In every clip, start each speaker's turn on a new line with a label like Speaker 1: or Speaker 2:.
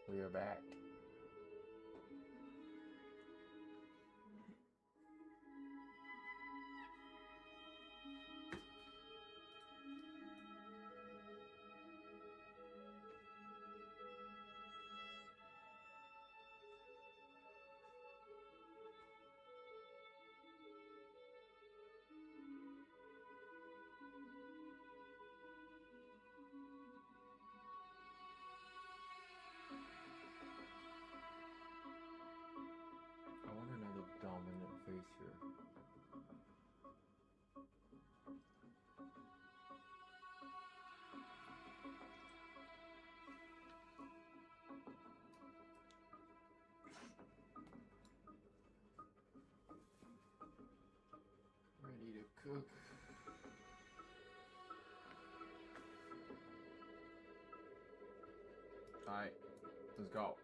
Speaker 1: We are back. I want another dominant face here. Ready to cook. Alright, let's go.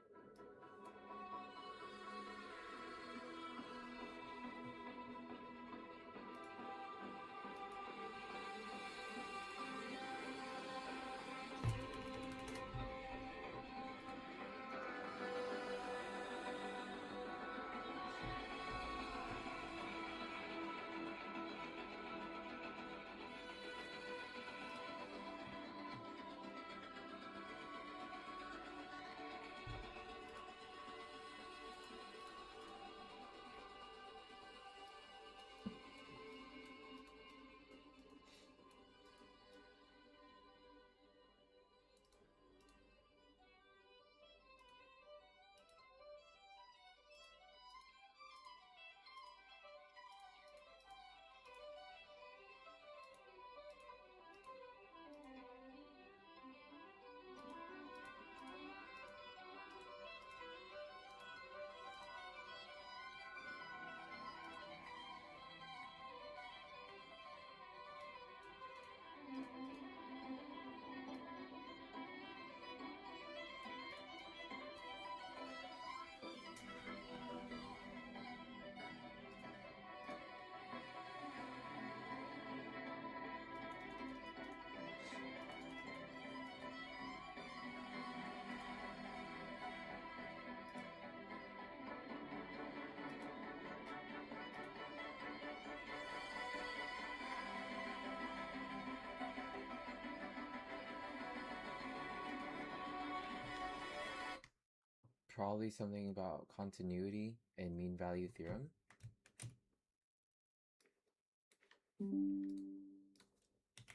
Speaker 1: Probably something about continuity and mean value theorem.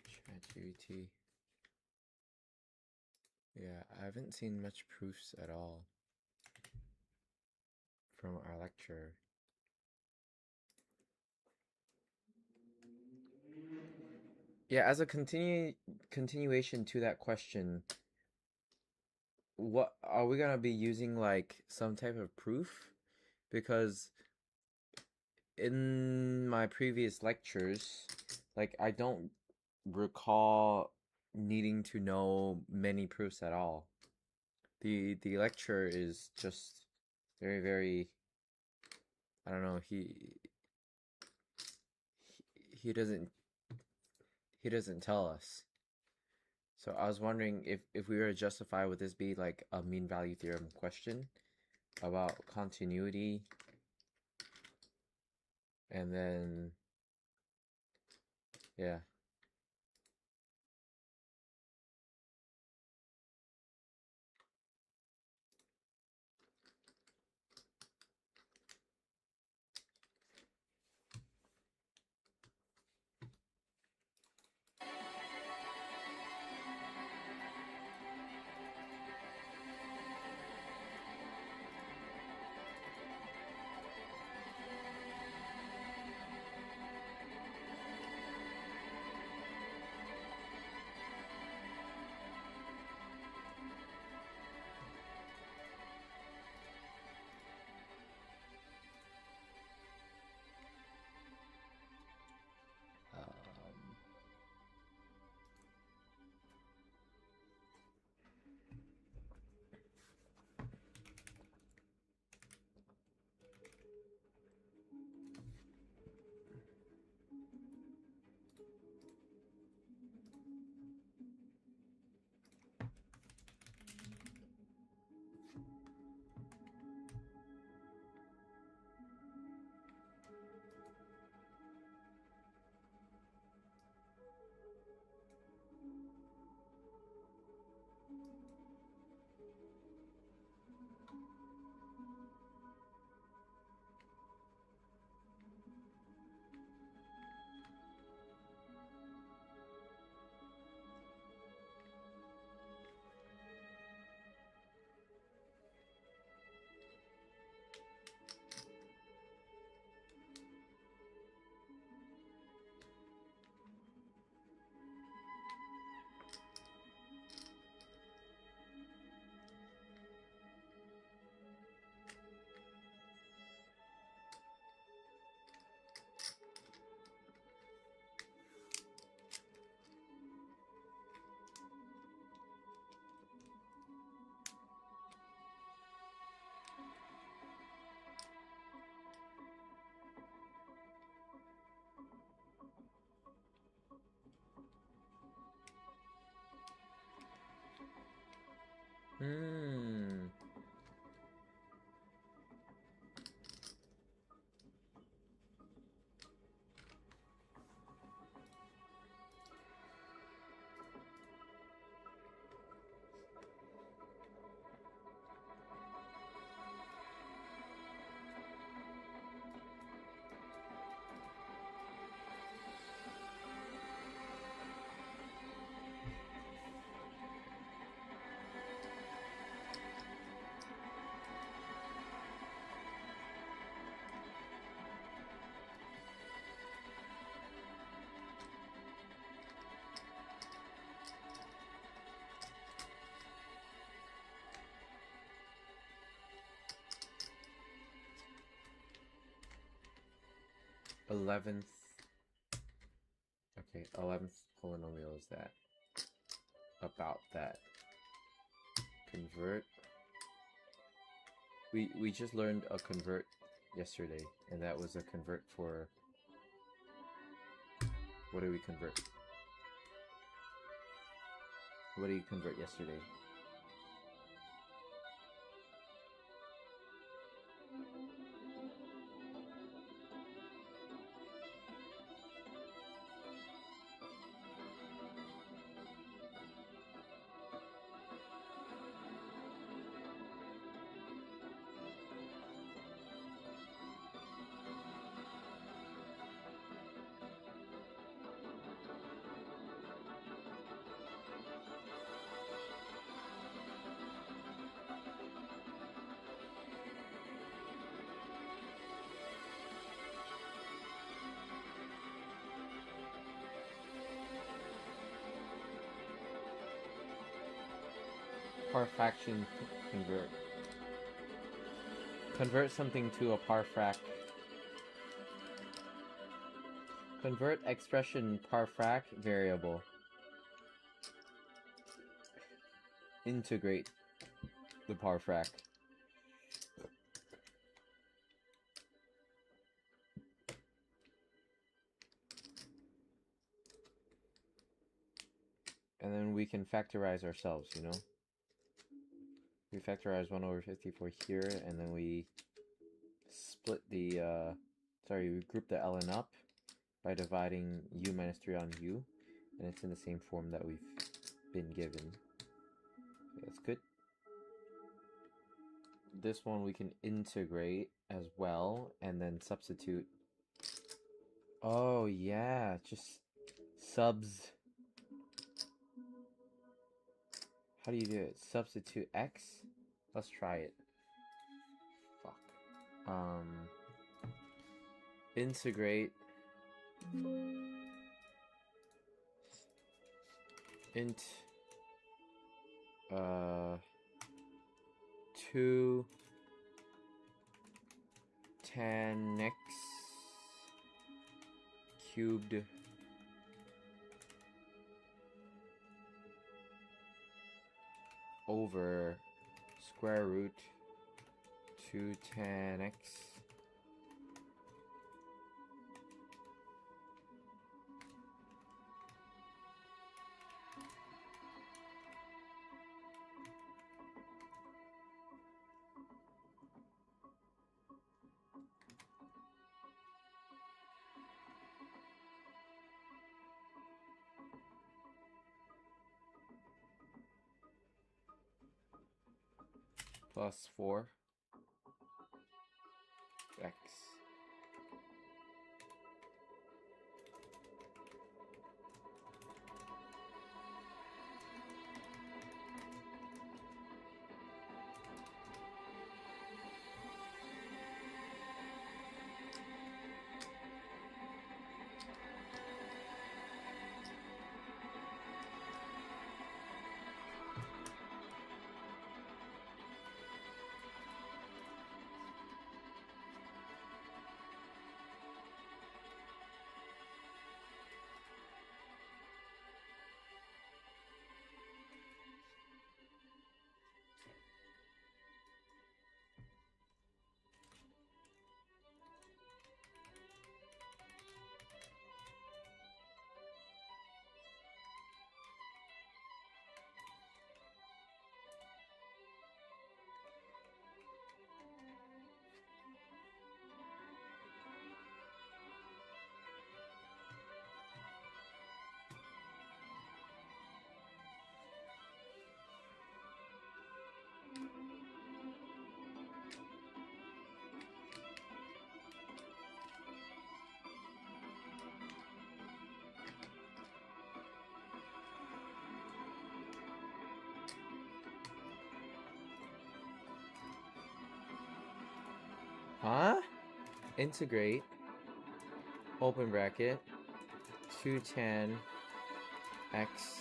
Speaker 1: ChatGPT. Yeah, I haven't seen much proofs at all from our lecture. Yeah, as a continuation to that question, what are we gonna be using, like some type of proof? Because in my previous lectures, like I don't recall needing to know many proofs at all. The lecture is just very, I don't know, he doesn't tell us. So I was wondering if we were to justify, would this be like a mean value theorem question about continuity, and then yeah. Hmm. Eleventh. Okay, 11th polynomial is that. About that. Convert. We just learned a convert yesterday, and that was a convert for... What did we convert? What did you convert yesterday? Parfaction convert. Convert something to a parfrac. Convert expression parfrac variable. Integrate the parfrac. And then we can factorize ourselves, you know? We factorize 1 over 54 here, and then we split the, we group the ln up by dividing u minus 3 on u, and it's in the same form that we've been given. Okay, that's good. This one we can integrate as well, and then substitute. Oh yeah, just subs. How do you do it? Substitute x? Let's try it. Fuck. Integrate int 2 tan x cubed over square root 2 tan x plus 4 x. Huh? Integrate, open bracket, 210 x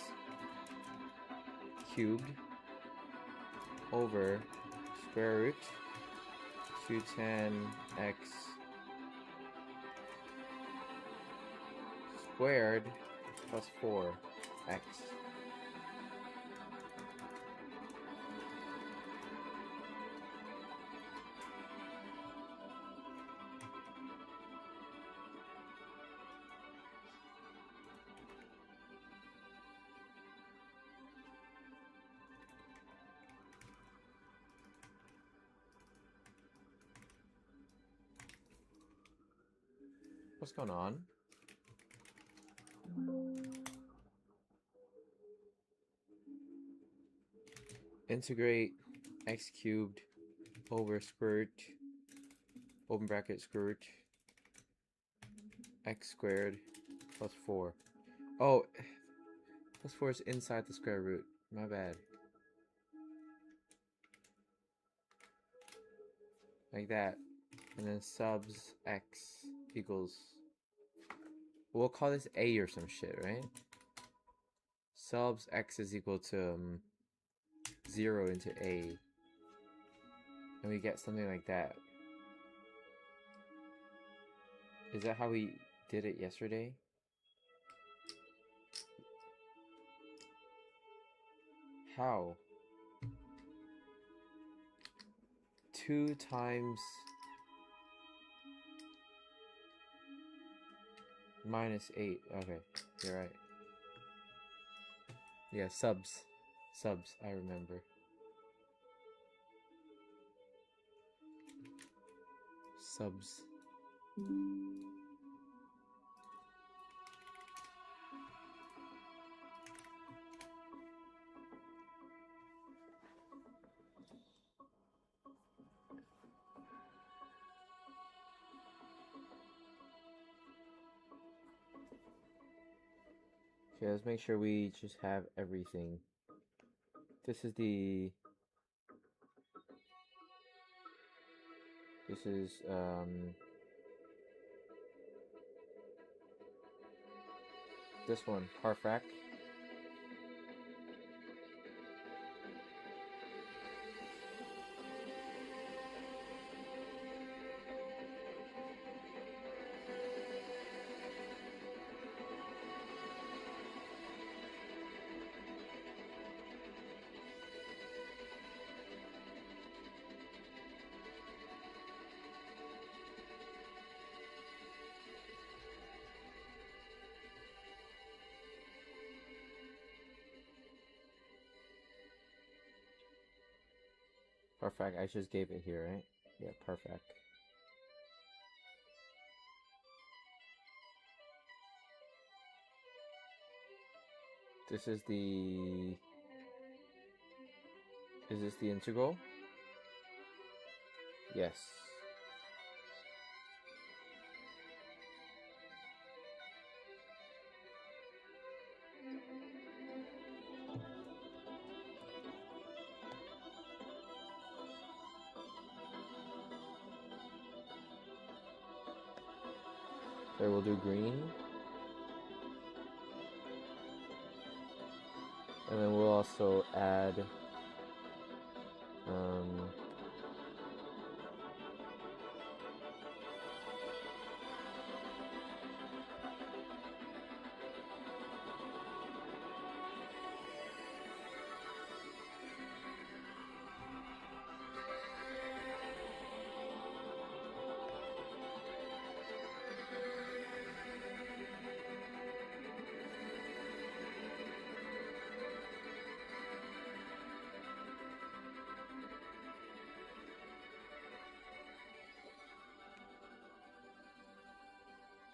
Speaker 1: cubed over square root 210x squared plus 4x. What's going on? Integrate x cubed over square root, open bracket square root, x squared plus 4. Oh, plus 4 is inside the square root. My bad. Like that. And then subs x equals... We'll call this a or some shit, right? Subs x is equal to 0 into a. And we get something like that. Is that how we did it yesterday? How? 2 times minus 8. Okay, you're right. Yeah, subs. Subs, I remember. Subs. Okay, let's make sure we just have everything. This is the... This is, this one, Parfac. Parfac, I just gave it here, right? Yeah, Parfac. This is the... Is this the integral? Yes. Okay, we'll do green. And then we'll also add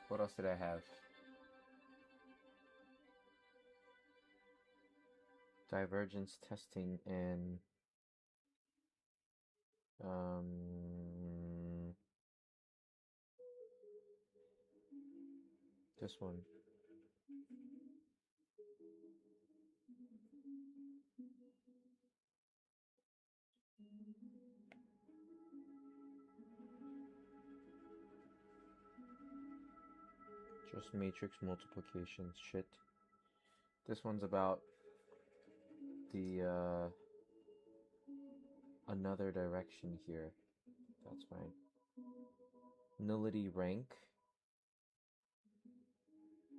Speaker 1: what else did I have? Divergence testing and this one. Just matrix multiplication shit. This one's about the another direction here. That's fine. Nullity rank.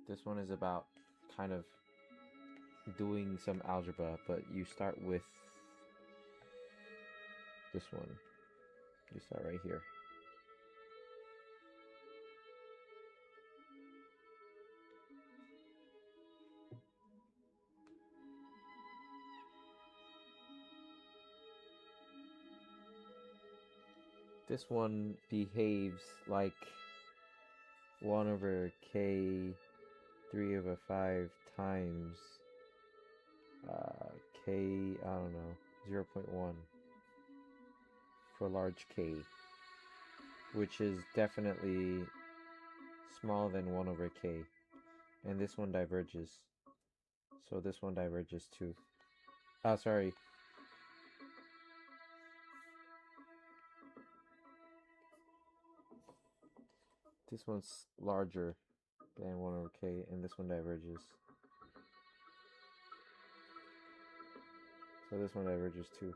Speaker 1: This one is about kind of doing some algebra, but you start with this one. You start right here. This one behaves like 1 over k 3 over 5 times k, I don't know, 0.1 for large k, which is definitely smaller than 1 over k. And this one diverges. So this one diverges too. Oh, sorry. This one's larger than 1 over k, and this one diverges. So this one diverges too.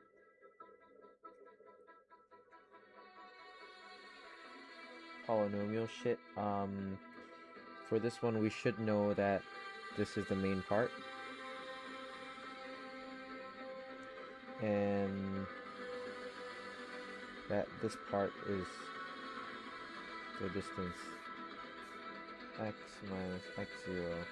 Speaker 1: Polynomial shit. For this one, we should know that this is the main part. And that this part is the distance x minus x0.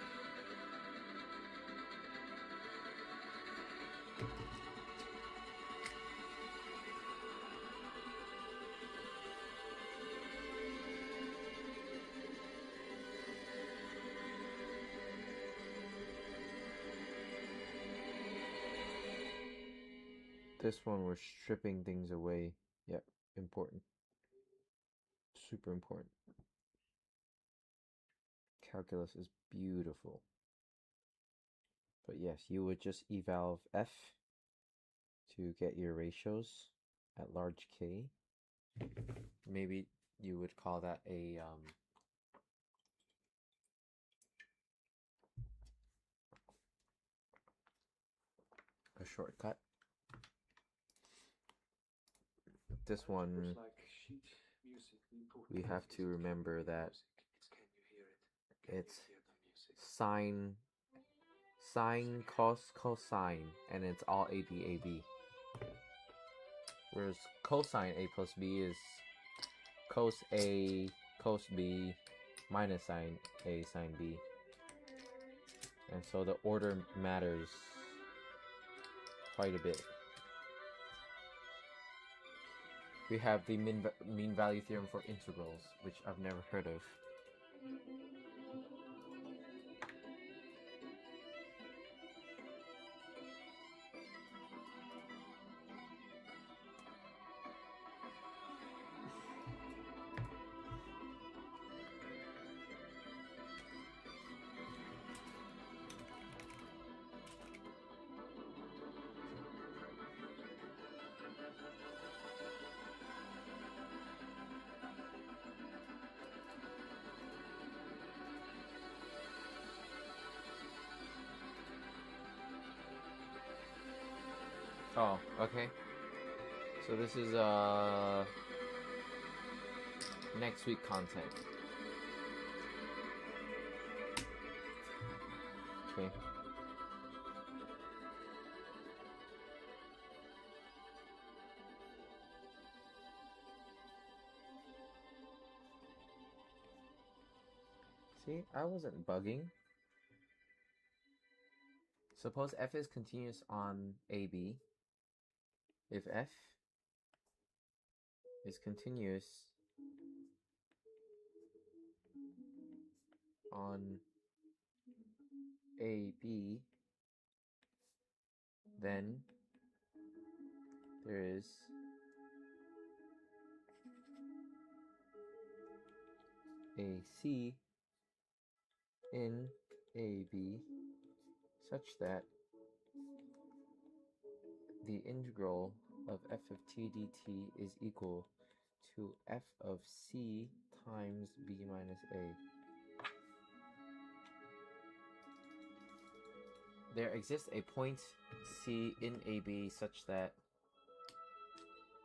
Speaker 1: This one we're stripping things away. Yep, important. Super important. Calculus is beautiful. But yes, you would just eval f to get your ratios at large k. Maybe you would call that a shortcut. This one, we have to remember that it's sine, cos, cosine, and it's all AB. Whereas cosine A plus B is cos A, cos B, minus sine A, sine B. And so the order matters quite a bit. We have the mean value theorem for integrals, which I've never heard of. Oh, okay. So this is next week content. Okay. See, I wasn't bugging. Suppose f is continuous on AB. If f is continuous on AB, then there is a C in AB such that the integral of f of t dt is equal to f of c times b minus a. there exists a point C in AB such that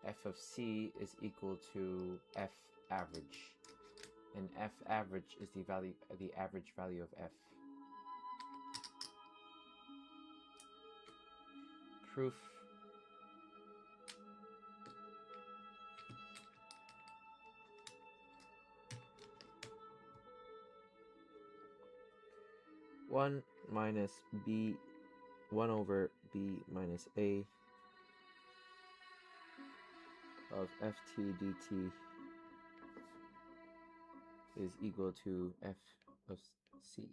Speaker 1: f of C is equal to f average, and f average is the average value of f. Proof. One minus b, 1 over b minus a of ft dt is equal to f of c.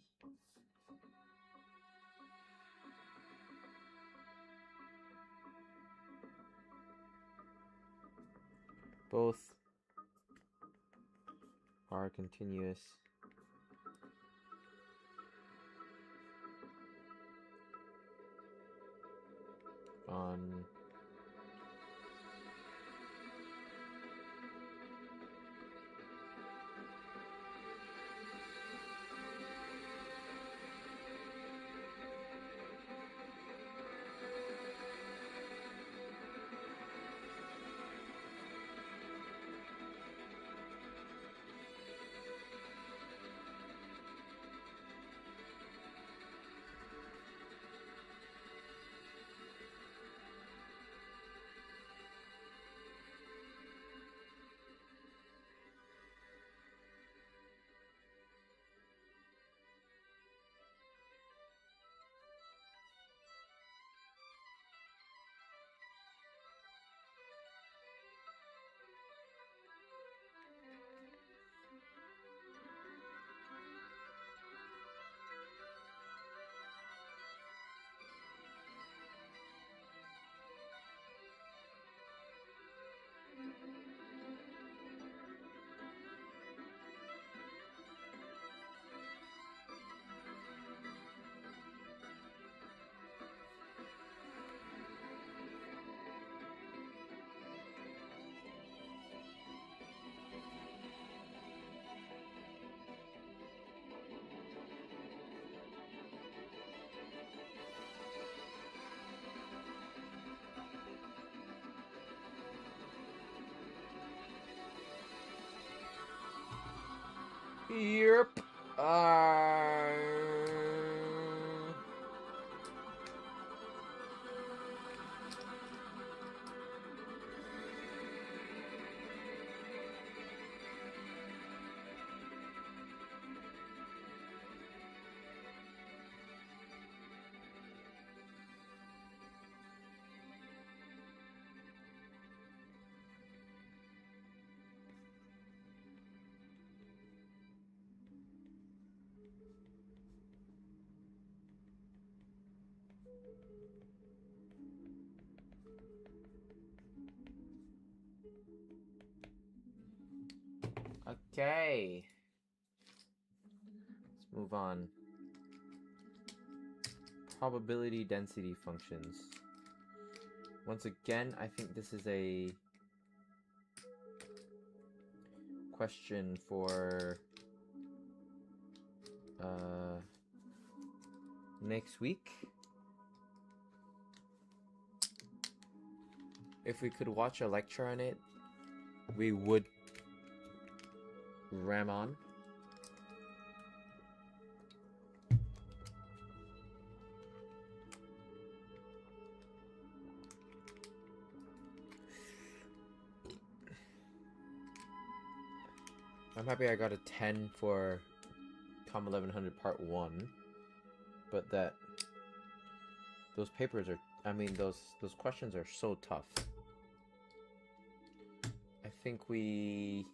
Speaker 1: Both are continuous on Yep. Okay. Let's move on. Probability density functions. Once again, I think this is a question for next week. If we could watch a lecture on it, we would ram on. I'm happy I got a 10 for Com 1100 Part 1, but those papers are, I mean, those questions are so tough. I think we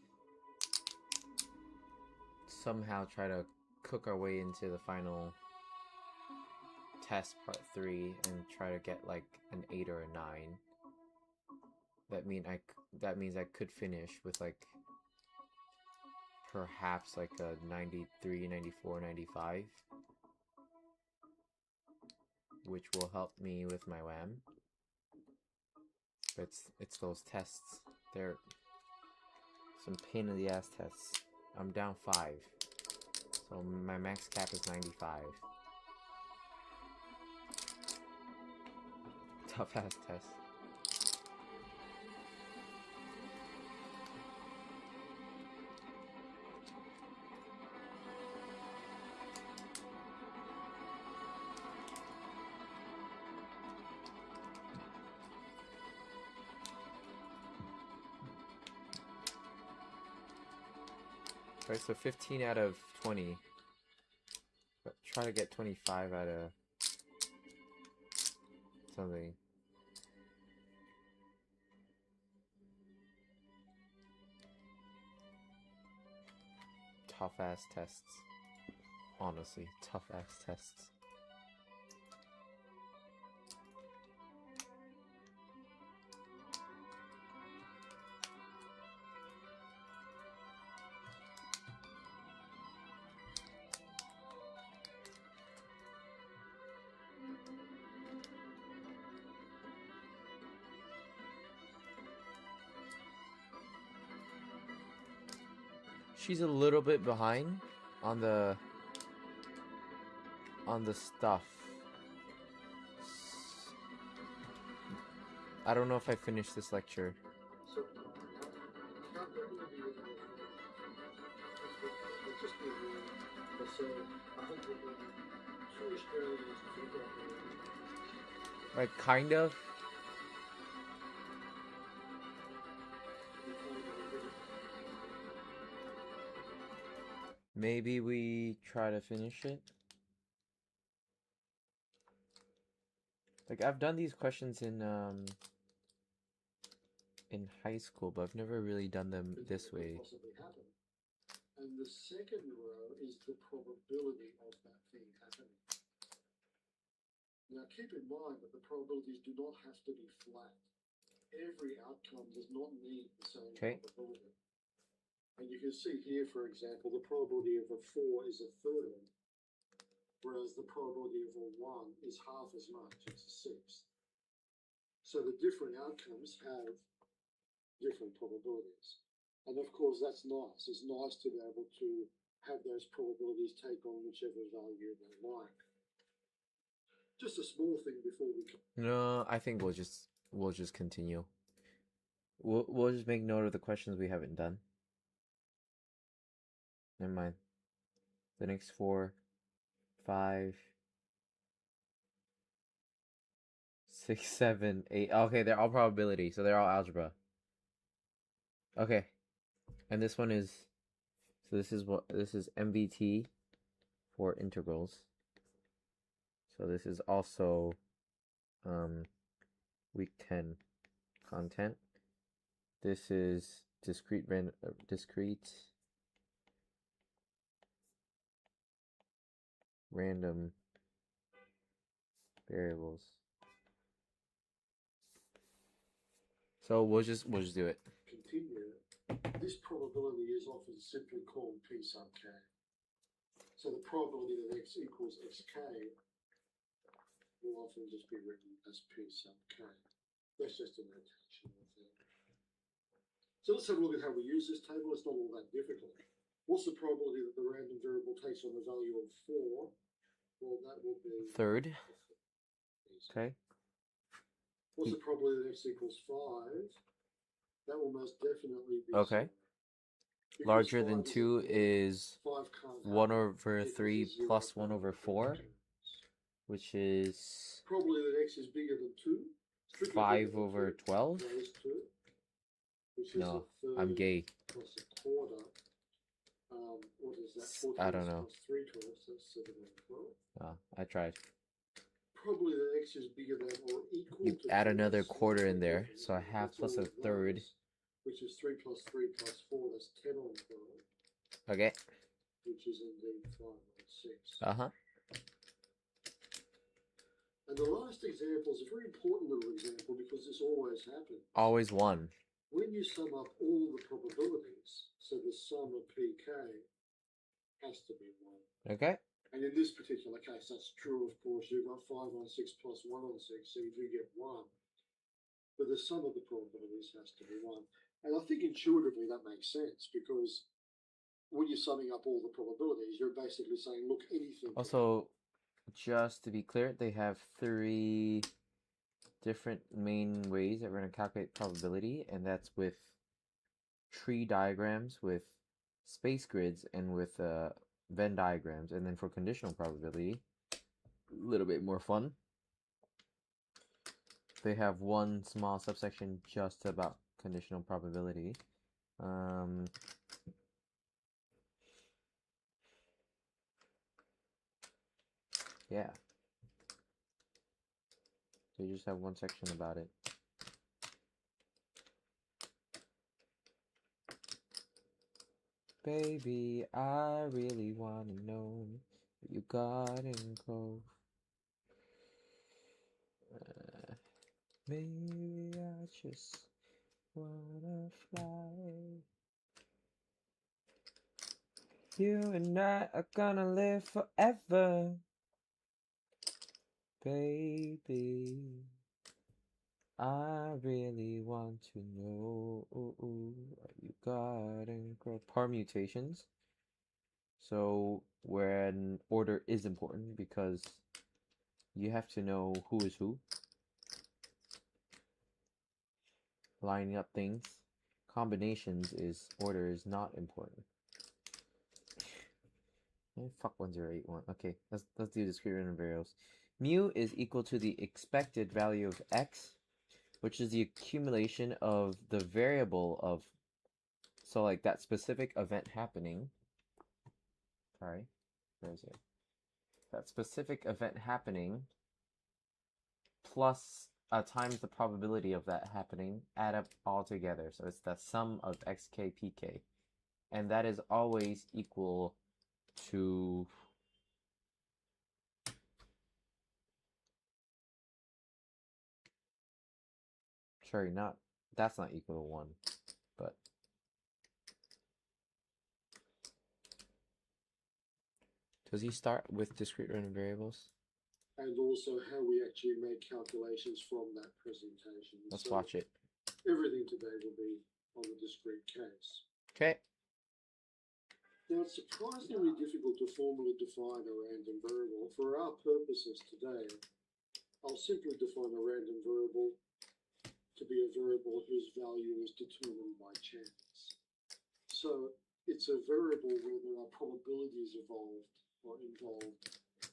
Speaker 1: somehow try to cook our way into the final test Part 3 and try to get like an 8 or a 9. That means I could finish with like perhaps like a 93, 94, 95, which will help me with my WAM. But it's those tests. They're some pain in the ass tests. I'm down 5, so my max cap is 95. Tough ass test. Alright, so 15 out of 20. But try to get 25 out of something. Tough ass tests. Honestly, tough ass tests. She's a little bit behind on the stuff. I don't know if I finished this lecture. Like, kind of. Maybe we try to finish it. Like, I've done these questions in high school, but I've never really done them this way.
Speaker 2: And the second row is the probability of that thing happening. Now keep in mind that the probabilities do not have to be flat. Every outcome does not need the same probability. And you can see here, for example, the probability of a 4 is a third, whereas the probability of a 1 is half as much, it's a sixth. So the different outcomes have different probabilities. And of course, that's nice. It's nice to be able to have those probabilities take on whichever value they like. Just a small thing before we...
Speaker 1: No, I think we'll just continue. We'll just make note of the questions we haven't done. Never mind. The next 4, 5, 6, 7, 8. Okay, they're all probability, so they're all algebra. Okay. And this one is, so this is MBT for integrals. So this is also week 10 content. This is discrete random variables. So we'll just do it.
Speaker 2: Continue. This probability is often simply called P sub k. So the probability that x equals xk will often just be written as P sub k. That's just a notational thing. So let's have a look at how we use this table. It's not all that difficult. What's the probability that the random variable takes on the value of 4? Well, that will be...
Speaker 1: Third. Okay.
Speaker 2: What's the probability that x equals 5? That will most definitely be...
Speaker 1: Okay. Larger than 2 is 1 over 3 plus 1 over 4, which is...
Speaker 2: Probably that x is bigger than 2.
Speaker 1: 5 over 12? No, I'm gay.
Speaker 2: Plus a quarter. What is that?
Speaker 1: I don't know.
Speaker 2: Plus 3 twelfths, that's 7 over 12.
Speaker 1: I tried.
Speaker 2: Probably that x is bigger than or equal
Speaker 1: You
Speaker 2: to...
Speaker 1: add another quarter in there, so a half plus a third.
Speaker 2: Which is 3 plus 3 plus 4, that's 10 on 12.
Speaker 1: Okay.
Speaker 2: Which is indeed 5 on 6.
Speaker 1: Uh-huh.
Speaker 2: And the last example is a very important little example because this always happens.
Speaker 1: Always 1.
Speaker 2: When you sum up all the probabilities, so the sum of pk has to be 1.
Speaker 1: Okay.
Speaker 2: And in this particular case, that's true, of course. You've got 5 on 6 plus 1 on 6, so you do get 1. But the sum of the probabilities has to be 1. And I think intuitively that makes sense because when you're summing up all the probabilities, you're basically saying, look, anything...
Speaker 1: Also, just to be clear, they have 3 different main ways that we're going to calculate probability, and that's with tree diagrams, with space grids, and with Venn diagrams. And then for conditional probability, a little bit more fun. They have one small subsection just about conditional probability. Yeah. They just have one section about it. Baby, I really wanna know what you got in Cove. Maybe I just wanna fly. You and I are gonna live forever, baby. I really want to know what you got in Cove. Permutations. So when order is important because you have to know who is who. Lining up things. Combinations is order is not important. Fuck 1081. Okay, let's do discrete random variables. Mu is equal to the expected value of x, which is the accumulation of the variable of, so like that specific event happening. Sorry, where is it? That specific event happening plus times the probability of that happening, add up all together. So it's the sum of xk pk. And that is always equal to sorry, not that's not equal to 1, but does he start with discrete random variables?
Speaker 2: And also how we actually make calculations from that presentation.
Speaker 1: Let's watch it.
Speaker 2: Everything today will be on the discrete case.
Speaker 1: Okay.
Speaker 2: Now, it's surprisingly difficult to formally define a random variable. For our purposes today, I'll simply define a random variable to be a variable whose value is determined by chance. So it's a variable where there are probabilities involved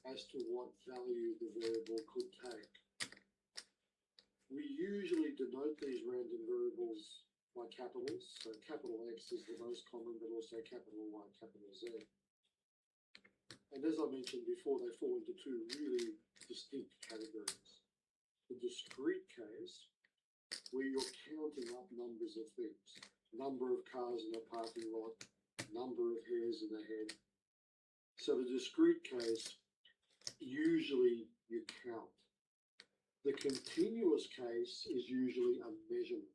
Speaker 2: as to what value the variable could take. We usually denote these random variables by capitals. So capital X is the most common, but also capital Y, capital Z. And as I mentioned before, they fall into two really distinct categories. The discrete case, where you're counting up numbers of things. Number of cars in a parking lot, number of hairs in a head. So the discrete case, usually you count. The continuous case is usually a measurement.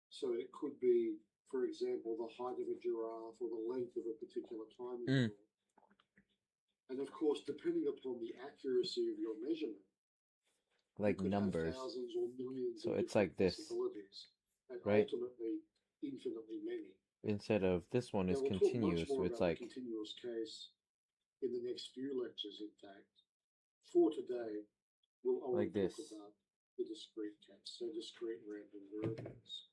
Speaker 2: So it could be, for example, the height of a giraffe or the length of a particular time interval. And of course, depending upon the accuracy of your measurement,
Speaker 1: like
Speaker 2: you could
Speaker 1: numbers.
Speaker 2: have thousands or millions
Speaker 1: so
Speaker 2: of
Speaker 1: it's like this,
Speaker 2: and
Speaker 1: right?
Speaker 2: Ultimately, infinitely many.
Speaker 1: Instead of this one is
Speaker 2: we'll
Speaker 1: continuous,
Speaker 2: talk much more
Speaker 1: so it's
Speaker 2: about
Speaker 1: like
Speaker 2: the continuous case in the next few lectures, in fact. For today, we'll only
Speaker 1: like this.
Speaker 2: talk about the discrete case, so discrete random variables.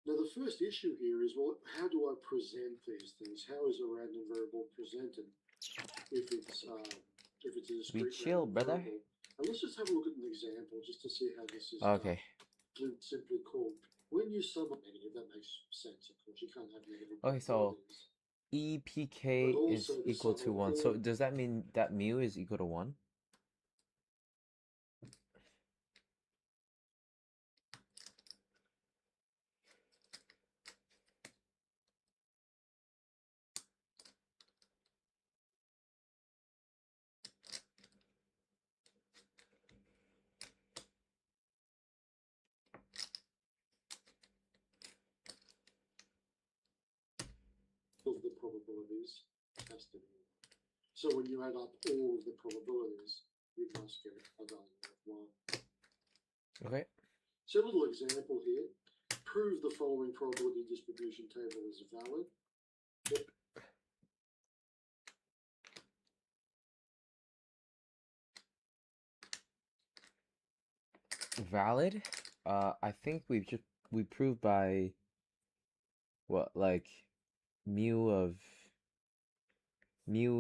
Speaker 2: Now, the first issue here is, well, how do I present these things? How is a random variable presented if it's a discrete
Speaker 1: chill, brother.
Speaker 2: variable? And let's just have a look at an example just to see how this is
Speaker 1: okay.
Speaker 2: Simply called. When you sum up negative, that makes sense, of course. You can't have negative
Speaker 1: Okay, so
Speaker 2: probabilities.
Speaker 1: EPK is equal to 1. So does that mean that mu is equal to 1?
Speaker 2: Of the probabilities has to be 1. So when you add up all of the probabilities, you must get a value of 1.
Speaker 1: Okay.
Speaker 2: So a little example here. Prove the following probability distribution table is valid.
Speaker 1: valid? I think we proved by what, like mu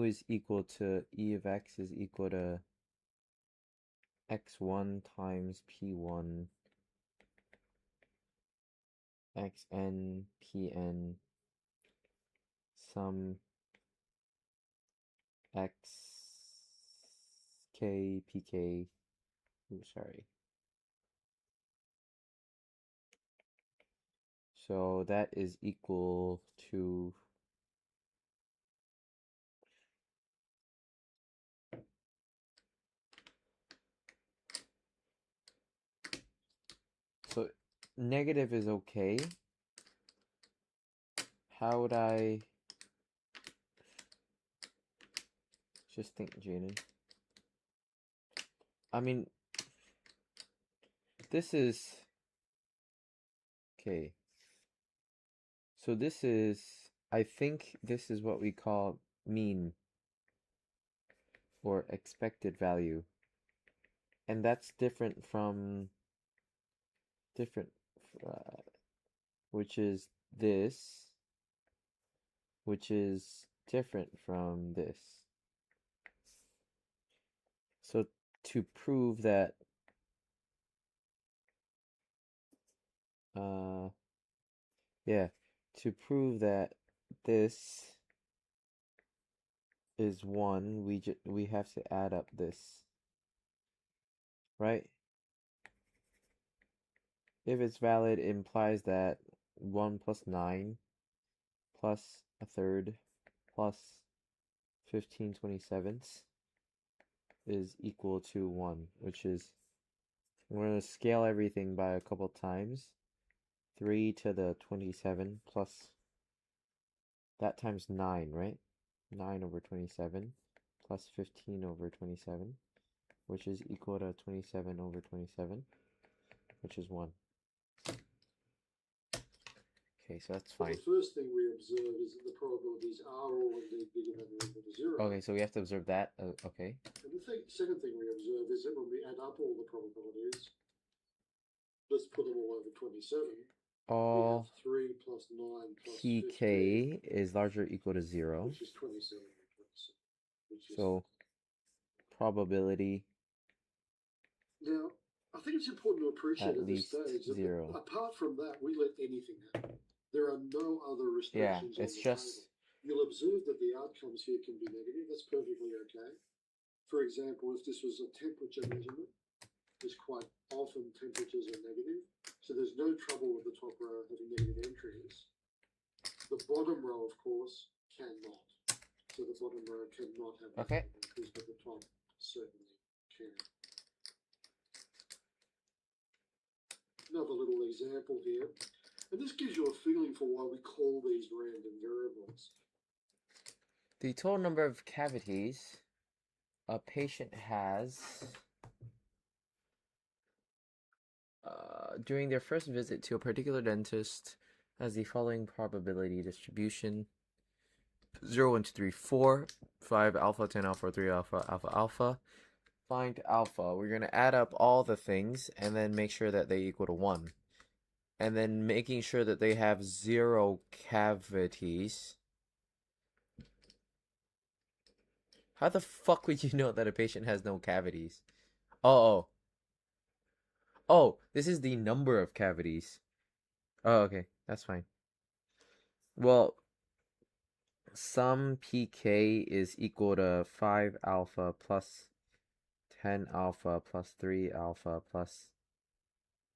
Speaker 1: is equal to e of x is equal to x1 times p1 xn pn sum x k pk. Ooh, sorry. So that is equal to so negative is okay. How would I just think, Jaden? I mean, this is okay. So this is, I think this is what we call mean or expected value. And that's different, uh, which is this, which is different from this. So to prove that, uh, yeah, to prove that this is 1, we have to add up this, right? If it's valid, it implies that 1 plus 9 plus a third plus 15/27 is equal to 1, which is, we're going to scale everything by a couple times. 3 to the 27 plus that times 9, right? 9 over 27 plus 15 over 27, which is equal to 27 over 27, which is 1. Okay, so that's
Speaker 2: Well,
Speaker 1: fine.
Speaker 2: the first thing we observe is that the probabilities are all indeed bigger than or equal to 0.
Speaker 1: Okay, so we have to observe that. Okay.
Speaker 2: And the second thing we observe is that when we add up all the probabilities, let's put them all over 27.
Speaker 1: All
Speaker 2: we have 3 plus 9 plus
Speaker 1: pk
Speaker 2: 15,
Speaker 1: is larger or equal to 0.
Speaker 2: which is 27 over 27. Which is
Speaker 1: So probability
Speaker 2: now, I think it's important to appreciate
Speaker 1: at
Speaker 2: at this
Speaker 1: least
Speaker 2: stage that
Speaker 1: 0.
Speaker 2: apart from that, we let anything happen. There are no other
Speaker 1: Yeah,
Speaker 2: restrictions on
Speaker 1: it's
Speaker 2: the
Speaker 1: just
Speaker 2: table. You'll observe that the outcomes here can be negative. That's perfectly okay. For example, if this was a temperature measurement, there's quite often temperatures are negative. So there's no trouble with the top row having negative entries. The bottom row, of course, cannot. So the bottom row cannot have
Speaker 1: okay.
Speaker 2: negative entries, but the top certainly can. Another little example here. And this gives you a feeling for why we call these random variables.
Speaker 1: The total number of cavities a patient has during their first visit to a particular dentist has the following probability distribution: 0, 1, 2, 3, 4, 5 alpha, 10 alpha, 3 alpha, alpha, alpha. Find alpha. We're going to add up all the things and then make sure that they equal to 1. And then making sure that they have 0 cavities. How the fuck would you know that a patient has no cavities? Oh, this is the number of cavities. Oh, okay, that's fine. Well, sum pk is equal to 5 alpha plus 10 alpha plus 3 alpha plus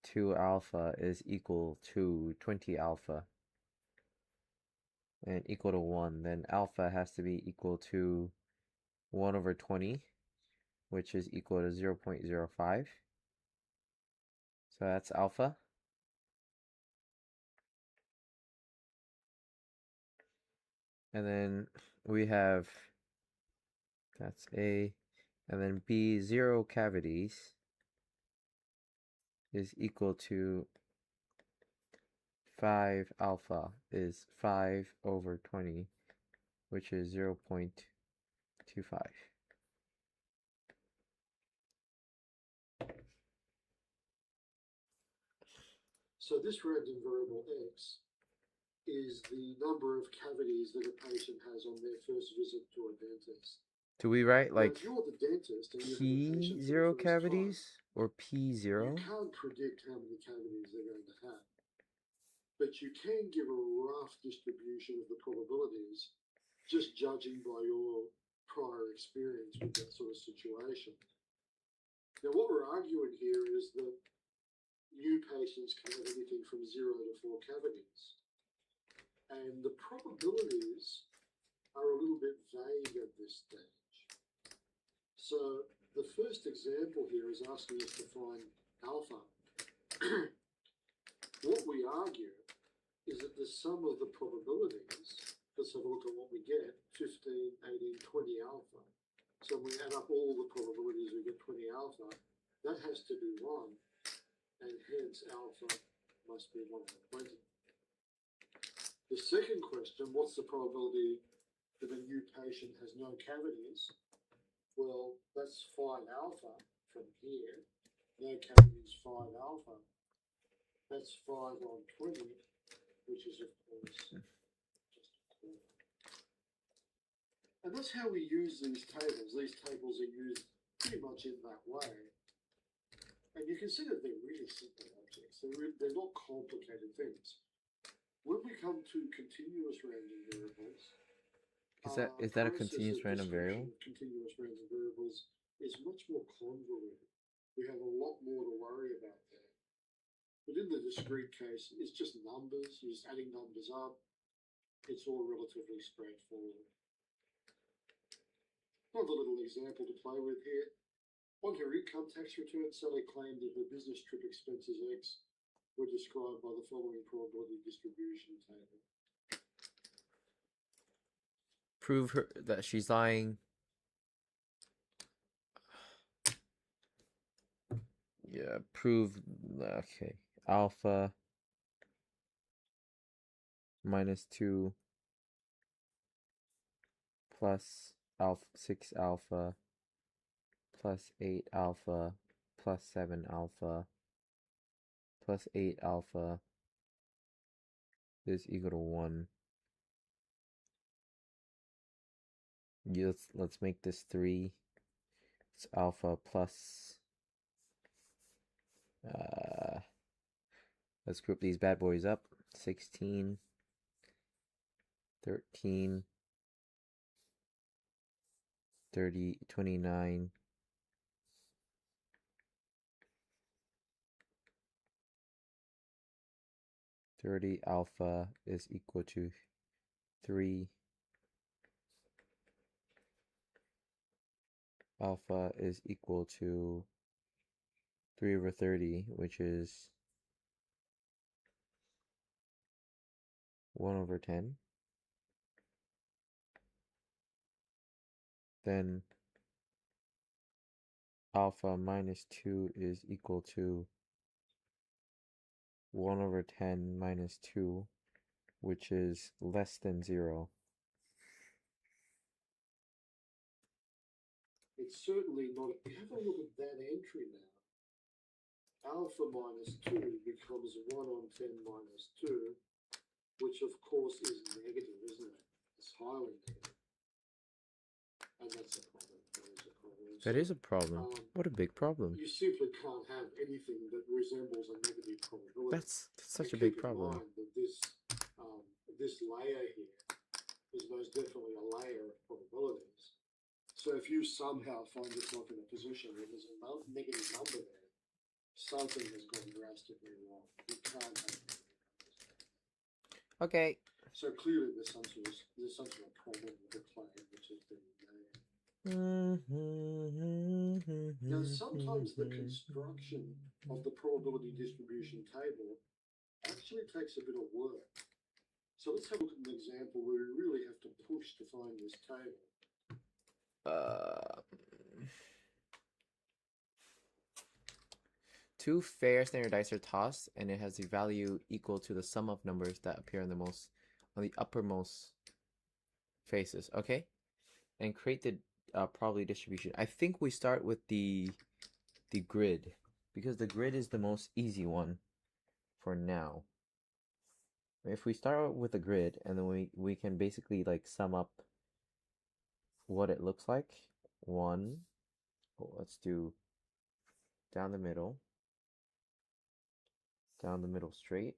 Speaker 1: 2 alpha is equal to 20 alpha and equal to 1. Then alpha has to be equal to 1 over 20, which is equal to 0.05. So that's alpha. And then we have, that's A, and then B, 0 cavities is equal to 5 alpha is 5 over 20, which is 0.25.
Speaker 2: So this random variable x is the number of cavities that a patient has on their first visit to a dentist.
Speaker 1: Do we write
Speaker 2: Now,
Speaker 1: like
Speaker 2: if you're the dentist and you have a
Speaker 1: P
Speaker 2: patient for the
Speaker 1: zero
Speaker 2: first time,
Speaker 1: cavities or P
Speaker 2: you
Speaker 1: zero?
Speaker 2: can't predict how many cavities they're going to have, but you can give a rough distribution of the probabilities just judging by your prior experience with that sort of situation. Now, what we're arguing here is that new patients can have anything from 0 to 4 cavities. And the probabilities are a little bit vague at this stage. So the first example here is asking us to find alpha. What we argue is that the sum of the probabilities, let's have a look at what we get, 15, 18, 20 alpha. So when we add up all the probabilities, we get 20 alpha. That has to be 1, and hence alpha must be 1 over 20. The second question, what's the probability that a new patient has no cavities? Well, that's 5 alpha from here. No cavities, 5 alpha. That's 5 on 20, which is, of course, just a quarter. And that's how we use these tables. These tables are used pretty much in that way. And you can see that they're really simple objects. They're not complicated things. When we come to continuous random variables,
Speaker 1: Is that a continuous random variable?
Speaker 2: Continuous random variables is much more convoluted. We have a lot more to worry about there. But in the discrete case, it's just numbers. You're just adding numbers up. It's all relatively straightforward. Another little example to play with here. On her income tax return, Sally claimed that her business trip expenses X were described by the following probability distribution table.
Speaker 1: Prove her that she's lying. Yeah, prove. Okay. Alpha minus 2 plus alpha 6 alpha plus 8 alpha plus 7 alpha plus 8 alpha is equal to 1. Let's make this 3. It's alpha plus let's group these bad boys up. 16, 13, 30, 29, 30 alpha is equal to 3. Alpha is equal to 3 over 30, which is 1 over 10. Then alpha minus 2 is equal to 1 over 10 minus 2, which is less than 0.
Speaker 2: It's certainly not. If you have a look at that entry now, alpha minus 2 becomes 1 on 10 minus 2, which of course is negative, isn't it? It's highly negative. And that's a problem.
Speaker 1: That is a problem. What a big problem.
Speaker 2: You simply can't have anything that resembles a negative probability.
Speaker 1: That's such a big problem.
Speaker 2: Keep in mind that this layer here is most definitely a layer of probabilities. So if you somehow find yourself in a position where there's a negative number there, something has gone drastically wrong. You can't have negative numbers.
Speaker 1: Okay.
Speaker 2: So clearly there's some sort of problem with the claim which has been made. Now sometimes the construction of the probability distribution table actually takes a bit of work. So let's have a look at an example where we really have to push to find this table.
Speaker 1: Two fair standard dice are tossed, and it has a value equal to the sum of numbers that appear on the uppermost faces. Okay, and create the probability distribution. I think we start with the grid, because the grid is the most easy one for now. If we start with a grid and then we can basically like sum up what it looks like. One, let's do down the middle straight.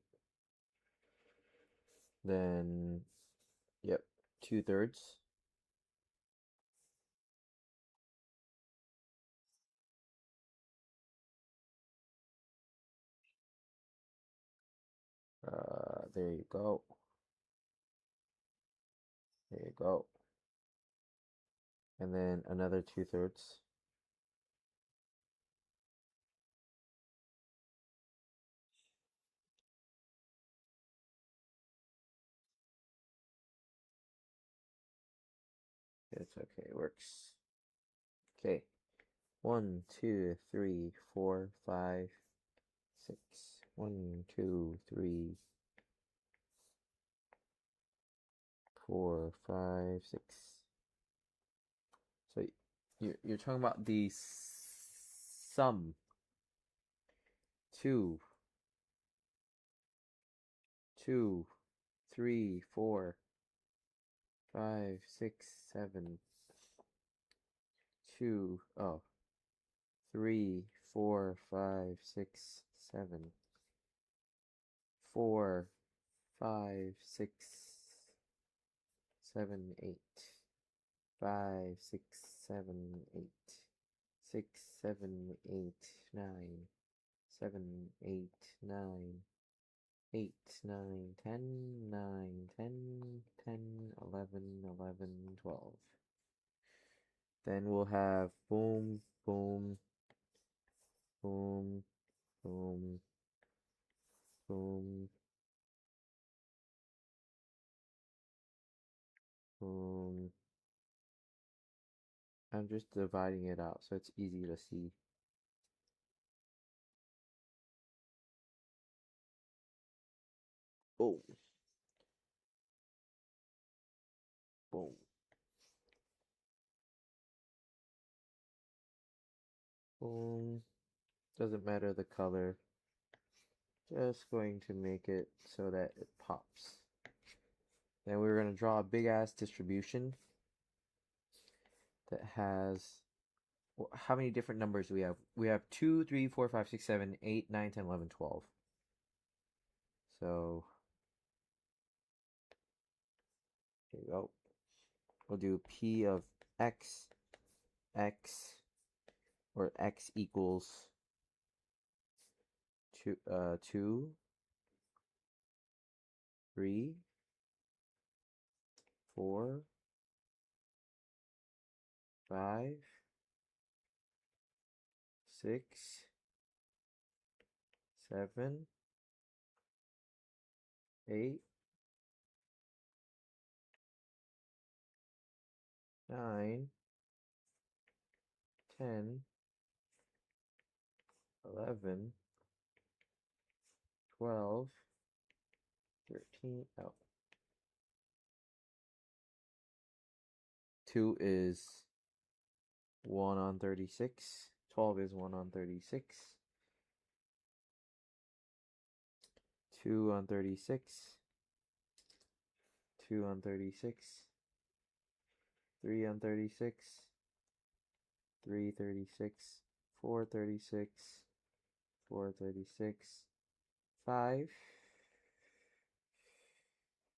Speaker 1: Then, yep, 2/3. There you go. There you go. And then another 2/3. It's okay, it works. Okay. 1, 2, 3, 4, 5, 6. 1, 2, 3, 4, 5, 6. So you're talking about the sum. 2, 2, 3, 4, 5, 6, 7. 2, oh, 3, 4, 5, 6, 7. 4, 5, 6, 7, 8. 5, 6, 7, 8. 6, 7, 8, 9. 7, 8, 9. 8, 9, 10, 9, 10, 10, 11, 11, 12. Then we'll have boom, boom, boom, boom, boom, boom. I'm just dividing it out so it's easy to see. Boom, boom. Boom. Doesn't matter the color. Just going to make it so that it pops. Then we're going to draw a big ass distribution that has, well, how many different numbers do we have? We have 2, 3, 4, 5, 6, 7, 8, 9, 10, 11, 12. So here we go. We'll do P of X, X, or X equals 2, 3, 4, 5, 6, 7, 8, 9, 10, 11, 12, 13. Oh. 2 is 1 on 36. 12 is 1 on 36. 2 on 36. 2 on 36. 3 on 36. 3 36. 4 36. 4 36. 5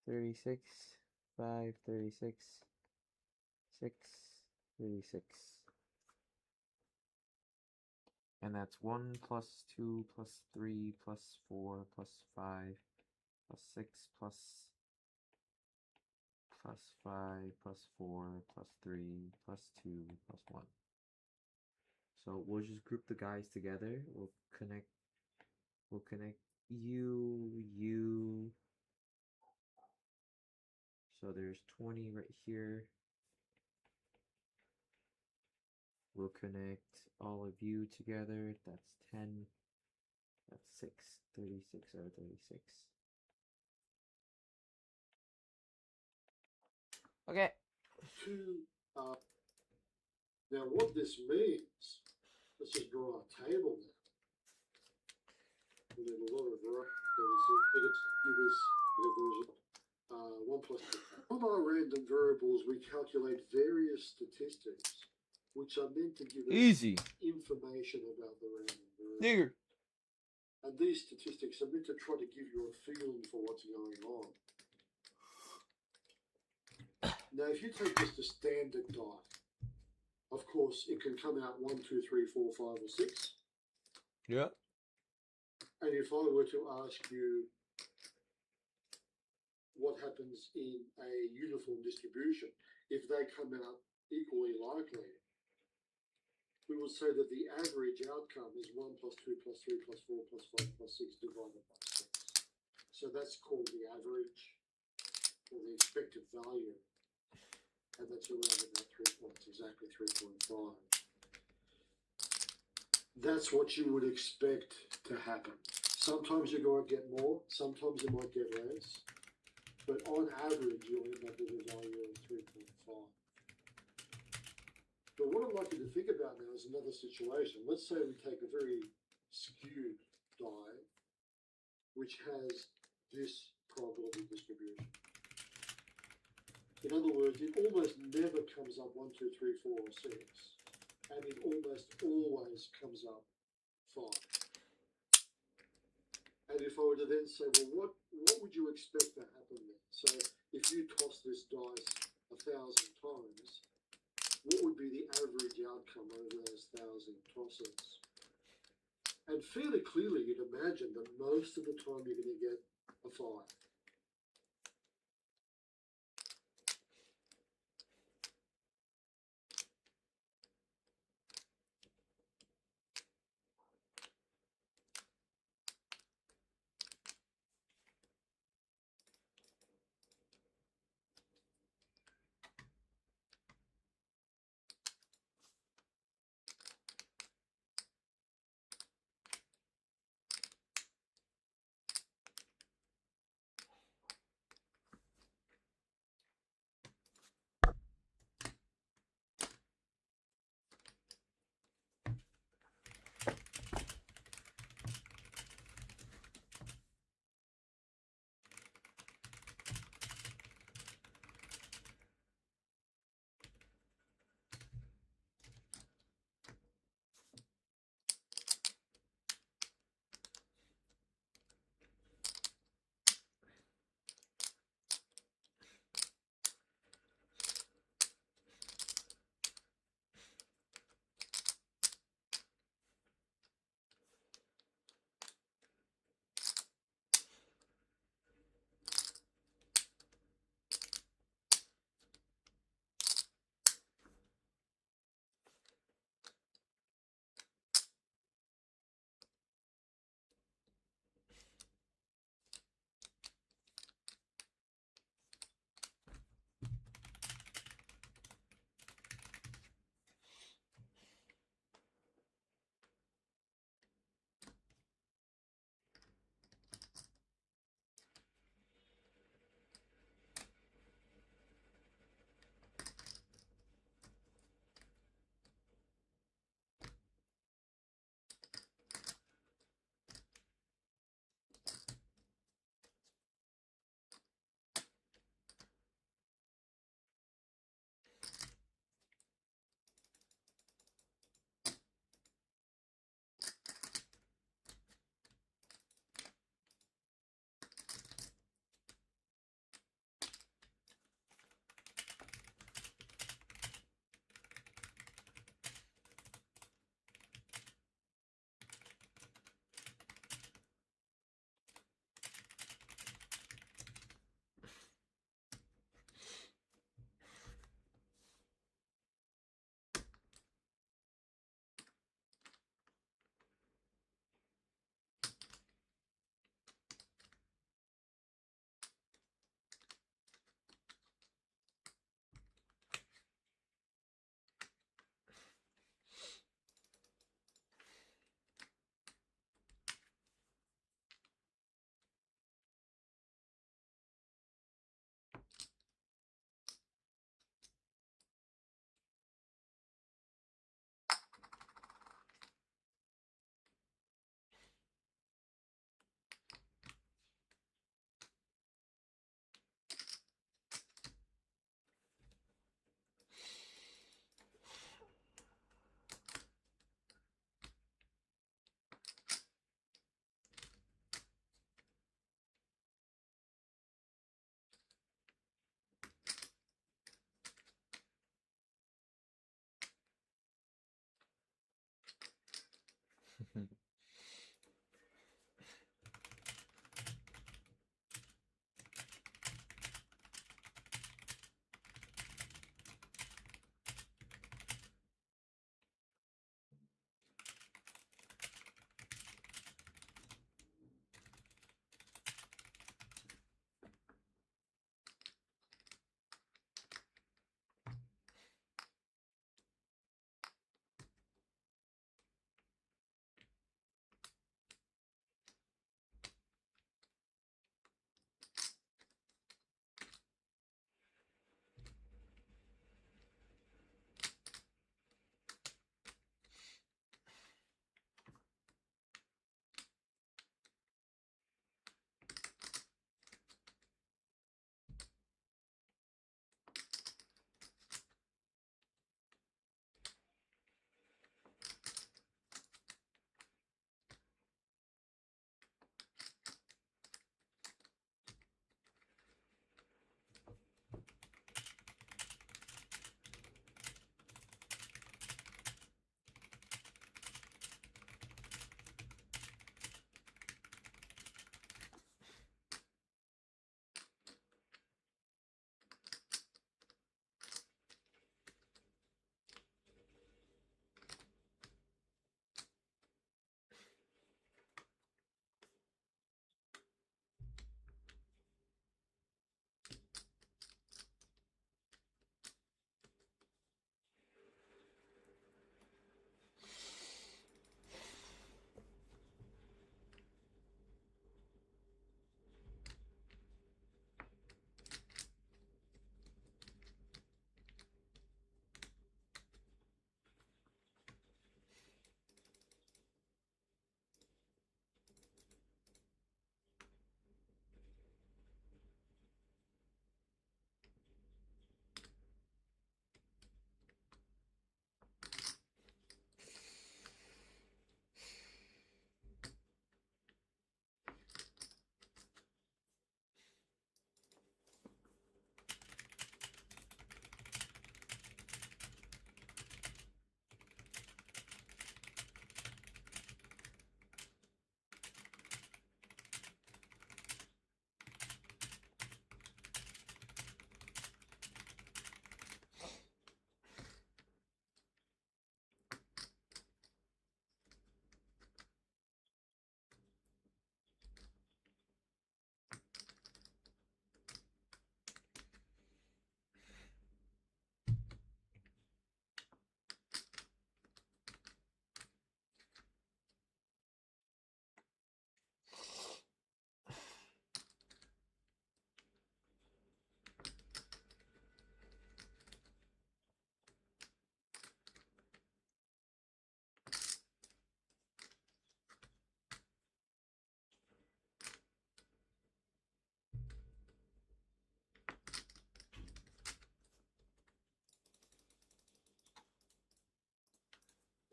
Speaker 1: 36. 5 36. 6 36. And that's 1 plus 2 plus 3 plus 4 plus 5 plus 6 plus 5 plus 4 plus 3 plus 2 plus 1. So we'll just group the guys together. We'll connect you. So there's 20 right here. We'll connect all of you together. That's 10. That's 6. 36 over 36. Okay.
Speaker 2: Now what this means, let's just draw a table now. and then a lot of it was version 1 plus 2. On our random variables, we calculate various statistics which are meant to give us
Speaker 1: Easy.
Speaker 2: information about the random variable.
Speaker 1: Nigger.
Speaker 2: And these statistics are meant to try to give you a feeling for what's going on. Now, if you take just a standard die, of course, it can come out 1, 2, 3, 4, 5, or 6.
Speaker 1: Yeah.
Speaker 2: And if I were to ask you what happens in a uniform distribution, if they come out equally likely, we would say that the average outcome is 1 plus 2 plus 3 plus 4 plus 5 plus 6 divided by 6. So that's called the average, or the expected value. And that's around about 3 points, exactly 3.5. That's what you would expect to happen. Sometimes you're going to get more, sometimes you might get less, but on average you'll end up with a value of 3.5. But what I'd like you to think about now is another situation. Let's say we take a very skewed die, which has this probability distribution. In other words, it almost never comes up 1, 2, 3, 4, or 6, and it almost always comes up 5. And if I were to then say, well, what would you expect to happen then? So if you toss this dice 1,000 times, what would be the average outcome over those 1,000 tosses? And fairly clearly, you'd imagine that most of the time you're going to get a 5.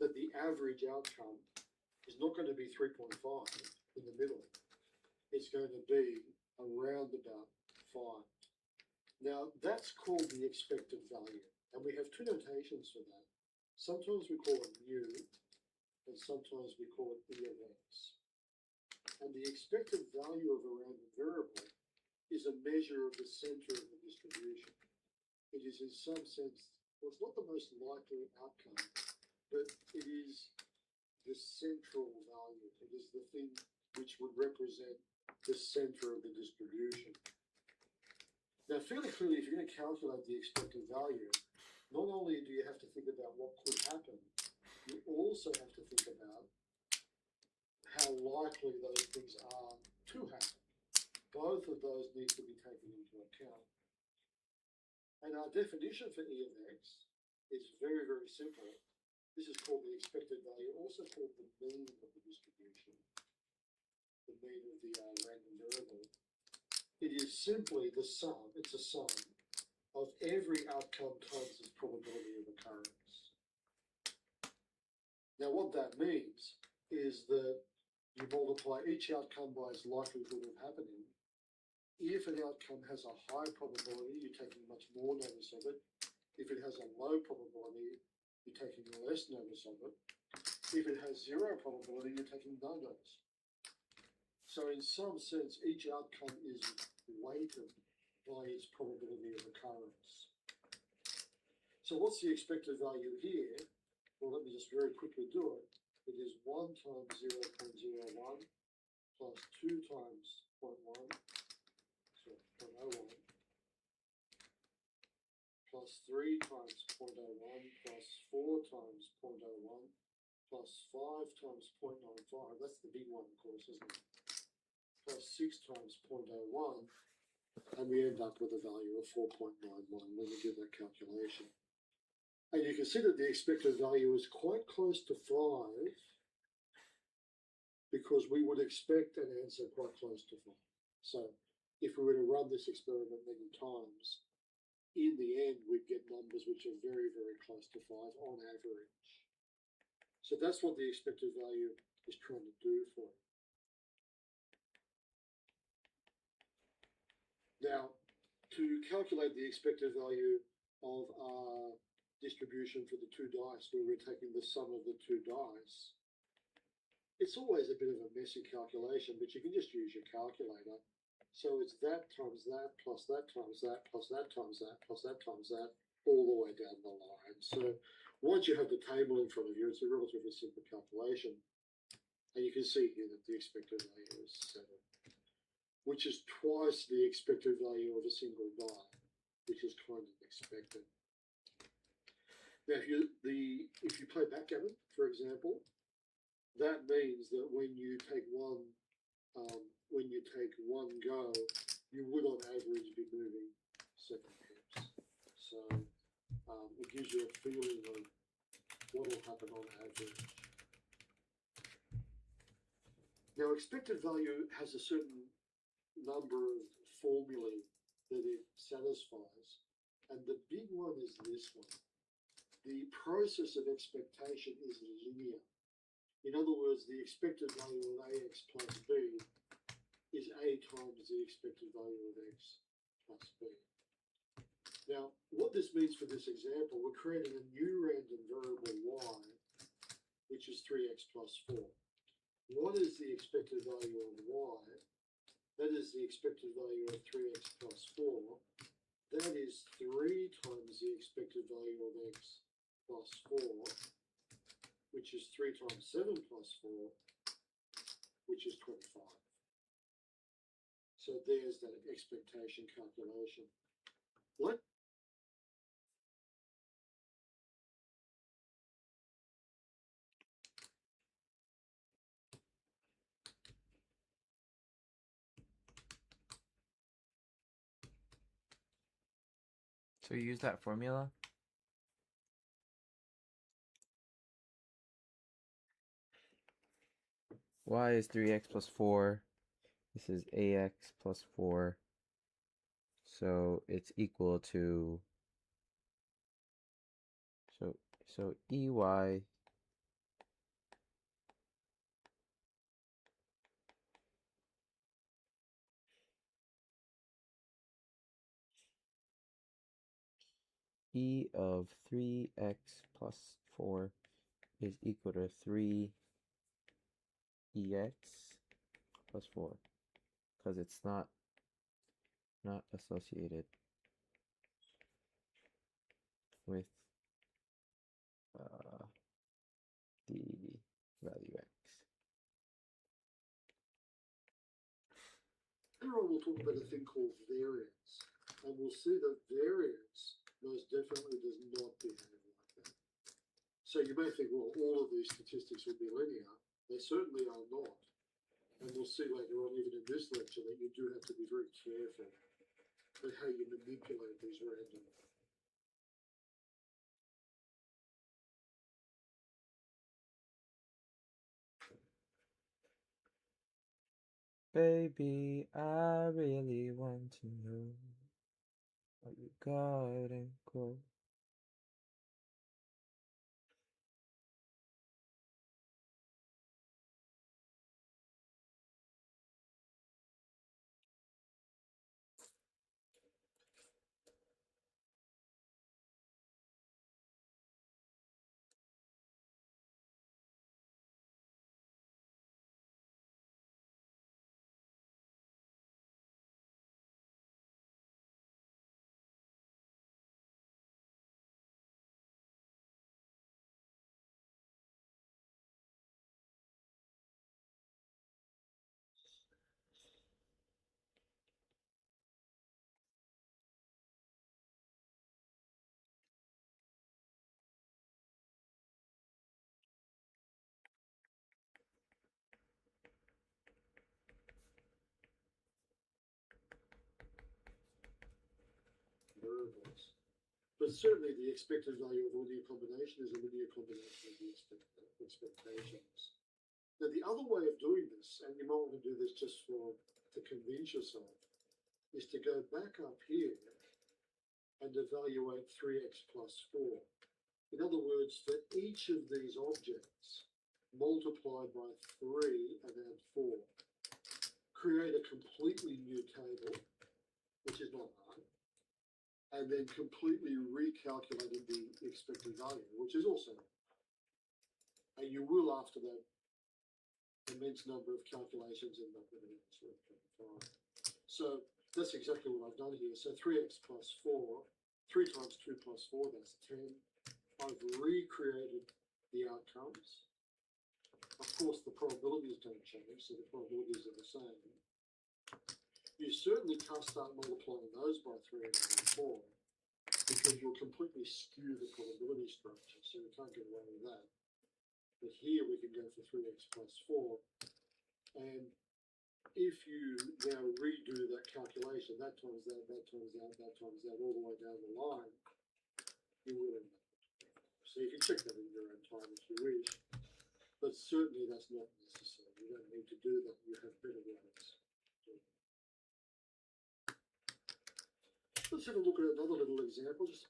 Speaker 2: that the average outcome is not going to be 3.5 in the middle. It's going to be around about 5. Now, that's called the expected value. And we have two notations for that. Sometimes we call it mu, and sometimes we call it E of x. And the expected value of a random variable is a measure of the center of the distribution. It is in some sense, well, it's not the most likely outcome, but it is the central value. It is the thing which would represent the center of the distribution. Now, fairly clearly, if you're going to calculate the expected value, not only do you have to think about what could happen, you also have to think about how likely those things are to happen. Both of those need to be taken into account. And our definition for E of x is very, very simple. This is called the expected value, also called the mean of the distribution, the mean of the random variable. It is simply the sum, it's a sum of every outcome times its probability of occurrence. Now what that means is that you multiply each outcome by its likelihood of happening. If an outcome has a high probability, you're taking much more notice of it. If it has a low probability, you're taking less notice of it. If it has zero probability, you're taking no notice. So in some sense, each outcome is weighted by its probability of occurrence. So what's the expected value here? Well, let me just very quickly do it. It is 1 times 0.01 plus 2 times 0.1, so 0.01, plus 3 times 0.01, plus 4 times 0.01, plus 5 times 0.95. That's the big one, of course, isn't it? Plus 6 times 0.01, and we end up with a value of 4.91 when we do that calculation. And you can see that the expected value is quite close to 5 because we would expect an answer quite close to 5. So if we were to run this experiment many times, in the end, we'd get numbers which are very, very close to 5 on average. So that's what the expected value is trying to do for you. Now, to calculate the expected value of our distribution for the two dice, where we're taking the sum of the two dice, it's always a bit of a messy calculation, but you can just use your calculator. So it's that times that, plus that times that, plus that times that, plus that times that, all the way down the line. So once you have the table in front of you, it's a relatively simple calculation. And you can see here that the expected value is 7, which is twice the expected value of a single die, which is kind of expected. Now, if you play backgammon, for example, that means that when you take one go, you would on average be moving 7 pips. So it gives you a feeling of what will happen on average. Now, expected value has a certain number of formulae that it satisfies, and the big one is this one. The process of expectation is linear. In other words, the expected value of AX plus B is A times the expected value of X plus B. Now, what this means for this example, we're creating a new random variable Y, which is 3x plus 4. What is the expected value of Y? That is the expected value of 3x plus 4. That is 3 times the expected value of x plus 4, which is 3 times 7 plus 4, which is 25. So there's that expectation calculation. What?
Speaker 1: So you use that formula? Y is 3x plus 4. This is ax plus 4. So it's equal to, so EY e of 3x plus 4 is equal to 3 EX plus 4 because it's not associated with uh, the value X.
Speaker 2: Later on, we'll talk about a thing called variance, and we'll see that variance most definitely does not behave like that. So you may think, well, all of these statistics will be linear. They certainly are not. And we'll see later on, even in this lecture, that you do have to be very careful with how you manipulate these randomly.
Speaker 1: Baby, I really want to know what you got and go.
Speaker 2: Variables. But certainly the expected value of a linear combination is a linear combination of the expectations. Now, the other way of doing this, and you might want to do this just to convince yourself, is to go back up here and evaluate 3x plus 4. In other words, for each of these objects, multiply by 3 and add 4. Create a completely new table, which is not hard, and then completely recalculate the expected value, which is also hard. And you will, after that immense number of calculations, end up with an answer of 25. So that's exactly what I've done here. So 3x plus 4, 3 times 2 plus 4, that's 10. I've recreated the outcomes. Of course, the probabilities don't change, so the probabilities are the same. You certainly can't start multiplying those by 3 and 4 because you'll completely skew the probability structure, so you can't get away with that. But here we can go for 3x plus 4, and if you now redo that calculation, that times that, that times that, that times that, all the way down the line, you will end up. So you can check that in your own time if you wish, but certainly that's not necessary. You don't need to do that. You have better ways. Let's have a look at another little example. Just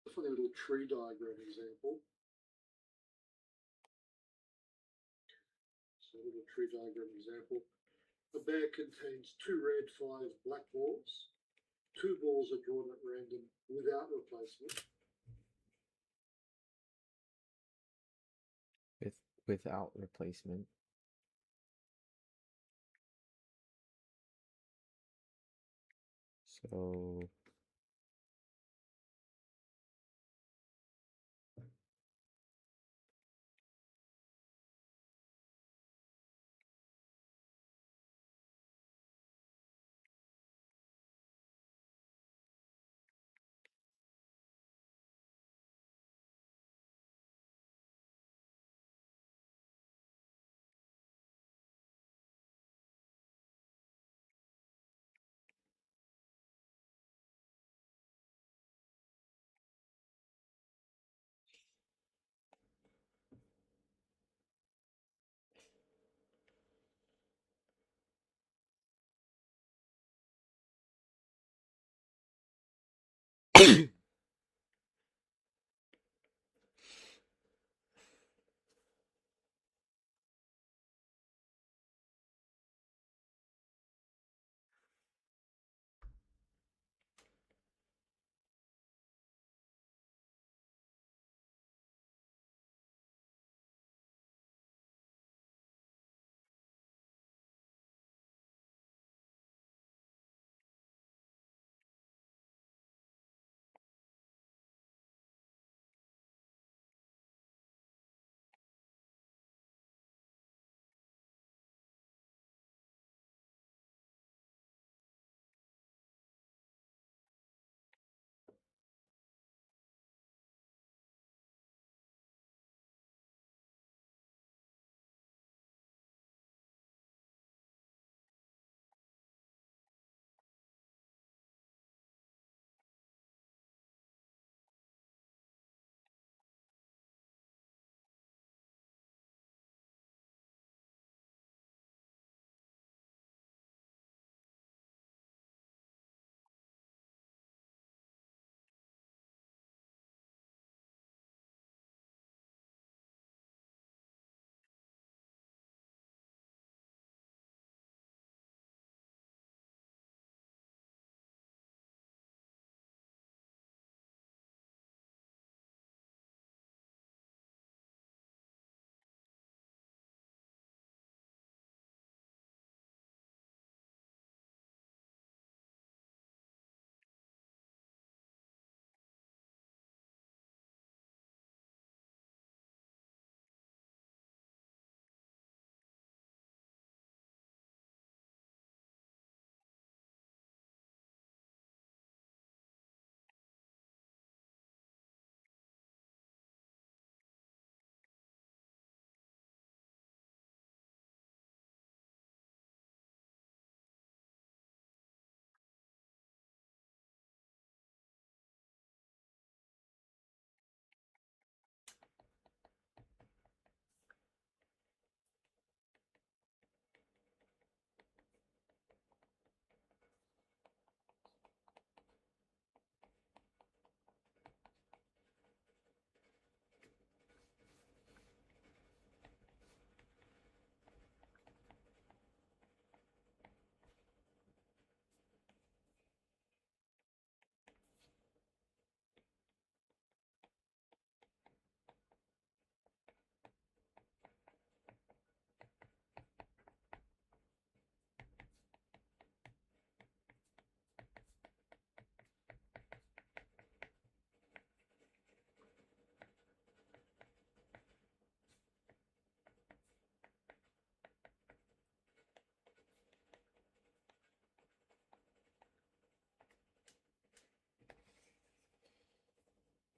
Speaker 2: a funny little tree diagram example. So a little tree diagram example. A bag contains 2 red, 5 black balls. 2 balls are drawn at random without replacement.
Speaker 1: Without replacement. So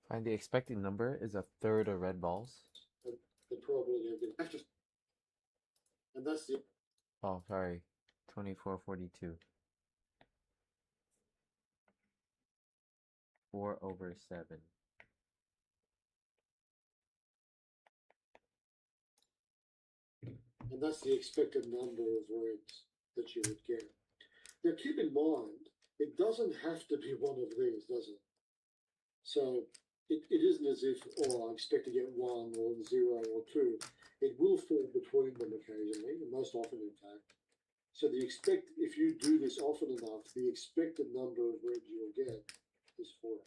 Speaker 1: Find the expected number is a third of red balls.
Speaker 2: The probability of getting, and that's the
Speaker 1: Oh, sorry. 2442. 4/7.
Speaker 2: and that's the expected number of reds that you would get. Now keep in mind, it doesn't have to be one of these, does it? So it isn't as if, oh, I expect to get 1 or 0 or 2. It will fall between them occasionally, and most often, in fact. So if you do this often enough, the expected number of reds you'll get is 4%.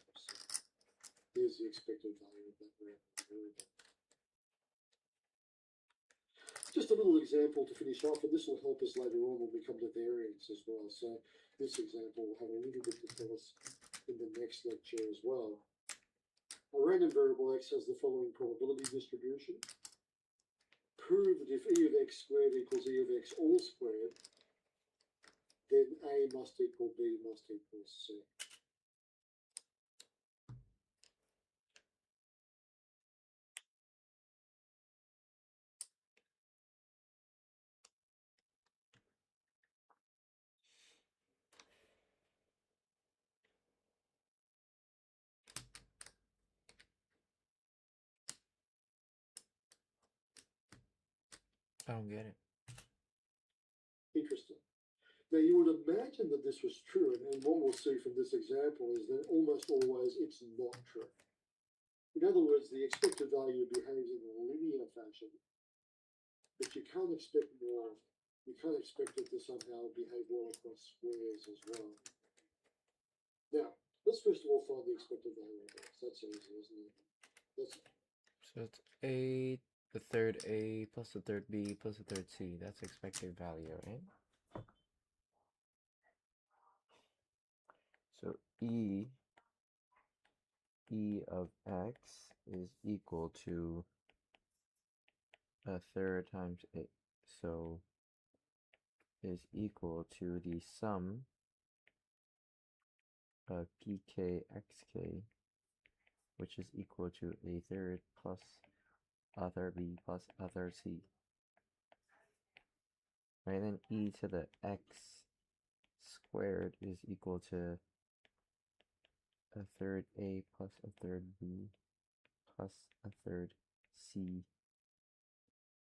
Speaker 2: Here's the expected value of that variable. Just a little example to finish off, and this will help us later on when we come to variance as well. So this example will have a little bit to tell us in the next lecture as well. A random variable x has the following probability distribution. Prove that if e of x squared equals e of x all squared, then a must equal b must equal c.
Speaker 1: I don't get it.
Speaker 2: Interesting. Now, you would imagine that this was true, and what we'll see from this example is that almost always it's not true. In other words, the expected value behaves in a linear fashion, but you can't expect more. You can't expect it to somehow behave well across squares as well. Now, let's first of all find the expected value of x. That's easy, isn't it?
Speaker 1: So it's A, the third A plus the third B plus the third C. That's expected value, right? So E of x is equal to a third times A. So is equal to the sum of pk xk, which is equal to a third plus other b plus other c. Right, then e to the x squared is equal to a third a plus a third b plus a third c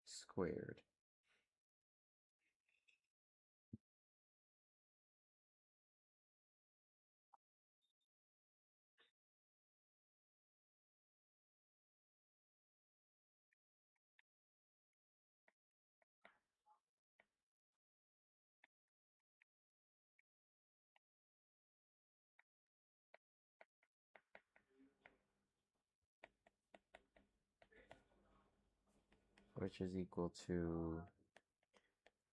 Speaker 1: squared. Which is equal to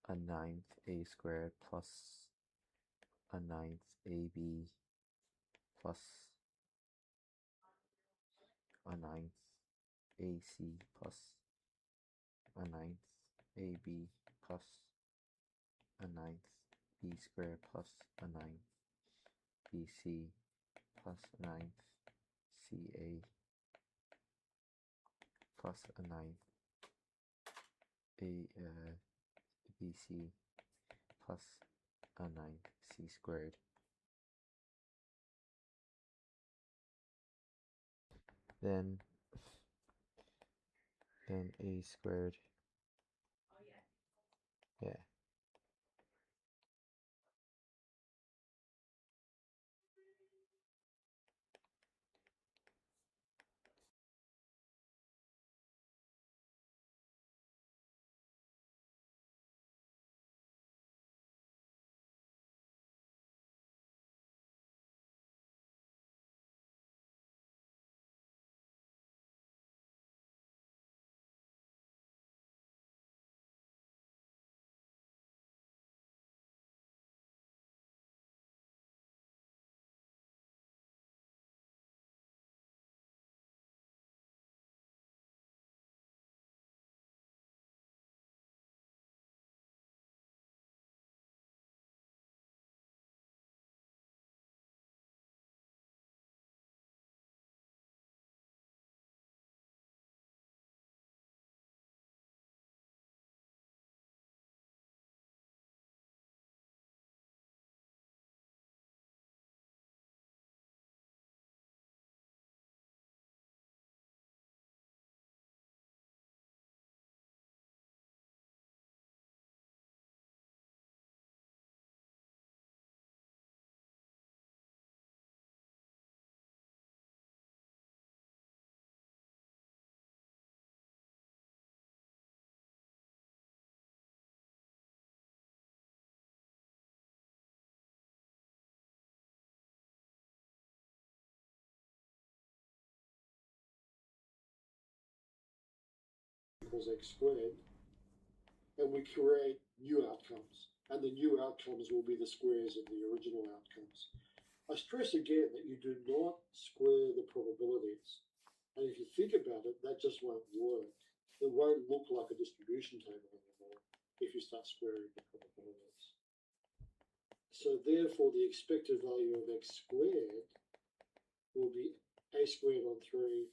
Speaker 1: a ninth a squared plus a ninth ab plus a ninth ac plus a ninth ab plus a ninth b squared plus a ninth bc plus a ninth ca plus a ninth bc plus a ninth c squared. Then a squared, yeah.
Speaker 2: Equals x squared, and we create new outcomes, and the new outcomes will be the squares of the original outcomes. I stress again that you do not square the probabilities, and if you think about it, that just won't work. It won't look like a distribution table anymore if you start squaring the probabilities. So therefore, the expected value of x squared will be a squared on 3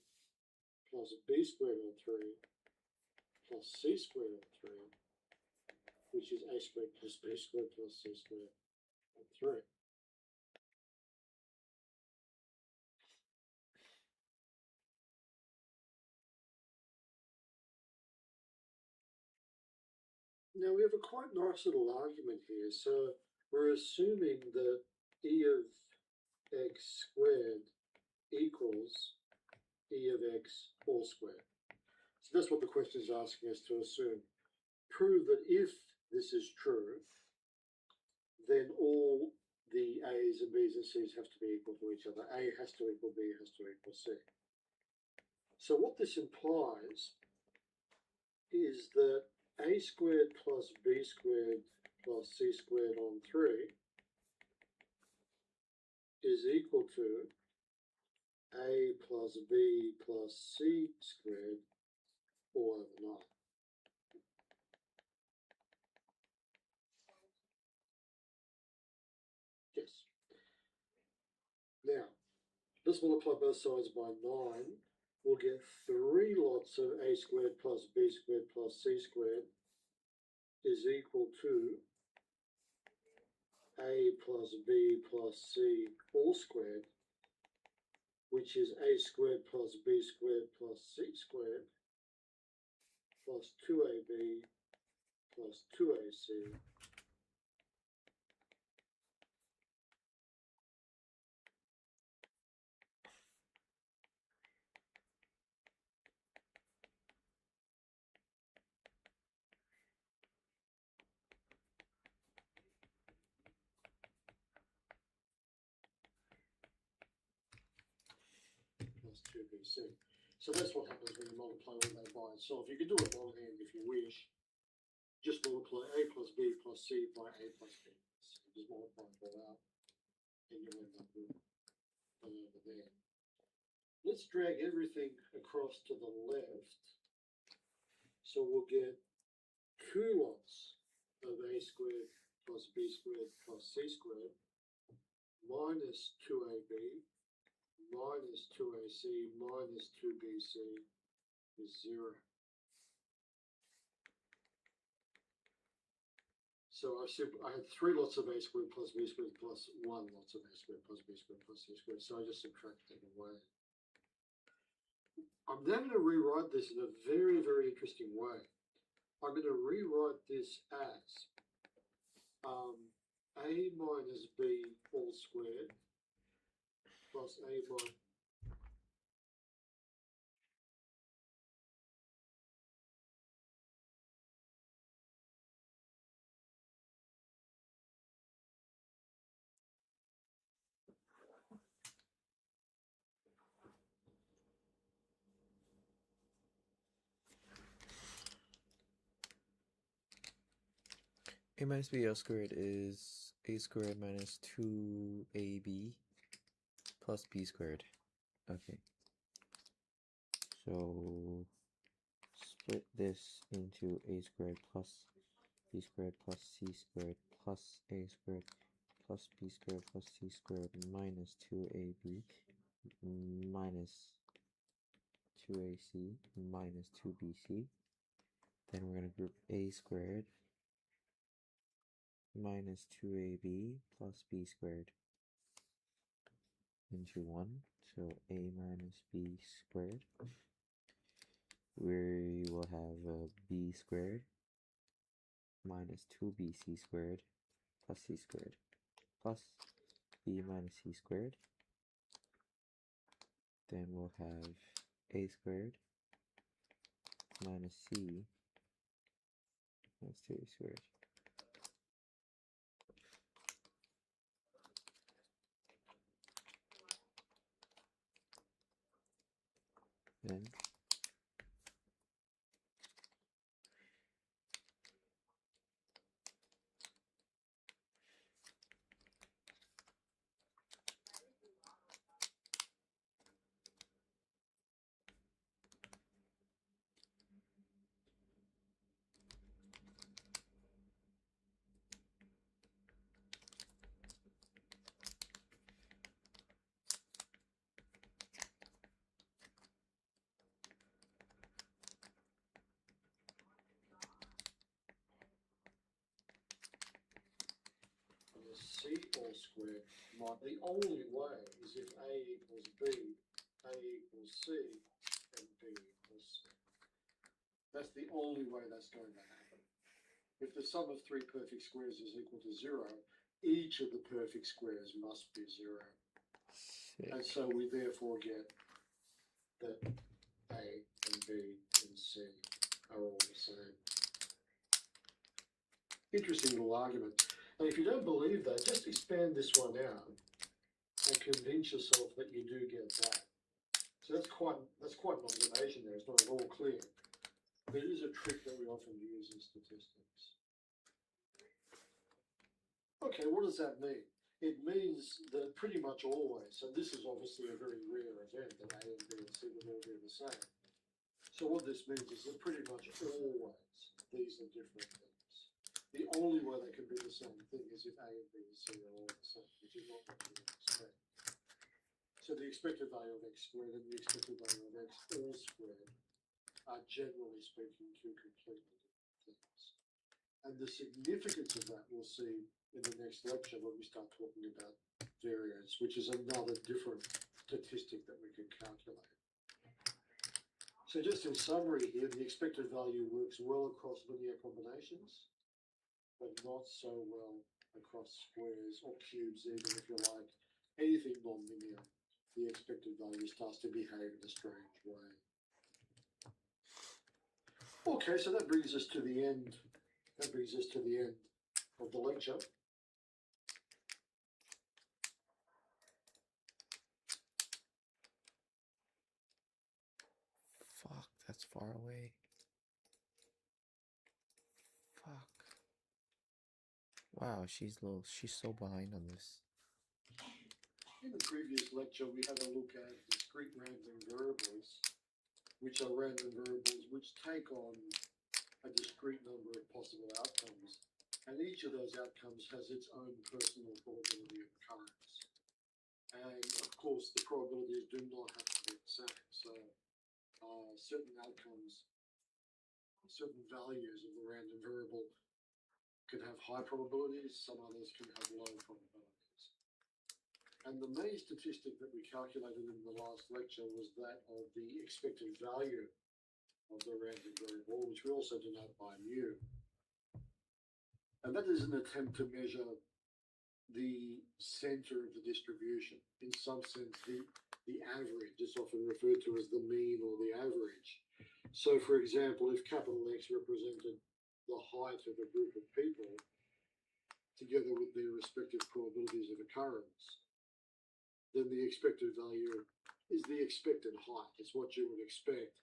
Speaker 2: plus b squared on 3 plus c squared on 3, which is a squared plus b squared plus c squared on 3. Now we have a quite nice little argument here. So we're assuming that e of x squared equals e of x all squared. So that's what the question is asking us to assume. Prove that if this is true, then all the a's and b's and c's have to be equal to each other. A has to equal b has to equal c. So what this implies is that a squared plus b squared plus c squared on 3 is equal to a plus b plus c squared all over 9. Yes. Now, let's multiply both sides by 9. We'll get 3 lots of a squared plus b squared plus c squared is equal to a plus b plus c all squared, which is a squared plus b squared plus c squared plus 2ab plus 2ac plus 2bc. So that's what happens when you multiply all that by itself. You can do it longhand if you wish. Just multiply a plus b plus c by a plus b. So just multiply it all out, and you'll end up with over there. Let's drag everything across to the left. So we'll get 2 lots of a squared plus b squared plus c squared minus 2ab minus 2ac minus 2bc is 0. So I had 3 lots of a squared plus b squared plus 1 lots of a squared plus b squared plus c squared. So I just subtracted it away. I'm then going to rewrite this in a very, very interesting way. I'm going to rewrite this as a minus b all squared plus a minus
Speaker 1: A minus b all squared is a squared minus 2ab plus b squared. Okay. So split this into a squared plus b squared plus c squared plus a squared plus b squared plus c squared minus 2ab minus 2ac minus 2bc. Then we're going to group a squared minus 2ab plus b squared into 1. So a minus b squared. We will have b squared minus 2bc squared plus c squared plus b minus c squared. Then we'll have a squared minus c minus 2a squared. Then
Speaker 2: c all squared. The only way is if a equals b, a equals c, and b equals c. That's the only way that's going to happen. If the sum of 3 perfect squares is equal to 0, each of the perfect squares must be 0. And
Speaker 1: Sick.
Speaker 2: so we therefore get that A and B and C are all the same. Interesting little argument. And if you don't believe that, just expand this one out and convince yourself that you do get that. So that's quite an observation there. It's not at all clear. But it is a trick that we often use in statistics. Okay, what does that mean? It means that pretty much always, so this is obviously a very rare event that A and B and C would all be the same. So what this means is that pretty much always these are different things. The only way they can be the same thing is if A and B and C are all the same, which is not what you would expect. So the expected value of x squared and the expected value of x all squared are generally speaking two completely different things. And the significance of that we'll see in the next lecture when we start talking about variance, which is another different statistic that we can calculate. So just in summary here, the expected value works well across linear combinations, but not so well across squares or cubes, even if you like. Anything non-linear, the expected value starts to behave in a strange way. Okay, so that brings us to the end. That brings us to the end of the lecture.
Speaker 1: Fuck, that's far away. Fuck. Wow, she's so behind on this.
Speaker 2: In the previous lecture, we had a look at discrete random variables, which are random variables which take on a discrete number of possible outcomes, and each of those outcomes has its own personal probability of occurrence. And of course, the probabilities do not have to be the same. So certain outcomes, certain values of the random variable can have high probabilities, some others can have low probabilities. And the main statistic that we calculated in the last lecture was that of the expected value of the random variable, which we also denote by mu. And that is an attempt to measure the center of the distribution. In some sense, the average is often referred to as the mean or the average. So, for example, if capital X represented the height of a group of people, together with their respective probabilities of occurrence, then the expected value is the expected height. It's what you would expect.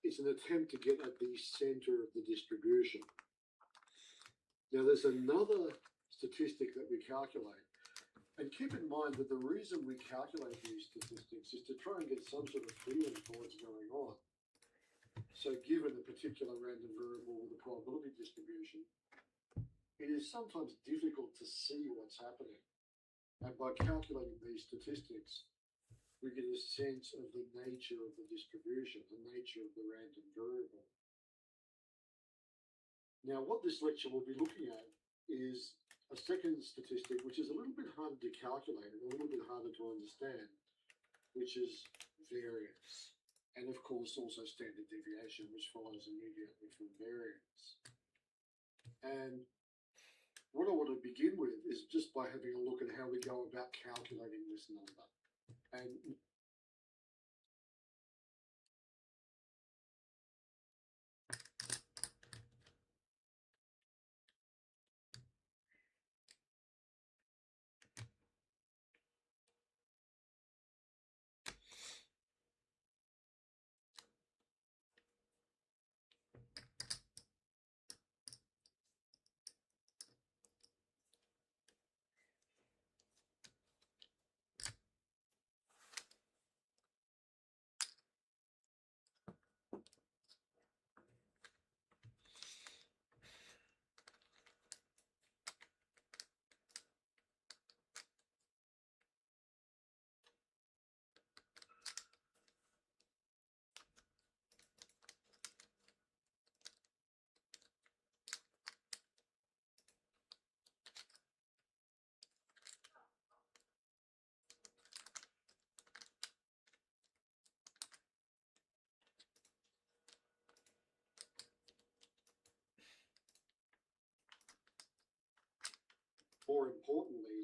Speaker 2: It's an attempt to get at the center of the distribution. Now, there's another statistic that we calculate. And keep in mind that the reason we calculate these statistics is to try and get some sort of feeling for what's going on. So given a particular random variable with a probability distribution, it is sometimes difficult to see what's happening. And by calculating these statistics, we get a sense of the nature of the distribution, the nature of the random variable. Now, what this lecture will be looking at is a second statistic, which is a little bit harder to calculate and a little bit harder to understand, which is variance. And of course, also standard deviation, which follows immediately from variance. And what I want to begin with is just by having a look at how we go about calculating this number. And more importantly,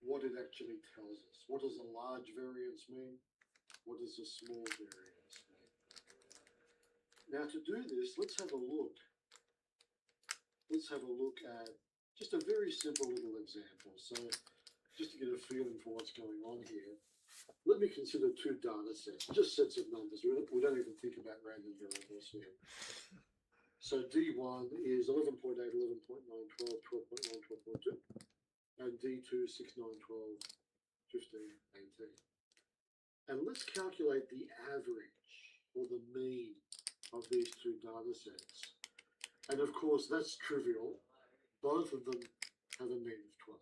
Speaker 2: what it actually tells us. What does a large variance mean? What does a small variance mean? Now to do this, let's have a look. Let's have a look at just a very simple little example. So just to get a feeling for what's going on here, let me consider two data sets, just sets of numbers. We don't even think about random variables here. So D1 is 11.8, 11.9, 12, 12.9, 12.2, and D2, 6, 9, 12, 15, 18. And let's calculate the average or the mean of these two data sets. And of course, that's trivial. Both of them have a mean of 12.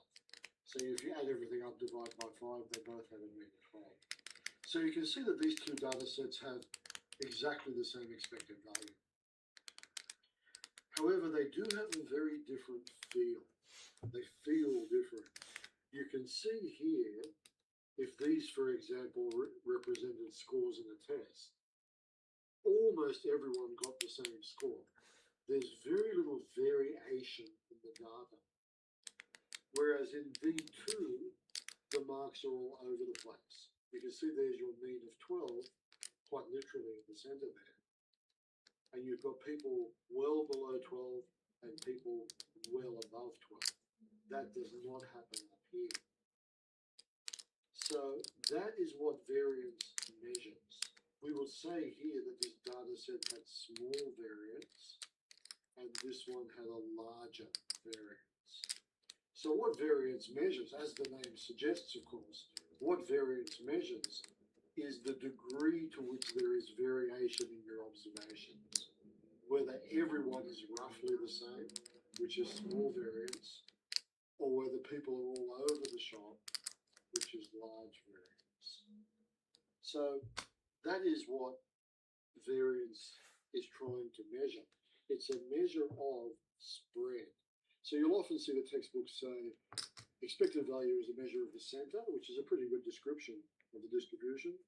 Speaker 2: So if you add everything up, divide by 5, they both have a mean of 12. So you can see that these two data sets have exactly the same expected value. However, they do have a very different feel. They feel different. You can see here, if these, for example, represented scores in a test, almost everyone got the same score. There's very little variation in the data. Whereas in D2, the marks are all over the place. You can see there's your mean of 12, quite literally in the center there. And you've got people well below 12 and people well above 12. That does not happen up here. So that is what variance measures. We will say here that this data set had small variance and this one had a larger variance. So what variance measures, as the name suggests, of course, what variance measures is the degree to which there is variation in your observations. Whether everyone is roughly the same, which is small variance, or whether people are all over the shop, which is large variance. So that is what variance is trying to measure. It's a measure of spread. So you'll often see the textbooks say expected value is a measure of the center, which is a pretty good description of the distribution,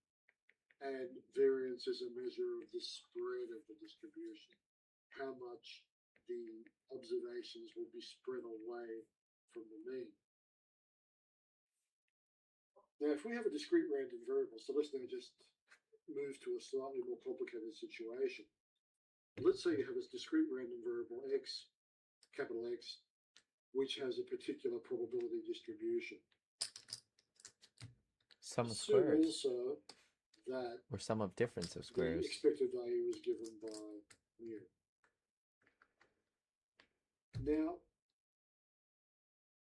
Speaker 2: and variance is a measure of the spread of the distribution, how much the observations will be spread away from the mean. Now, if we have a discrete random variable, so let's now just move to a slightly more complicated situation. Let's say you have a discrete random variable x, capital X, which has a particular probability distribution.
Speaker 1: Sum of
Speaker 2: Assume
Speaker 1: squares.
Speaker 2: also that
Speaker 1: Or sum of difference of
Speaker 2: the
Speaker 1: squares.
Speaker 2: expected value is given by mu. Now,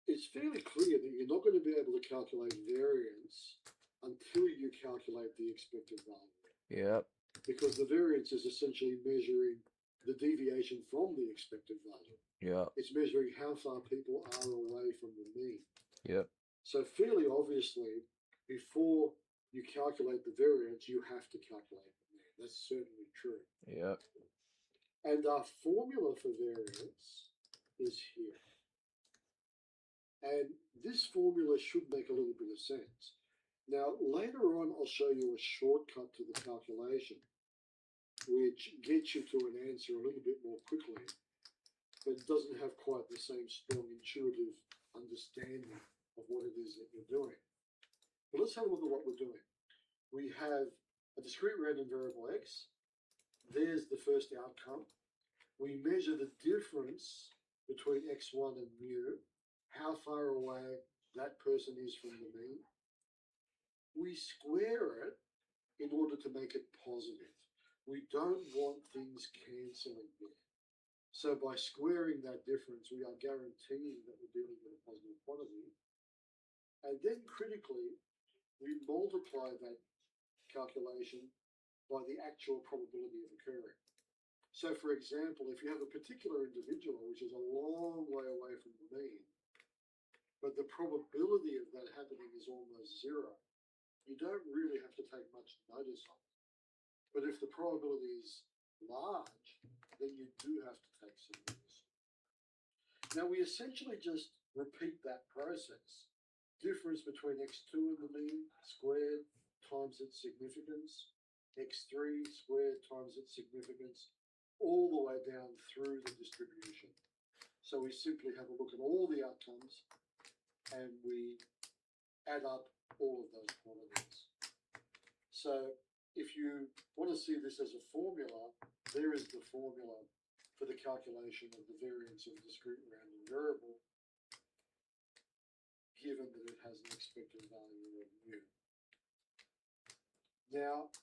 Speaker 2: it's fairly clear that you're not going to be able to calculate variance until you calculate the expected value.
Speaker 1: Yep.
Speaker 2: Because the variance is essentially measuring the deviation from the expected value.
Speaker 1: Yep.
Speaker 2: It's measuring how far people are away from the mean.
Speaker 1: Yep.
Speaker 2: So fairly obviously, before you calculate the variance, you have to calculate the mean. That's certainly true.
Speaker 1: Yep.
Speaker 2: And our formula for variance is here. And this formula should make a little bit of sense. Now, later on, I'll show you a shortcut to the calculation, which gets you to an answer a little bit more quickly, but doesn't have quite the same strong intuitive understanding of what it is that you're doing. But let's have a look at what we're doing. We have a discrete random variable x. There's the first outcome. We measure the difference between x1 and mu, how far away that person is from the mean. We square it in order to make it positive. We don't want things cancelling here. So by squaring that difference, we are guaranteeing that we're dealing with a positive quantity. And then critically, we multiply that calculation by the actual probability of occurring. So for example, if you have a particular individual which is a long way away from the mean, but the probability of that happening is almost zero, you don't really have to take much notice of it. But if the probability is large, then you do have to take some notice. Now we essentially just repeat that process. Difference between x2 and the mean squared times its significance, x3 squared times its significance, all the way down through the distribution. So we simply have a look at all the outcomes and we add up all of those quantities. So if you want to see this as a formula, there is the formula for the calculation of the variance of a discrete random variable, given that it has an expected value of mu. Now,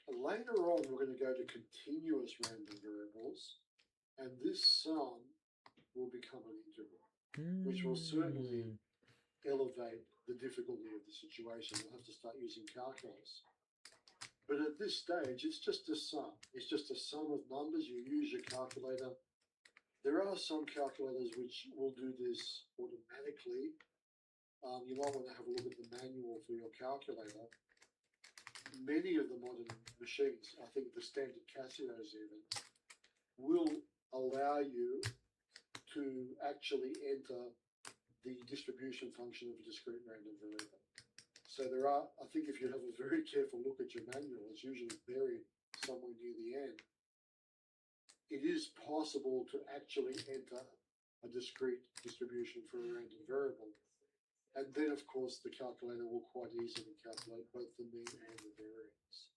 Speaker 2: later on, we're going to go to continuous random variables, and this sum will become an integral, which will certainly elevate the difficulty of the situation. We'll have to start using calculus. But at this stage, it's just a sum. It's just a sum of numbers. You use your calculator. There are some calculators which will do this automatically. You might want to have a look at the manual for your calculator. Many of the modern machines, I think the standard Casios even, will allow you to actually enter the distribution function of a discrete random variable. So there are, I think if you have a very careful look at your manual, it's usually buried somewhere near the end. It is possible to actually enter a discrete distribution for a random variable. And then, of course, the calculator will quite easily calculate both the mean and the variance.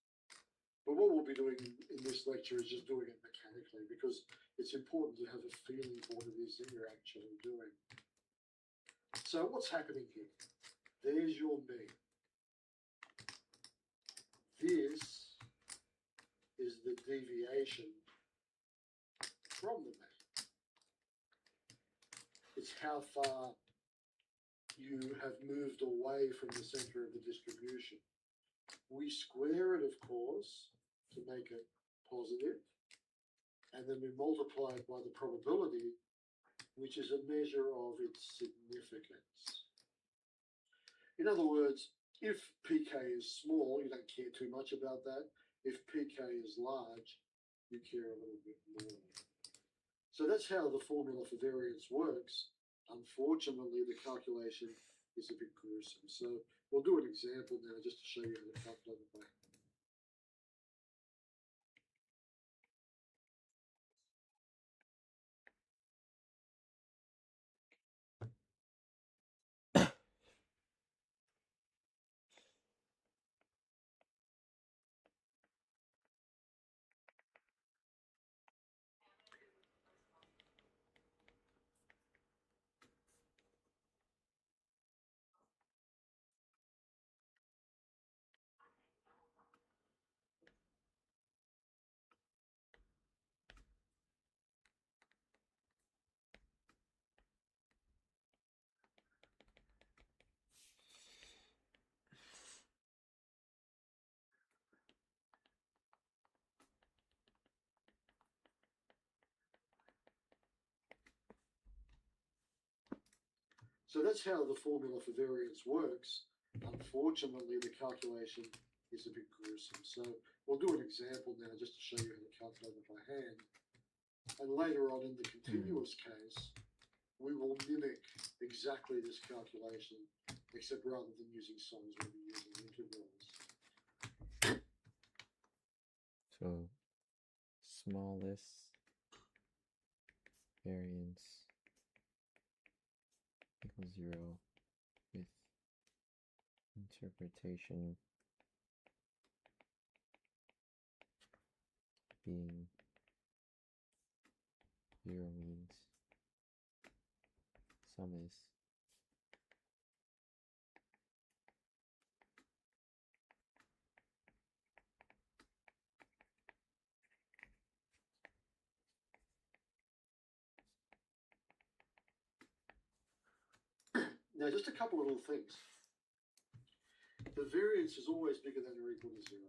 Speaker 2: But what we'll be doing in this lecture is just doing it mechanically, because it's important to have a feeling for what it is that you're actually doing. So what's happening here? There's your mean. This is the deviation from the mean. It's how far you have moved away from the center of the distribution. We square it, of course, to make it positive, and then we multiply it by the probability, which is a measure of its significance. In other words, if pk is small, you don't care too much about that. If pk is large, you care a little bit more. So that's how the formula for variance works. Unfortunately, the calculation is a bit gruesome. So we'll do an example now just to show you how to calculate it by hand. So that's how the formula for variance works. Unfortunately, the calculation is a bit gruesome. So we'll do an example now just to show you how to calculate it by hand. And later on in the continuous case, we will mimic exactly this calculation, except rather than using sums, we'll be using integrals.
Speaker 1: So, smallest variance equals 0 with interpretation being 0 means sum is
Speaker 2: Now, just a couple of little things. The variance is always bigger than or equal to 0.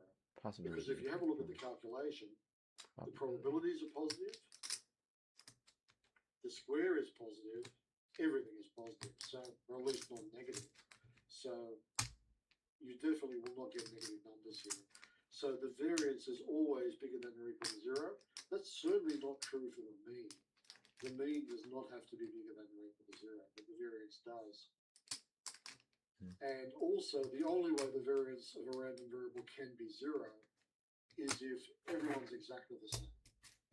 Speaker 1: possibility.
Speaker 2: Because if you have a look at the calculation, the probabilities are positive, the square is positive, everything is positive, so, or at least not negative. So you definitely will not get negative numbers here. So the variance is always bigger than or equal to 0. That's certainly not true for the mean. The mean does not have to be bigger than or equal to 0, but the variance does. And also, the only way the variance of a random variable can be 0 is if everyone's exactly the same.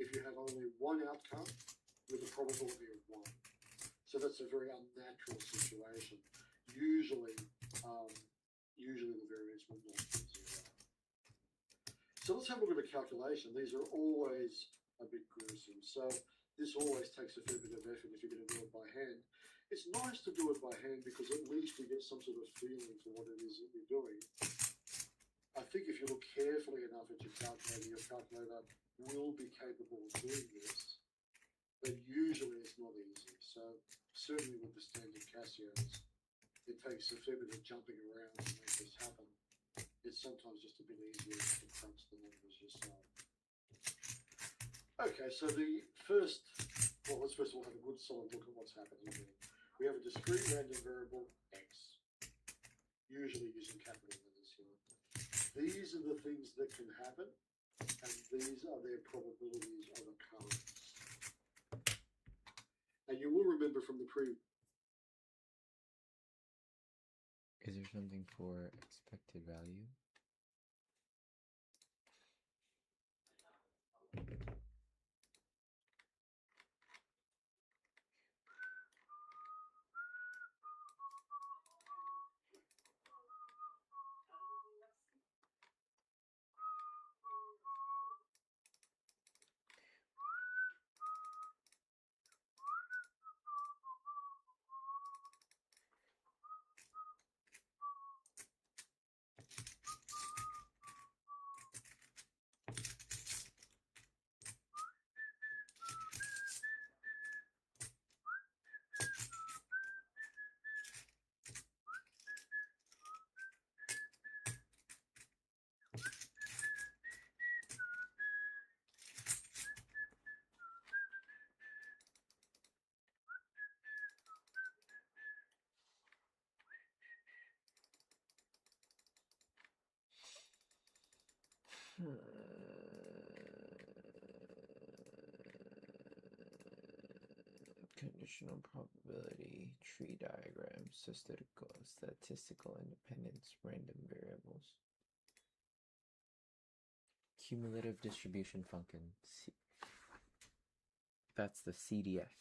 Speaker 2: If you have only one outcome with a probability of 1. So that's a very unnatural situation. Usually, usually the variance will not be zero. So let's have a look at a calculation. These are always a bit gruesome. So this always takes a fair bit of effort if you're going to do it by hand. It's nice to do it by hand because at least you get some sort of feeling for what it is that you're doing. I think if you look carefully enough at your calculator will be capable of doing this, but usually it's not easy. So certainly with the standard Casios, it takes a fair bit of jumping around to make this happen. It's sometimes just a bit easier to crunch the numbers yourself. Okay, so the first, well, let's first of all have a good solid look at what's happening here. We have a discrete random variable x, usually using capital letters here. These are the things that can happen, and these are their probabilities of occurrence. And you will remember from the
Speaker 1: Is there something for expected value? Conditional probability, tree diagram, statistical independence, random variables. Cumulative distribution function. That's the CDF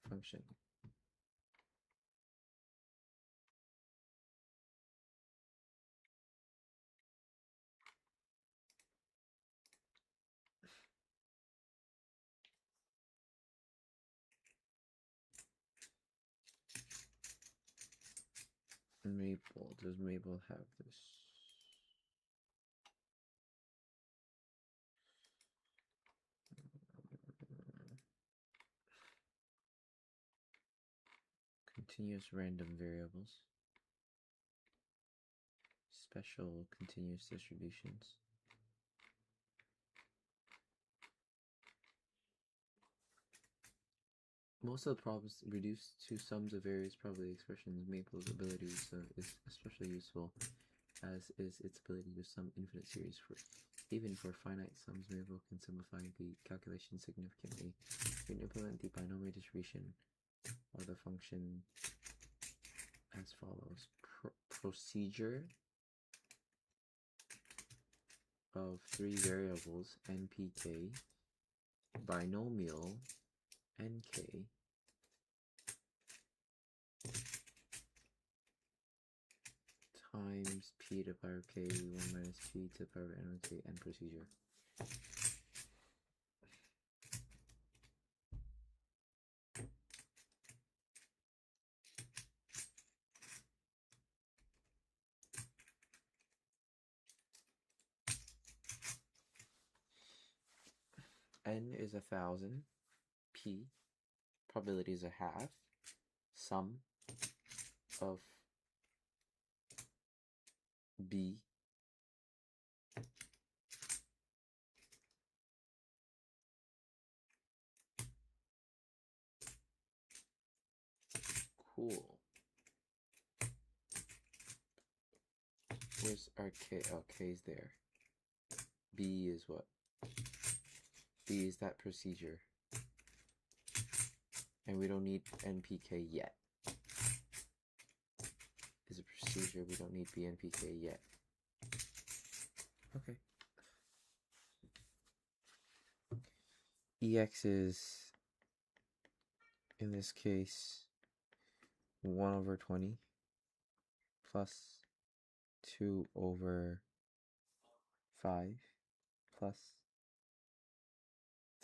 Speaker 1: function. Maple. Does Maple have this? Continuous random variables. Special continuous distributions. Most of the problems reduced to sums of various probability expressions. Maple's ability is especially useful, as is its ability to sum infinite series. Even for finite sums, Maple can simplify the calculation significantly. You can implement the binomial distribution of the function as follows. Procedure of three variables, npk, binomial, nk, times p to the power of k, 1 minus p to the power of n k, and procedure. N is 1,000, p, probability is a half, sum of b cool. Where's our k? Oh, k's there. B is what? B is that procedure. And we don't need NPK yet. Is a procedure, we don't need BNPK yet. Okay. EX is, in this case, 1 over 20 plus 2 over 5 plus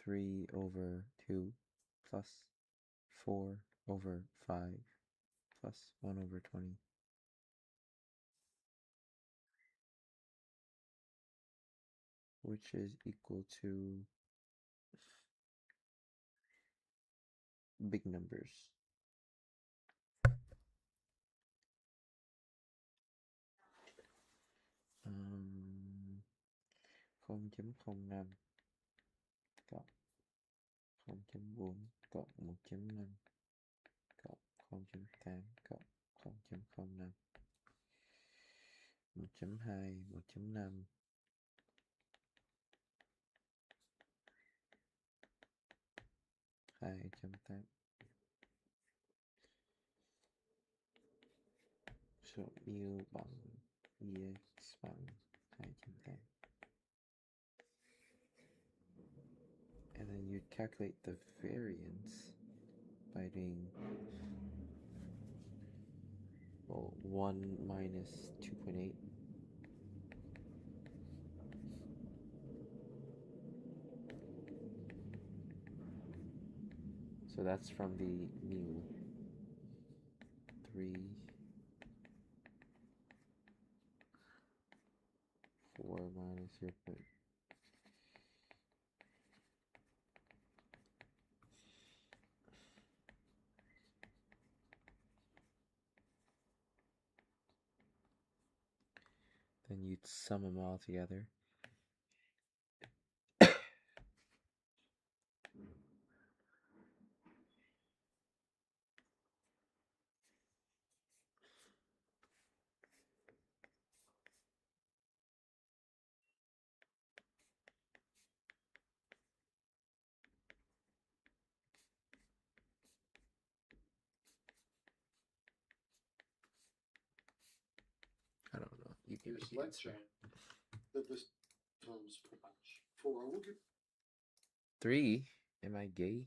Speaker 1: 3 over 2 plus 4 over 5 plus 1 over 20. Which is equal to big numbers. Um, 0.05 cộng 0.4 cộng 1.5 cộng 0.8 cộng 0.05 1.2 1.5 2.8 số mu bằng EX bằng 2.8. And then you calculate the variance by doing 1 minus 2.8. So that's from the mu. 3, 4 minus 0. Then you'd sum them all together. I don't know. You give
Speaker 2: Yes,
Speaker 1: me the
Speaker 2: let's
Speaker 1: answer.
Speaker 2: say that this times per much. 4, I will give
Speaker 1: 3? Am I gay?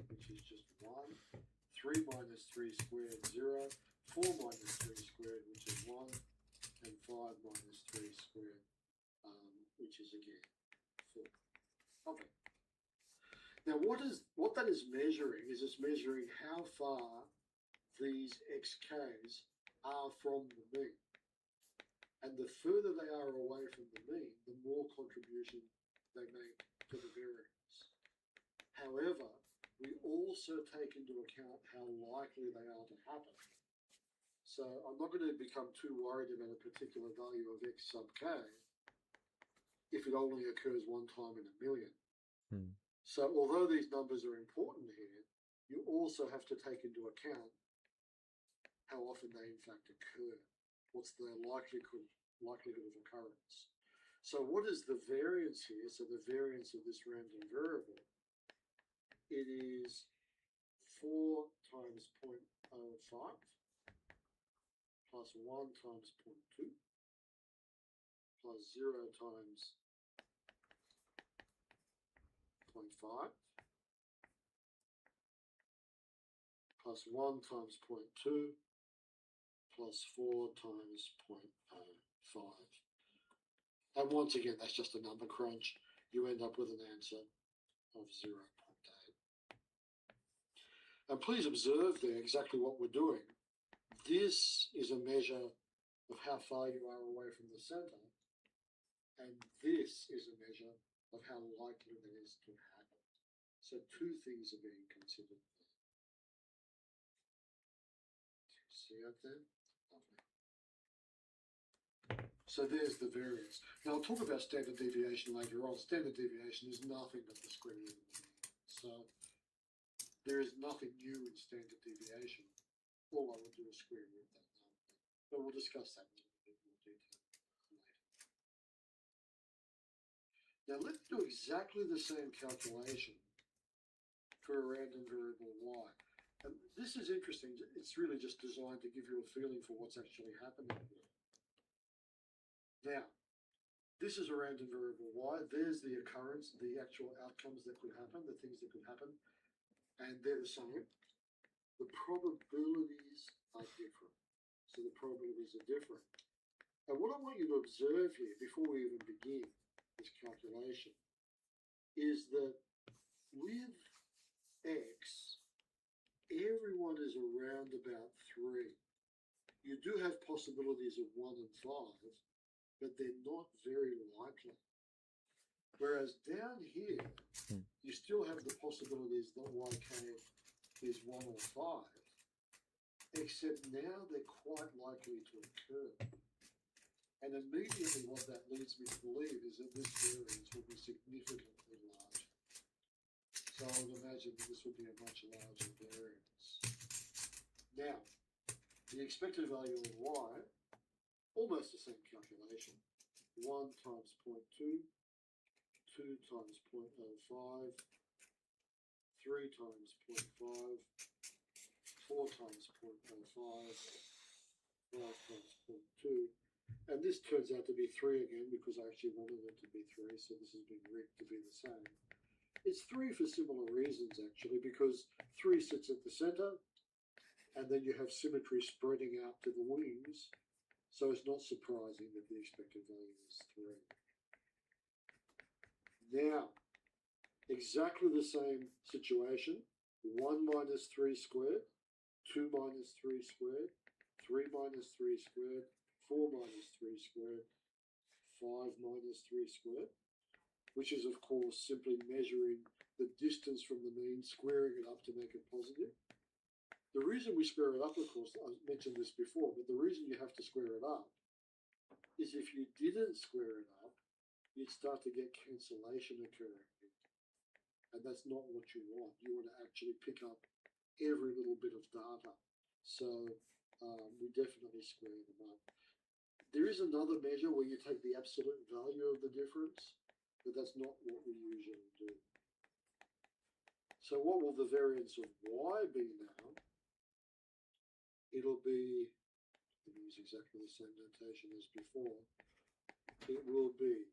Speaker 2: which is just 1, 3 minus 3 squared, 0, 4 minus 3 squared, which is 1, and 5 minus 3 squared, which is again 4. Okay. Now what that is measuring is it's measuring how far these xk's are from the mean. And the further they are away from the mean, the more contribution they make to the variance. However, we also take into account how likely they are to happen. So I'm not going to become too worried about a particular value of x sub k if it only occurs one time in a million. So although these numbers are important here, you also have to take into account how often they in fact occur. What's the likelihood of occurrence? So what is the variance here? So the variance of this random variable, it is 4 times 0.05 plus 1 times 0.2 plus 0 times 0.5 plus 1 times 0.2 plus 4 times 0.05. And once again, that's just a number crunch. You end up with an answer of 0.8. And please observe there exactly what we're doing. This is a measure of how far you are away from the center, and this is a measure of how likely that is to happen. So two things are being considered. See that there? Lovely. So there's the variance. Now I'll talk about standard deviation later on. Standard deviation is nothing but the square root of the mean. So there is nothing new in standard deviation. All I will do is square root that number. But we'll discuss that in a little bit more detail later. Now let's do exactly the same calculation for a random variable y. And this is interesting. It's really just designed to give you a feeling for what's actually happening here. Now, this is a random variable y. There's the occurrence, the actual outcomes that could happen, the things that could happen, and they're the same. The probabilities are different. So the probabilities are different. And what I want you to observe here before we even begin this calculation is that with x, everyone is around about 3. You do have possibilities of 1 and 5, but they're not very likely. Whereas down here, you still have the possibilities that yk is 1 or 5, except now they're quite likely to occur. And immediately what that leads me to believe is that this variance will be significantly larger. So I would imagine that this would be a much larger variance. Now, the expected value of y, almost the same calculation. 1 times 0.2, 2 times 0.05, 3 times 0.5, 4 times 0.05, 5 times 0.2. And this turns out to be 3 again because I actually wanted it to be 3, so this has been rigged to be the same. It's 3 for similar reasons actually, because 3 sits at the center, and then you have symmetry spreading out to the wings, so it's not surprising that the expected value is 3. Now, exactly the same situation. 1 minus 3 squared, 2 minus 3 squared, 3 minus 3 squared, 4 minus 3 squared, 5 minus 3 squared, which is of course simply measuring the distance from the mean, squaring it up to make it positive. The reason we square it up, of course, I mentioned this before, but the reason you have to square it up is if you didn't square it up, you'd start to get cancellation occurring. And that's not what you want. You want to actually pick up every little bit of data. So we definitely square them up. There is another measure where you take the absolute value of the difference, but that's not what we usually do. So what will the variance of y be now? It'll be, let me use exactly the same notation as before, it will be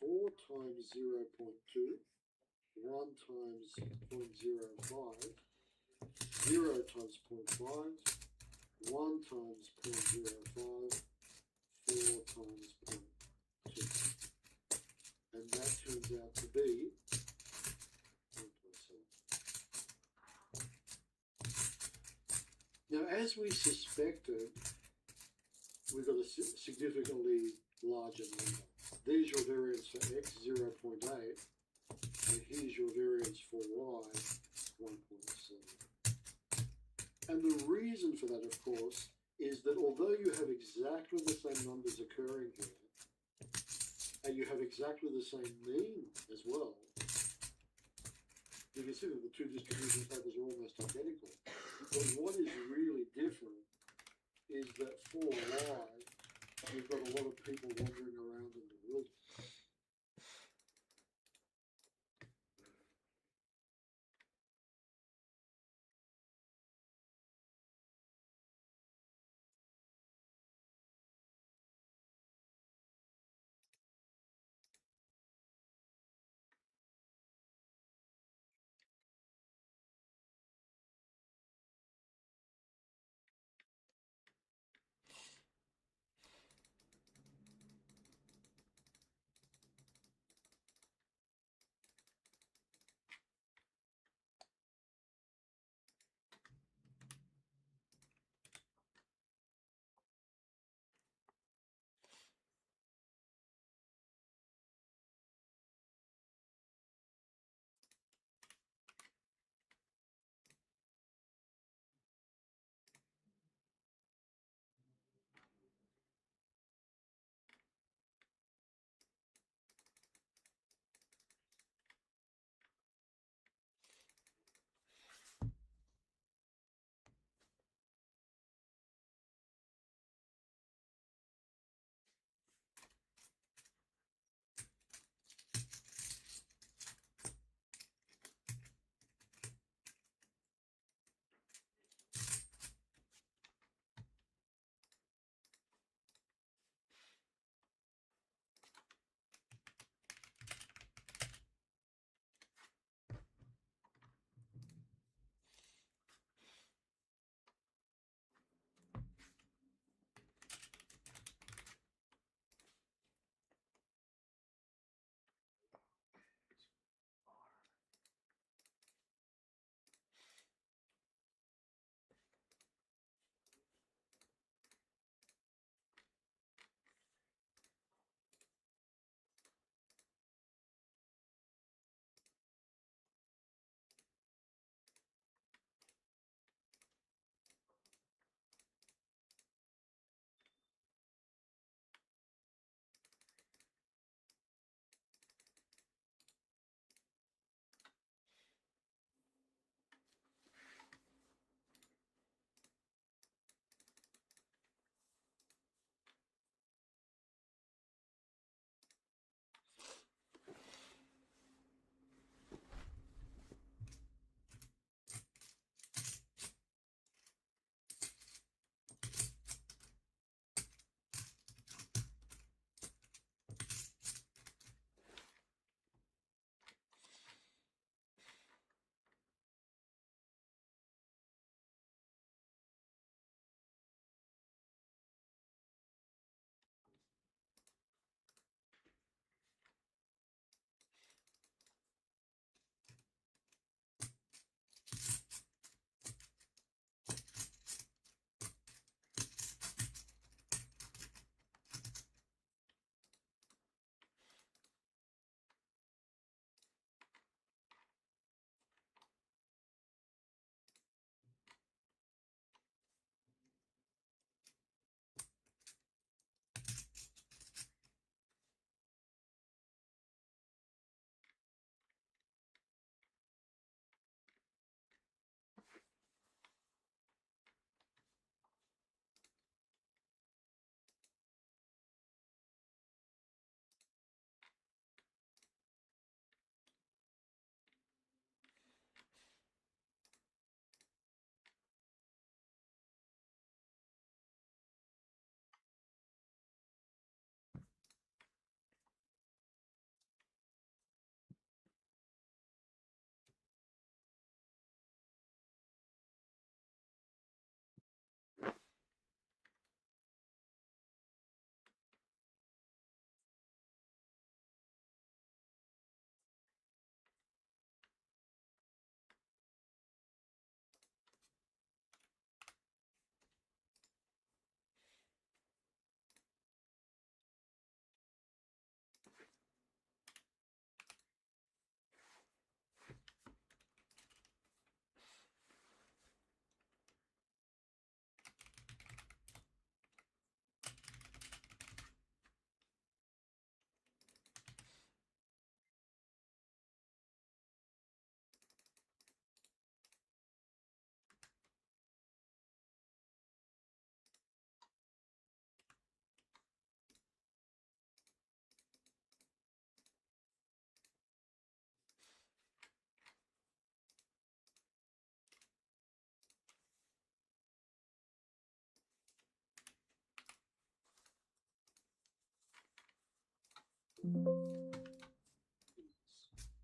Speaker 2: 4 times 0.2, 1 times 0.05, 0 times 0.5, 1 times 0.05, 4 times 0.2. And that turns out to be 1.7. Now, as we suspected, we've got a significantly larger number. There's your variance for x, 0.8, and here's your variance for y, 1.7. And the reason for that, of course, is that although you have exactly the same numbers occurring here, and you have exactly the same mean as well, you can see that the two distribution tables are almost identical. But what is really different is that for y, you've got a lot of people wandering around in the wilderness.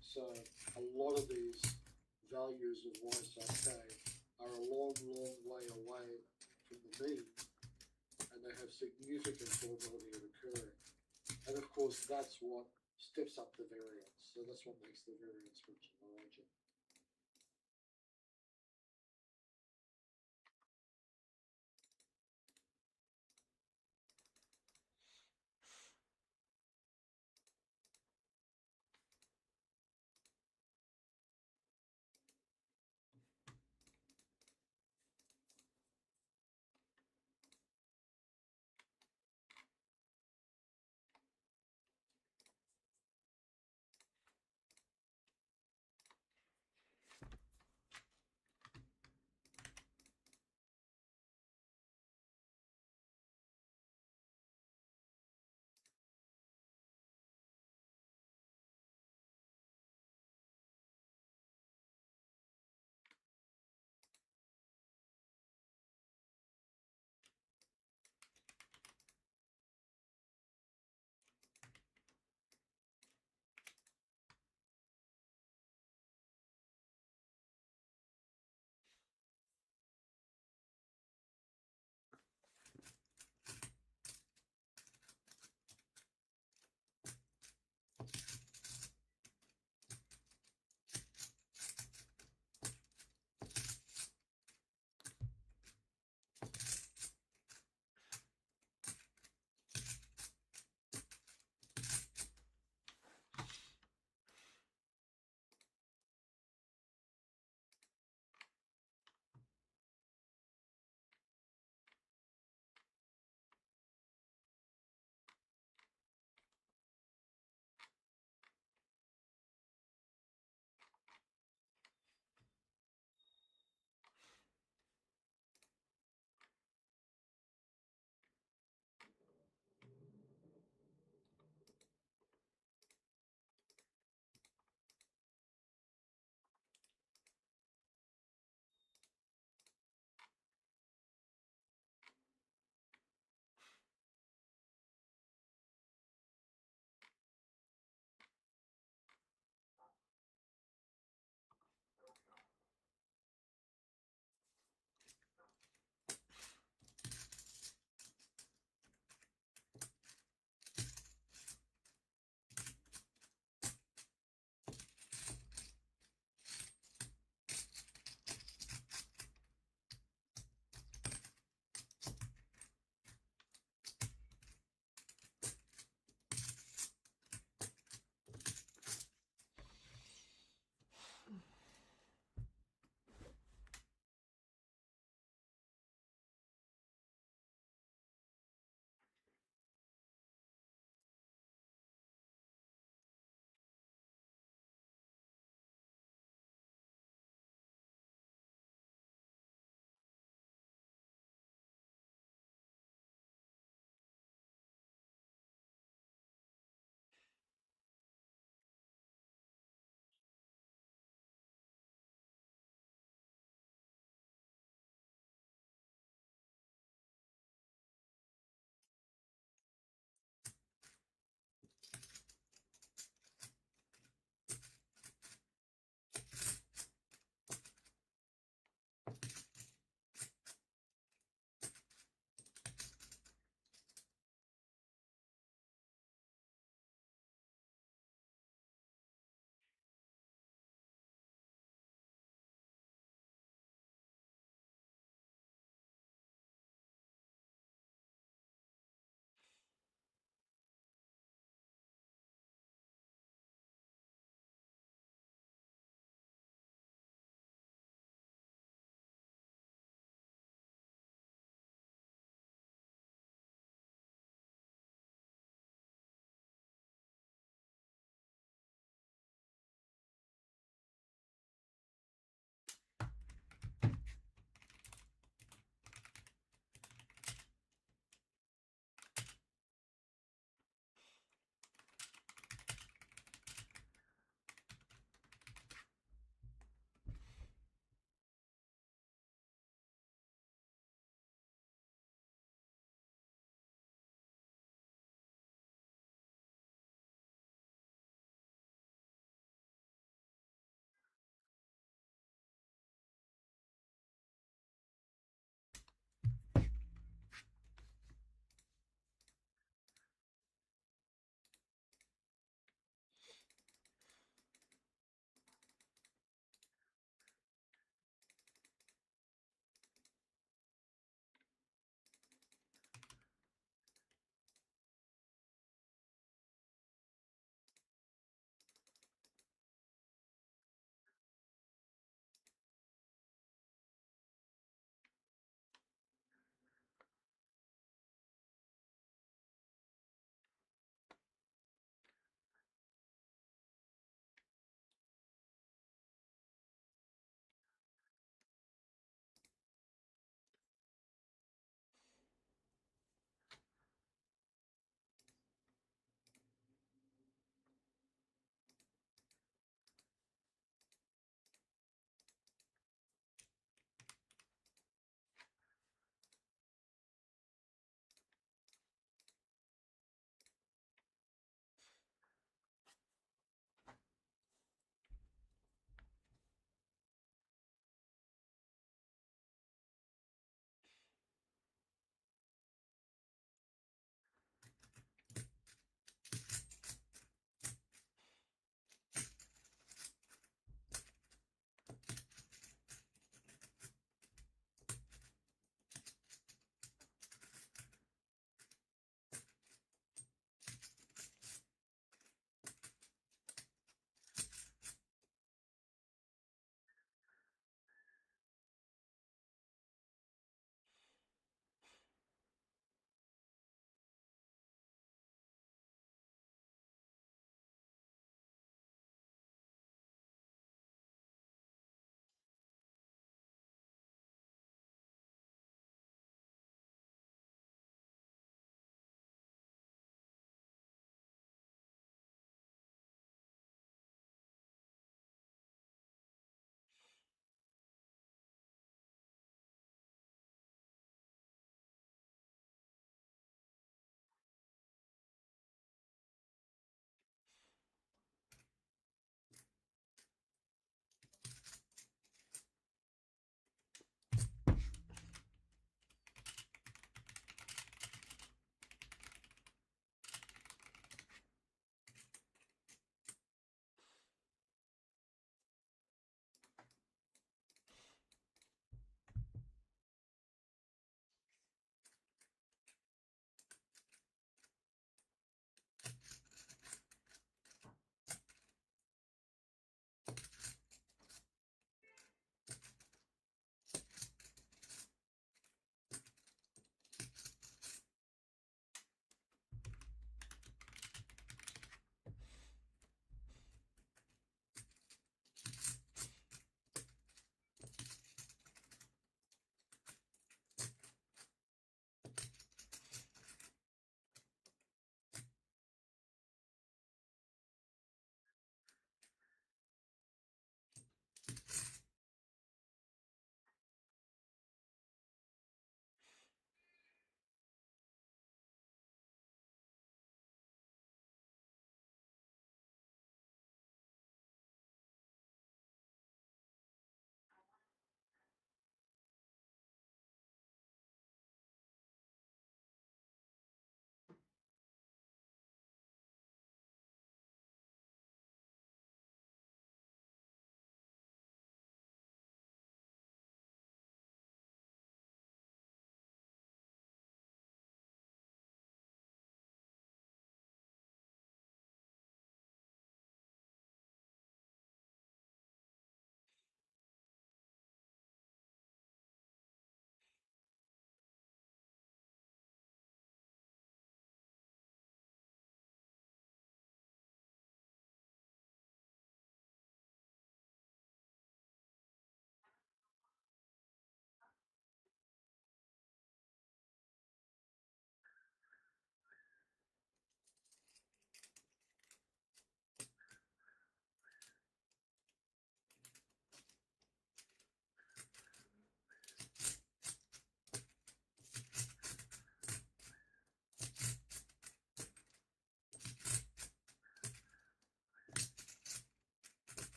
Speaker 2: So a lot of these values of y sub k are a long, long way away from the mean, and they have significant probability of occurring. And of course, that's what steps up the variance. So that's what makes the variance much larger.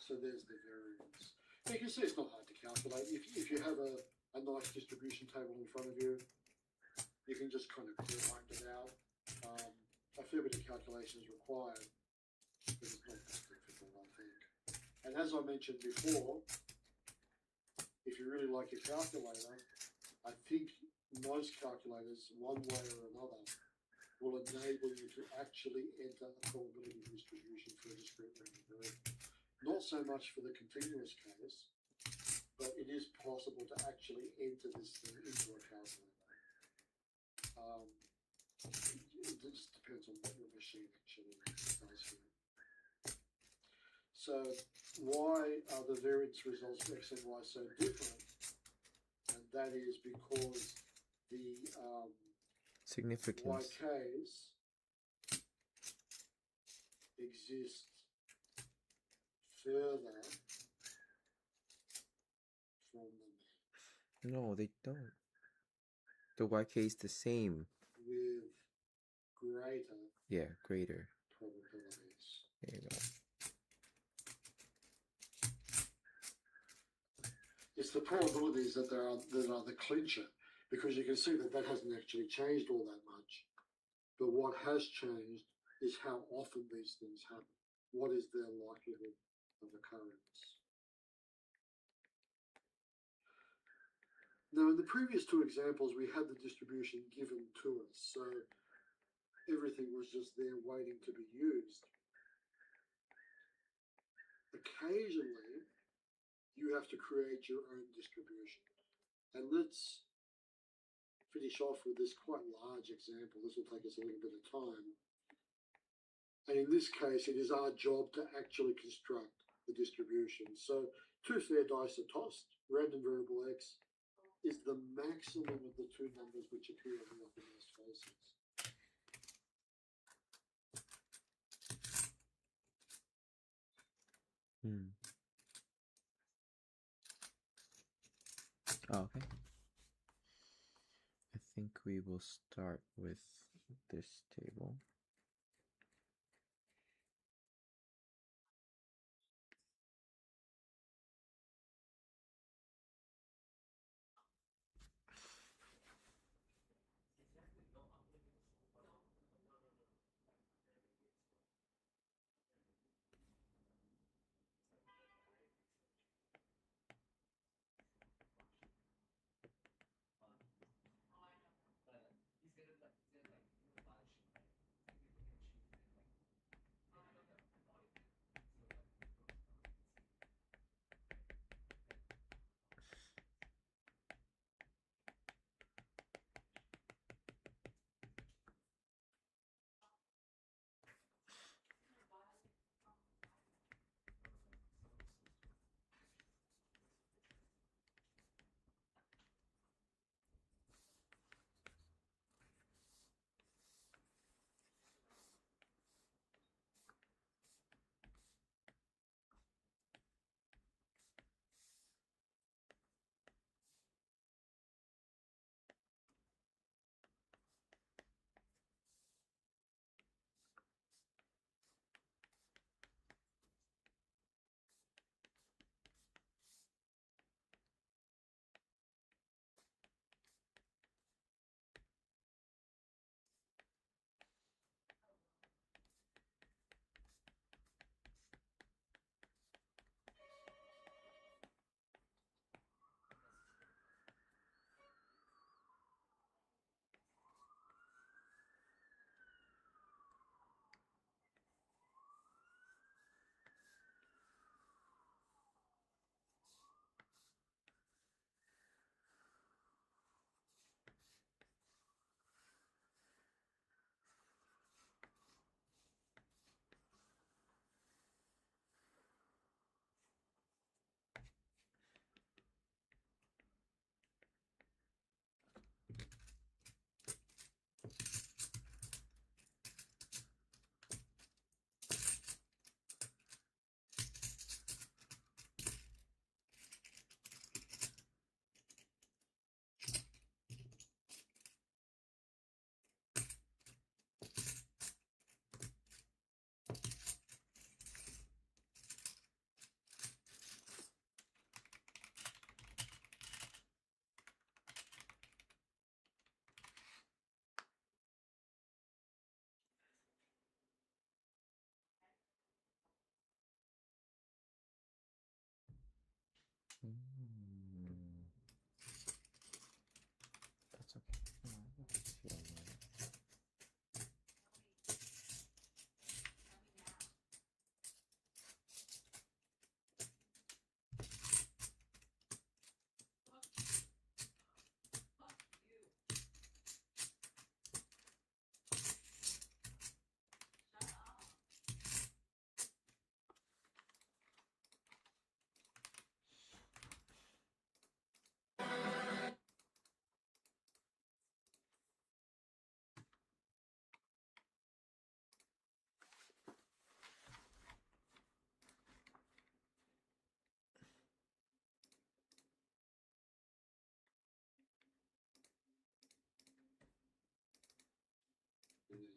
Speaker 2: So there's the variance. You can see it's not hard to calculate. If you have a nice distribution table in front of you, you can just kind of grind it out. A fair bit of calculation is required, but it's not that difficult, I think. And as I mentioned before, if you really like your calculator, I think most calculators, one way or another, will enable you to actually enter a probability distribution for a discrete random variable. Not so much for the continuous case, but it is possible to actually enter this thing into a calculator. It just depends on what your machine actually does here. So why are the variance results for x and y so different? And that is because the
Speaker 1: Significance.
Speaker 2: YKs exist further from them.
Speaker 1: No, they don't. The YK is the same.
Speaker 2: With greater.
Speaker 1: Yeah, greater.
Speaker 2: Probabilities.
Speaker 1: There you go.
Speaker 2: It's the probabilities that are the clincher, because you can see that hasn't actually changed all that much. But what has changed is how often these things happen. What is their likelihood of occurrence? Now, in the previous two examples, we had the distribution given to us, so everything was just there waiting to be used. Occasionally, you have to create your own distribution. And let's finish off with this quite large example. This will take us a little bit of time. And in this case, it is our job to actually construct the distribution. So two fair dice are tossed. Random variable x is the maximum of the two numbers which appear on the uppermost faces.
Speaker 1: Okay. I think we will start with this table.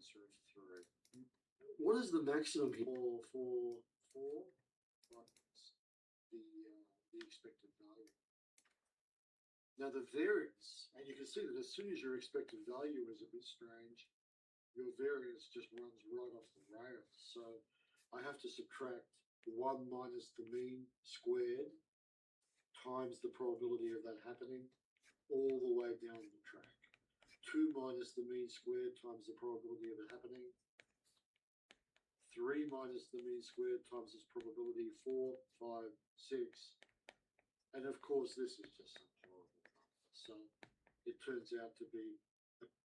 Speaker 2: answer of 3. What is the maximum here for the expected value? Now the variance, and you can see that as soon as your expected value is a bit strange, your variance just runs right off the rails. So I have to subtract 1 minus the mean squared times the probability of that happening all the way down the track. 2 minus the mean squared times the probability of it happening. 3 minus the mean squared times its probability, 4, 5, 6. And of course, this is just some horrible number. So it turns out to be,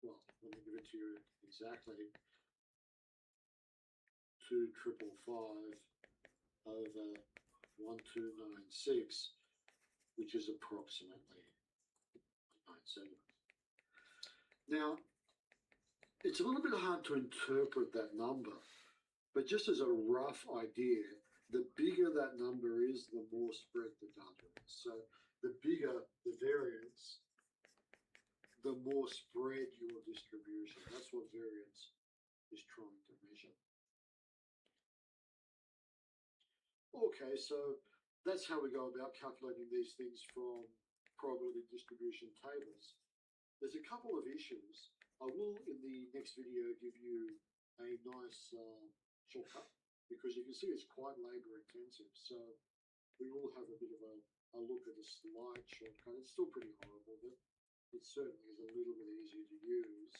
Speaker 2: well, let me give it to you exactly. 2,555 over 1296, which is approximately 0.97. Now, it's a little bit hard to interpret that number, but just as a rough idea, the bigger that number is, the more spread the data is. So the bigger the variance, the more spread your distribution. That's what variance is trying to measure. Okay, so that's how we go about calculating these things from probability distribution tables. There's a couple of issues. I will, in the next video, give you a nice shortcut, because you can see it's quite labor intensive. So we will have a bit of a look at a slight shortcut. It's still pretty horrible, but it certainly is a little bit easier to use.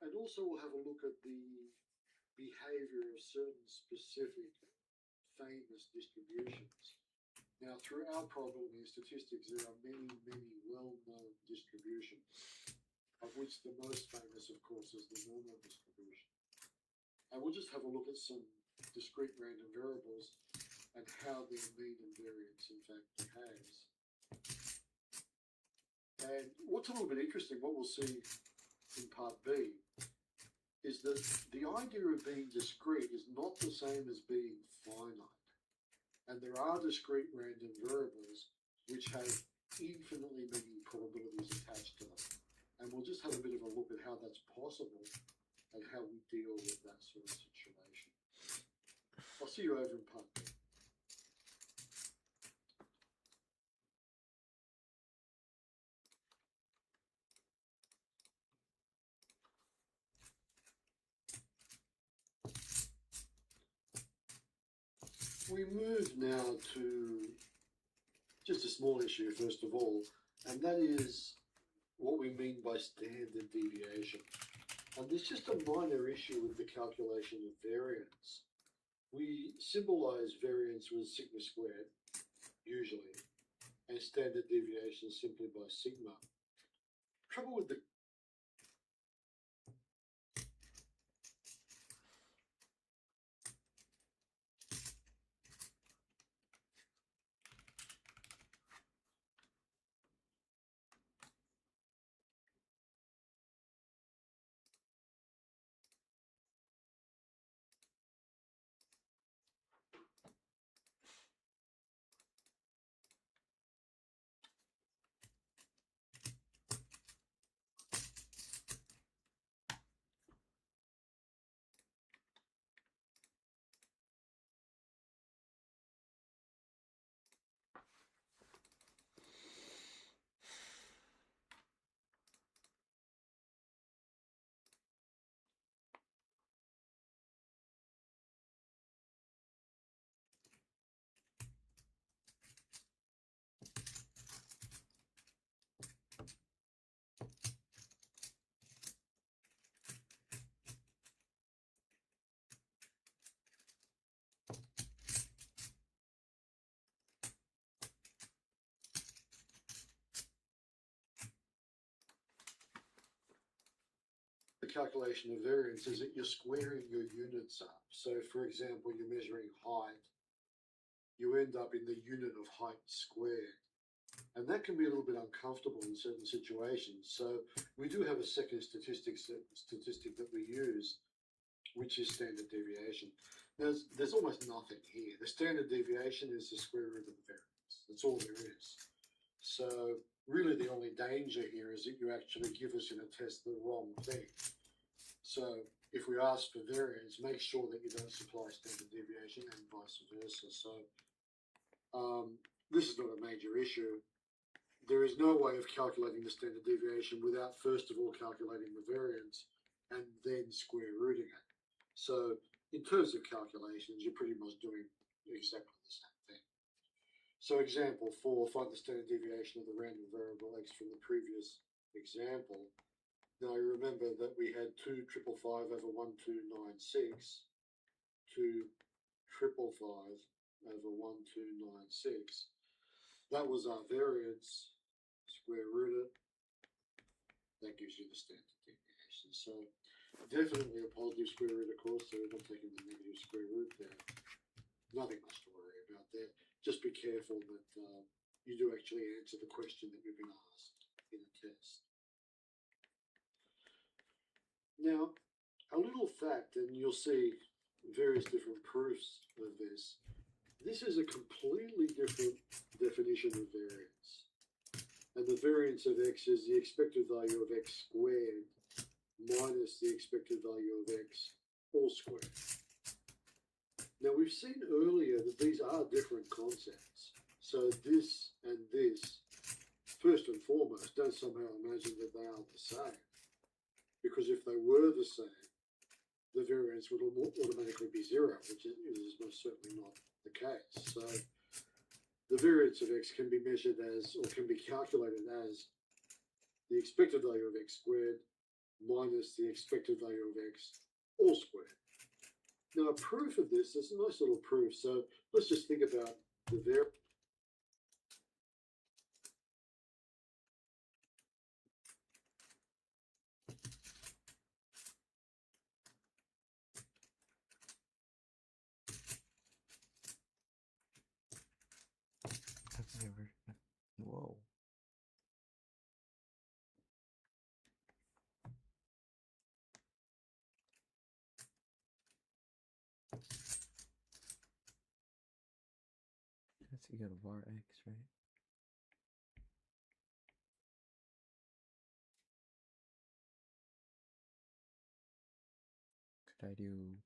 Speaker 2: And also we'll have a look at the behavior of certain specific famous distributions. Now, throughout probability and statistics, there are many, many well-known distributions, of which the most famous, of course, is the normal distribution. And we'll just have a look at some discrete random variables and how their mean and variance, in fact, behaves. And what's a little bit interesting, what we'll see in part B, is that the idea of being discrete is not the same as being finite. And there are discrete random variables which have infinitely many probabilities attached to them. And we'll just have a bit of a look at how that's possible and how we deal with that sort of situation. I'll see you over in part B. We move now to just a small issue, first of all, and that is what we mean by standard deviation. And there's just a minor issue with the calculation of variance. We symbolize variance with sigma squared, usually, and standard deviation simply by sigma. Trouble with the calculation of variance is that you're squaring your units up. So, for example, you're measuring height, you end up in the unit of height squared. And that can be a little bit uncomfortable in certain situations. So we do have a second statistic that we use, which is standard deviation. There's almost nothing here. The standard deviation is the square root of the variance. That's all there is. So really the only danger here is that you actually give us in a test the wrong thing. So if we ask for variance, make sure that you don't supply standard deviation and vice versa. So this is not a major issue. There is no way of calculating the standard deviation without first of all calculating the variance and then square rooting it. So in terms of calculations, you're pretty much doing exactly the same thing. So example 4, find the standard deviation of the random variable x from the previous example. Now remember that we had 2 triple 5 over 1 2 9 6, 2 triple 5 over 1 2 9 6. That was our variance, square root it. That gives you the standard deviation. So definitely a positive square root, of course, so we're not taking the negative square root there. Nothing much to worry about there. Just be careful that you do actually answer the question that you've been asked in a test. Now, a little fact, and you'll see various different proofs of this. This is a completely different definition of variance. And the variance of x is the expected value of x squared minus the expected value of x all squared. Now we've seen earlier that these are different concepts. So this and this, first and foremost, don't somehow imagine that they are the same. Because if they were the same, the variance would automatically be 0, which is most certainly not the case. So the variance of x can be measured as, or can be calculated as, the expected value of x squared minus the expected value of x all squared. Now a proof of this, there's a nice little proof. So let's just think about the variance.
Speaker 1: I've never. Whoa. That's you got a var x, right? Could I do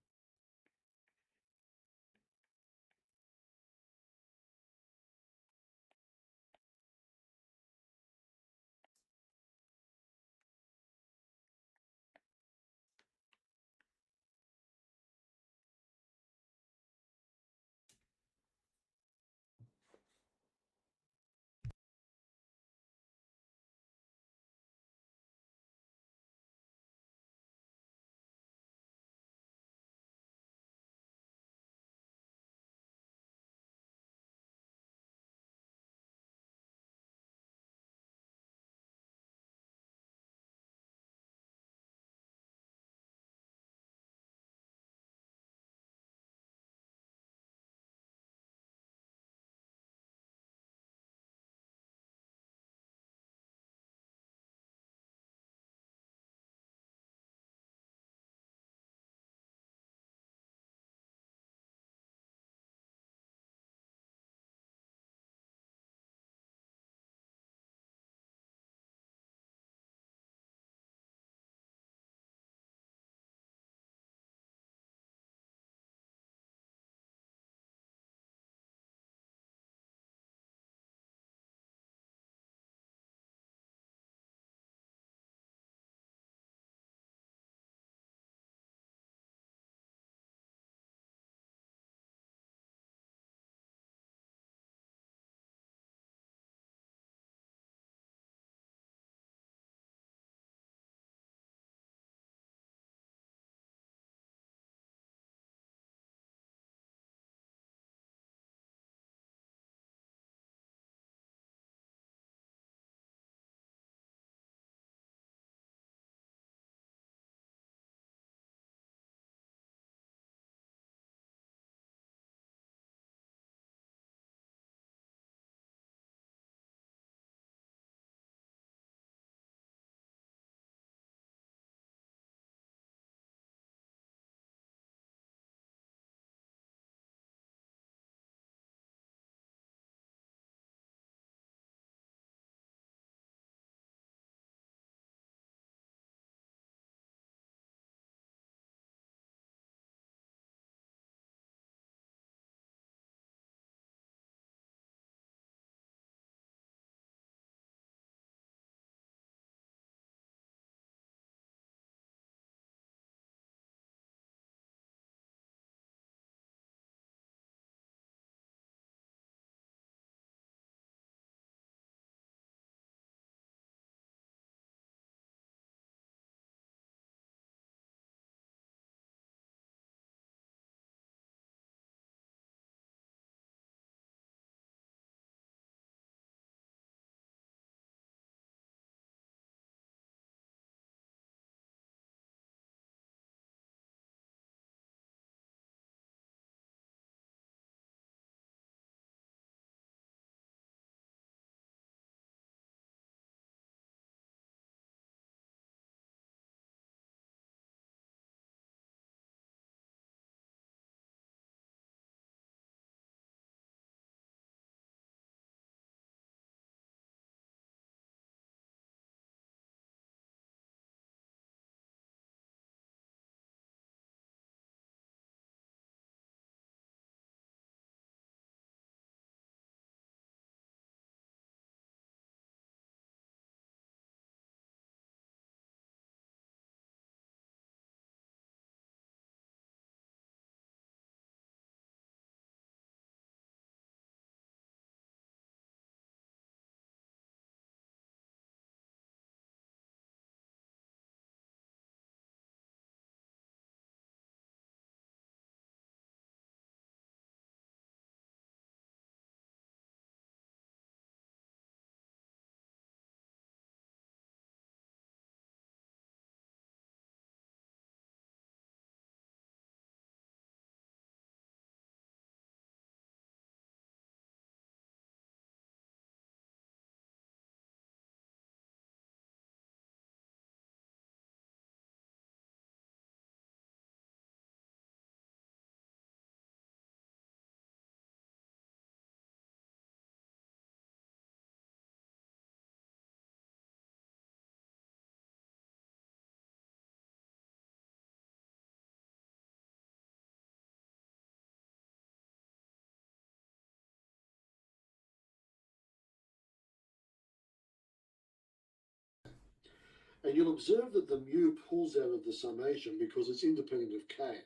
Speaker 2: And you'll observe that the mu pulls out of the summation because it's independent of k.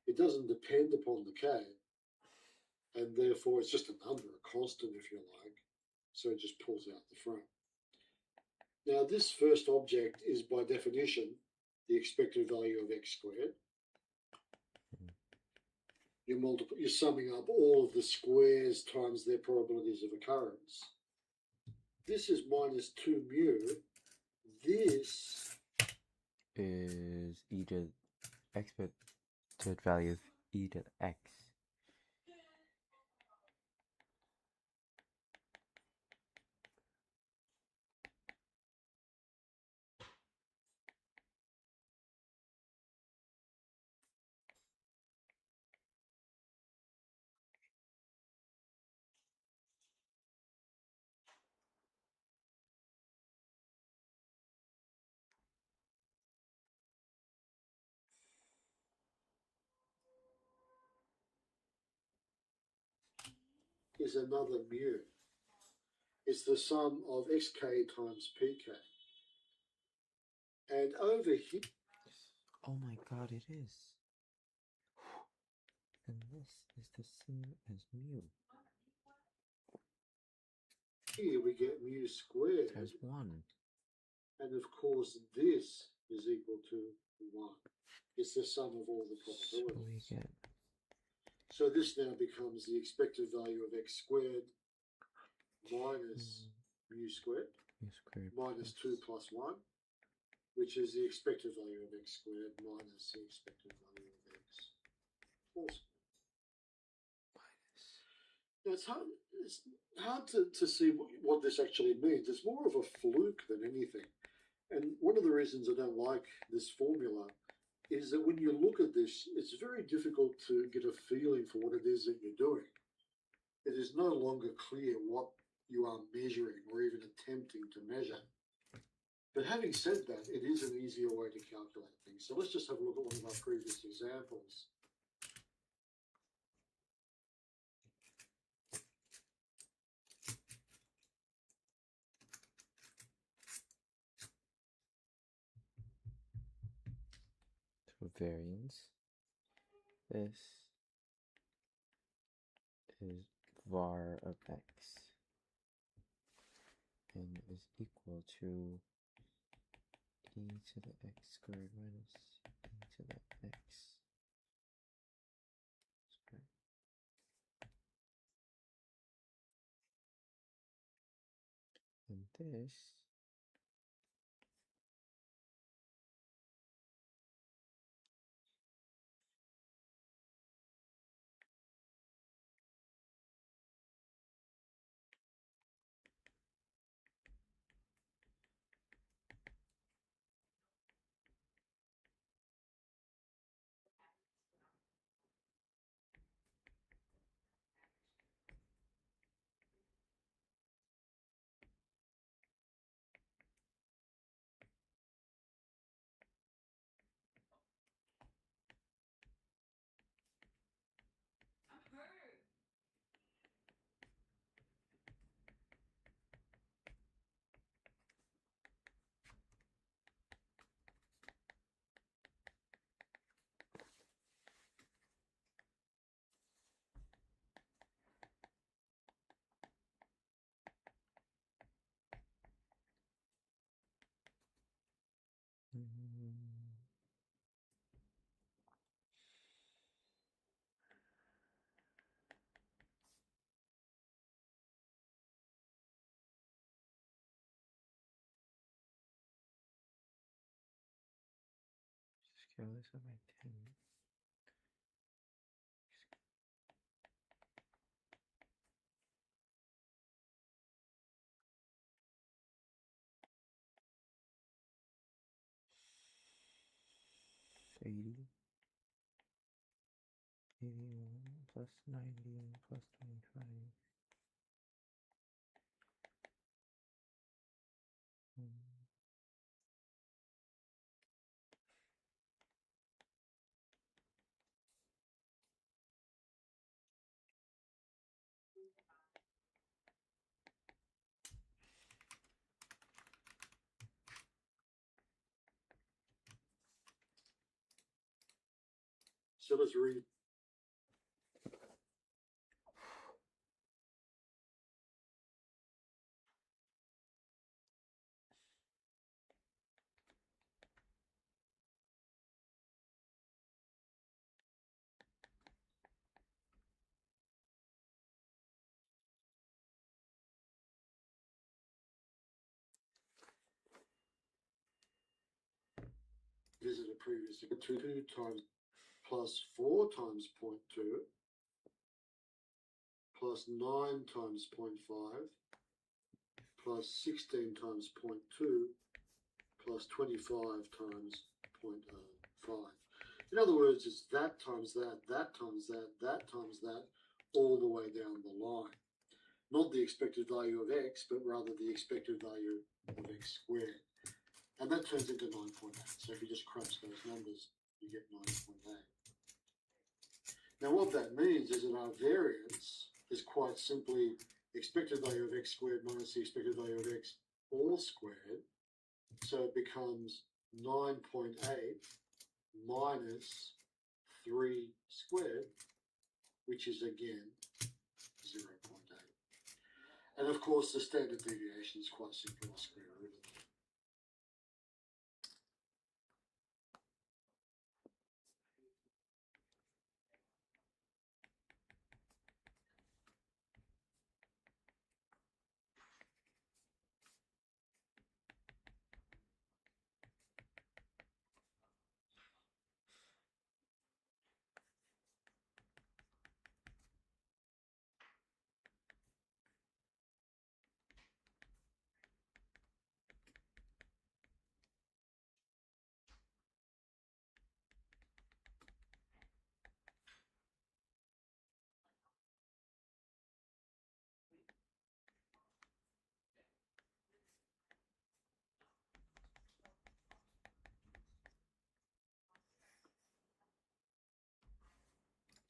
Speaker 2: It doesn't depend upon the k, and therefore it's just a number, a constant if you like. So it just pulls out the front. Now this first object is by definition the expected value of x squared. You're summing up all of the squares times their probabilities of occurrence. This is minus 2 mu. This
Speaker 1: is e to expected value of e to x.
Speaker 2: is another mu. It's the sum of xk times pk. And over here,
Speaker 1: Oh my god, it is. And this is the same as mu.
Speaker 2: here we get mu squared.
Speaker 1: Times 1.
Speaker 2: And of course, this is equal to 1. It's the sum of all the
Speaker 1: So we
Speaker 2: probabilities.
Speaker 1: get
Speaker 2: So this now becomes the expected value of x squared minus mu squared
Speaker 1: mu squared
Speaker 2: minus 2 plus 1, which is the expected value of x squared minus the expected value of x plus. Now it's hard to see what this actually means. It's more of a fluke than anything. And one of the reasons I don't like this formula is that when you look at this, it's very difficult to get a feeling for what it is that you're doing. It is no longer clear what you are measuring or even attempting to measure. But having said that, it is an easier way to calculate things. So let's just have a look at one of our previous examples.
Speaker 1: so variance. This is var of x and is equal to e to the x squared minus e to the x squared. And this scale this up by 10. 80, 81 plus 90 plus 25.
Speaker 2: So let's read. Visit a previous 2 times plus 4 times 0.2 plus 9 times 0.5 plus 16 times 0.2 plus 25 times 0.05. In other words, it's that times that, that times that, that times that, all the way down the line. Not the expected value of x, but rather the expected value of x squared. And that turns into 9.8. So if you just crunch those numbers, you get 9.8. Now what that means is that our variance is quite simply expected value of x squared minus the expected value of x all squared. So it becomes 9.8 minus 3 squared, which is again 0.8. And of course the standard deviation is quite simple, the square root of it.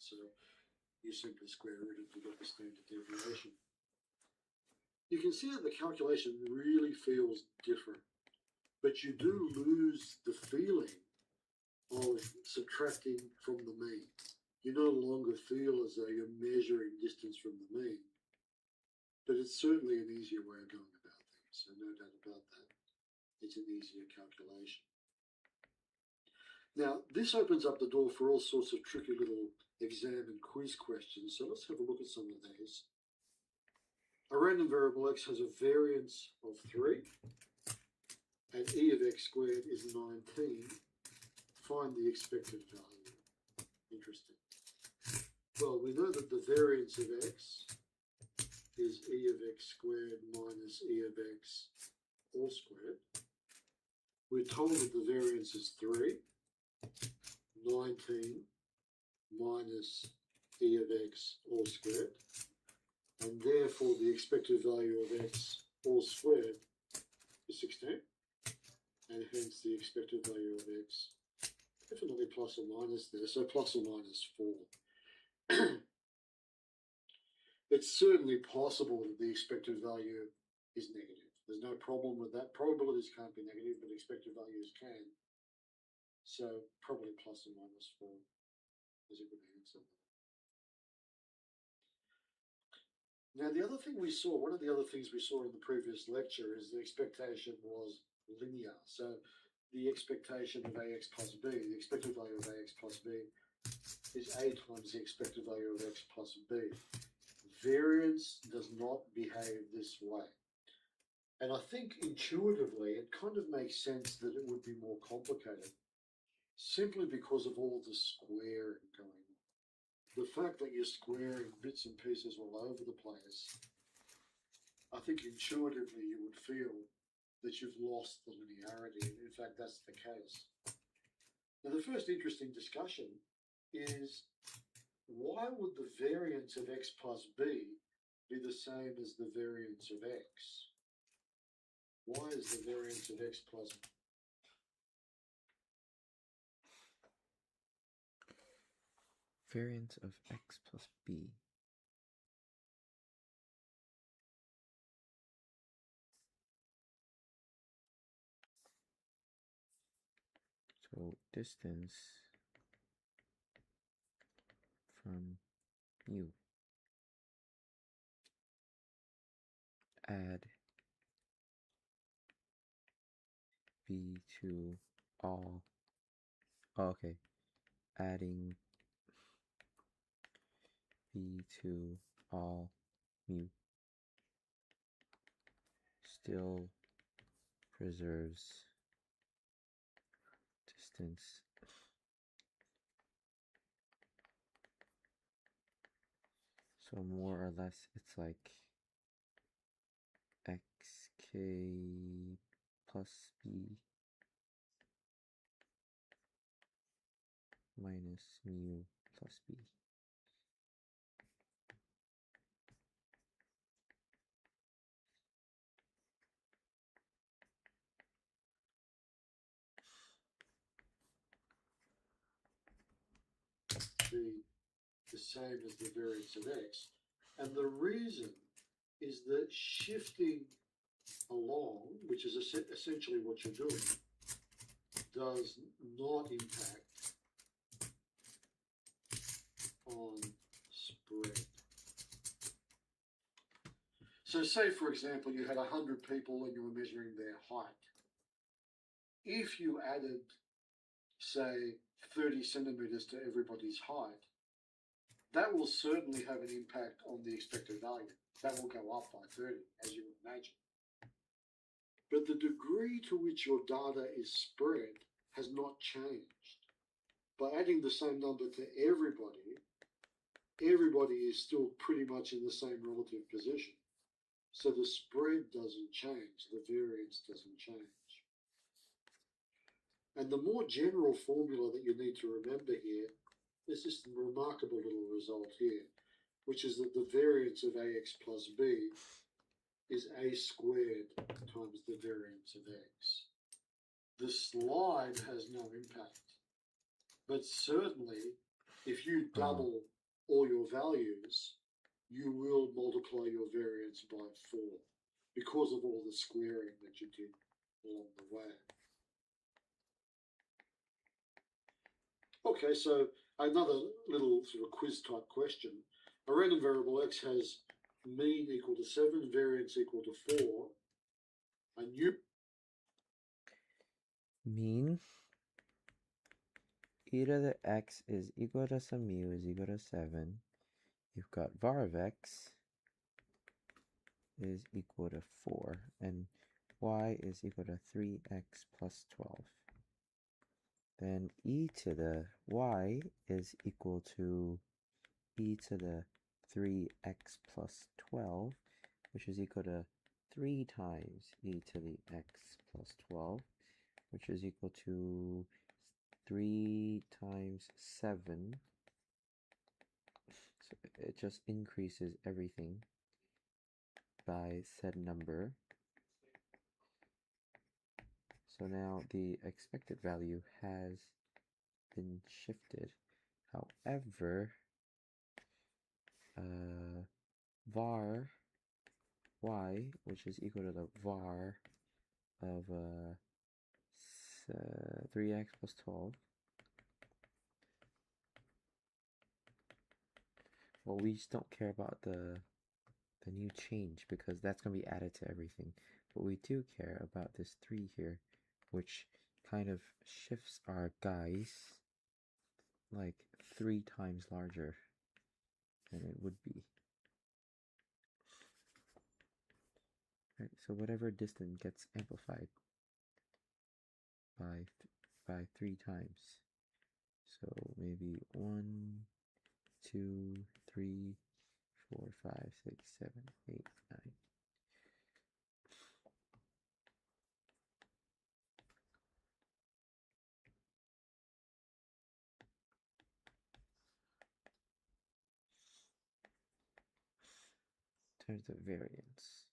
Speaker 2: So you simply square root it to get the standard deviation. You can see that the calculation really feels different, but you do lose the feeling of subtracting from the mean. You no longer feel as though you're measuring distance from the mean, but it's certainly an easier way of going about things, so no doubt about that. It's an easier calculation. Now, this opens up the door for all sorts of tricky little exam and quiz questions, so let's have a look at some of these. A random variable x has a variance of 3, and e of x squared is 19. Find the expected value. Interesting. Well, we know that the variance of x is e of x squared minus e of x all squared. We're told that the variance is 3, 19 minus e of x all squared, and therefore the expected value of x all squared is 16, and hence the expected value of x, definitely plus or minus there, so plus or minus 4. It's certainly possible that the expected value is negative. There's no problem with that. Probabilities can't be negative, but expected values can. So probably plus or minus 4 is a good answer. Now, the other thing we saw, one of the other things we saw in the previous lecture is the expectation was linear. So the expectation of ax plus b, the expected value of ax plus b is a times the expected value of x plus b. Variance does not behave this way. And I think intuitively it kind of makes sense that it would be more complicated simply because of all the squaring going on. The fact that you're squaring bits and pieces all over the place, I think intuitively you would feel that you've lost the linearity. In fact, that's the case. Now, the first interesting discussion is, why would the variance of x plus b be the same as the variance of x? Why is the variance of x plus b?
Speaker 1: Variance of x plus b. So distance from mu. Add v to all. Oh, okay. Adding v to all mu still preserves distance so more or less it's like xk plus b minus mu plus b.
Speaker 2: Be the same as the variance of x. And the reason is that shifting along, which is essentially what you're doing, does not impact on spread. So say, for example, you had 100 people and you were measuring their height. If you added, say, 30 centimeters to everybody's height, that will certainly have an impact on the expected value. That will go up by 30, as you would imagine. But the degree to which your data is spread has not changed. By adding the same number to everybody, everybody is still pretty much in the same relative position. So the spread doesn't change, the variance doesn't change. And the more general formula that you need to remember here is this remarkable little result here, which is that the variance of ax plus b is a squared times the variance of x. The slide has no impact, but certainly if you double all your values, you will multiply your variance by 4 because of all the squaring that you did along the way. Okay, so another little sort of quiz type question. A random variable x has mean equal to 7, variance equal to 4. A new
Speaker 1: Mean e to the x is equal to some mu is equal to 7. You've got var of x is equal to 4, and y is equal to 3x plus 12. Then e to the y is equal to e to the 3x plus 12, which is equal to 3 times e to the x plus 12, which is equal to 3 times 7. So it just increases everything by said number. So now the expected value has been shifted. However, var y, which is equal to the var of 3x plus 12. Well, we just don't care about the new change because that's going to be added to everything. But we do care about this 3 here, which kind of shifts our guys like 3 times larger than it would be. Right, so whatever distance gets amplified by 3 times. So maybe 1, 2, 3, 4, 5, 6, 7, 8, 9. Times the variance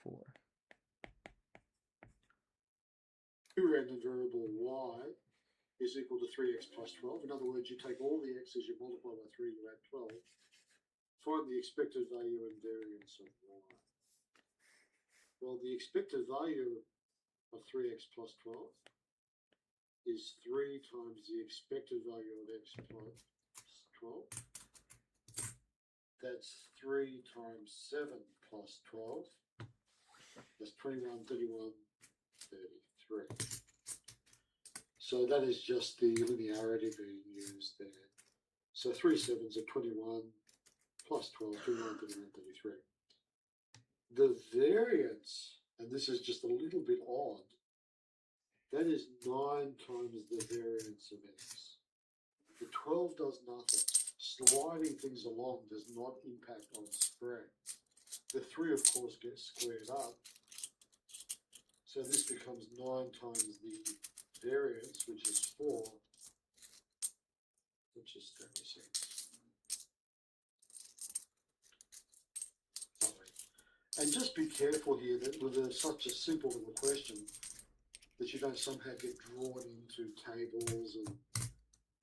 Speaker 1: 4.
Speaker 2: random variable y is equal to 3x plus 12. In other words, you take all the x's, you multiply by 3, you add 12. Find the expected value and variance of y. Well, the expected value of 3x plus 12 is 3 times the expected value of x plus 12. That's 3 times 7 plus 12. That's 21, 31, 33. So that is just the linearity being used there. So 3 sevens are 21 plus 12, 21, 31, 33. The variance, and this is just a little bit odd, that is 9 times the variance of x. The 12 does nothing. Sliding things along does not impact on spread. The 3, of course, gets squared up. So this becomes 9 times the variance, which is 4, which is 36. And just be careful here that with such a simple little question that you don't somehow get drawn into tables and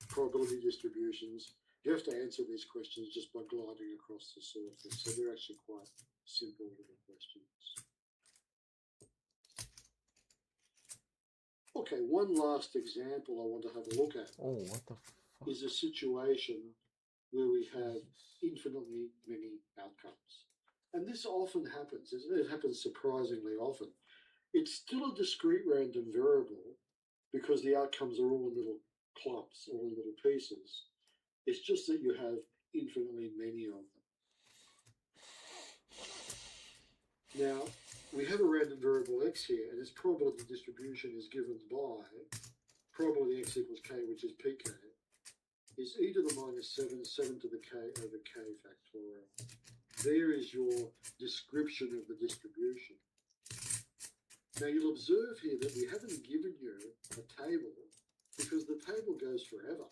Speaker 2: probability distributions. You have to answer these questions just by gliding across the surface. So they're actually quite simple little questions. Okay, one last example I want to have a look at.
Speaker 1: Oh, what the fuck?
Speaker 2: Is a situation where we have infinitely many outcomes. And this often happens. It happens surprisingly often. It's still a discrete random variable because the outcomes are all in little clumps, all in little pieces. It's just that you have infinitely many of them. Now, we have a random variable x here, and its probability distribution is given by probability x equals k, which is pk, is e to the minus 7, 7 to the k over k factorial. There is your description of the distribution. Now you'll observe here that we haven't given you a table because the table goes forever.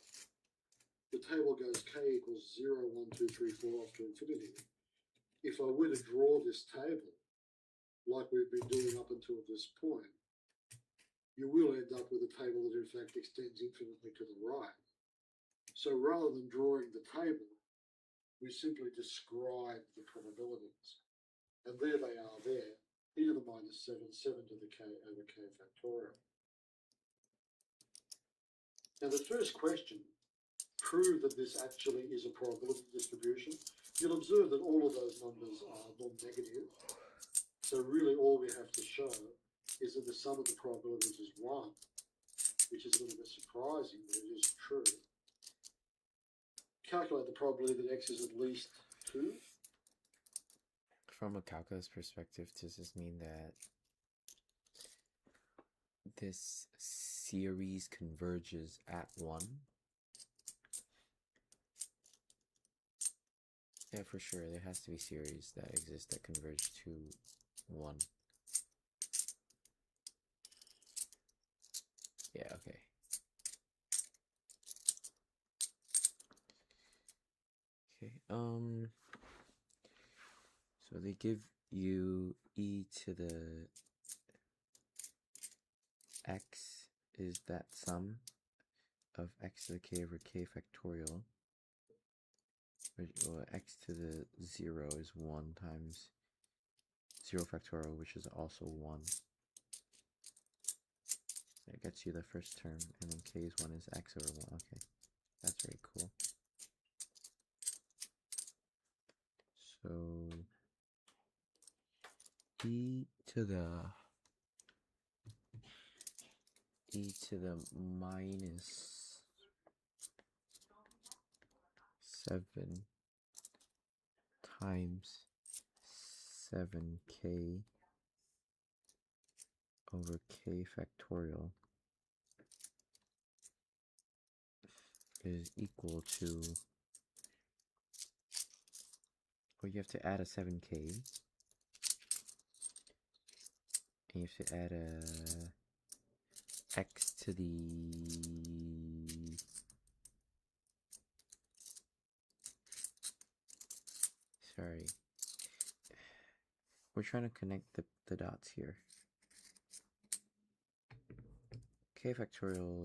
Speaker 2: The table goes k equals 0, 1, 2, 3, 4 off to infinity. If I were to draw this table, like we've been doing up until this point, you will end up with a table that in fact extends infinitely to the right. So rather than drawing the table, we simply describe the probabilities. And there they are there, e to the minus 7, 7 to the k over k factorial. Now the first question, prove that this actually is a probability distribution. You'll observe that all of those numbers are non-negative. So really all we have to show is that the sum of the probabilities is 1, which is a little bit surprising, but it is true. Calculate the probability that x is at least 2.
Speaker 1: From a calculus perspective, does this mean that this series converges at 1? Yeah, for sure. There has to be series that exist that converge to 1. Yeah, okay. Okay, so they give you e to the x is that sum of x to the k over k factorial, which, well, x to the 0 is 1 times 0 factorial, which is also 1. That gets you the first term, and then k's 1 is x over 1. Okay, that's very cool. So e to the minus 7 times 7k over k factorial is equal to, well, you have to add a 7k, and you have to add a x to the, sorry, we're trying to connect the dots here. K factorial,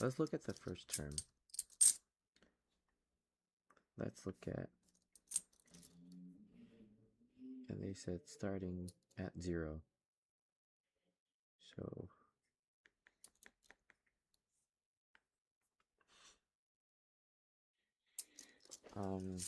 Speaker 1: let's look at the first term. Let's look at, and they said starting at 0. So Um,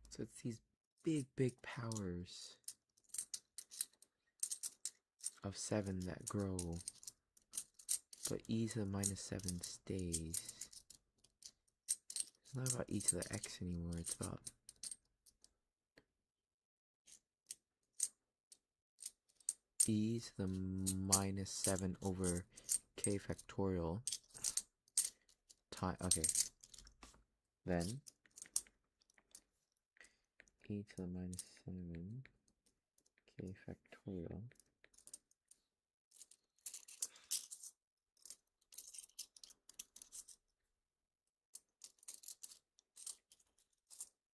Speaker 1: so it's these big powers of 7 that grow, but e to the minus 7 stays. It's not about e to the x anymore, it's about e to the minus 7 over k factorial time. Okay, then e to the minus 7 k factorial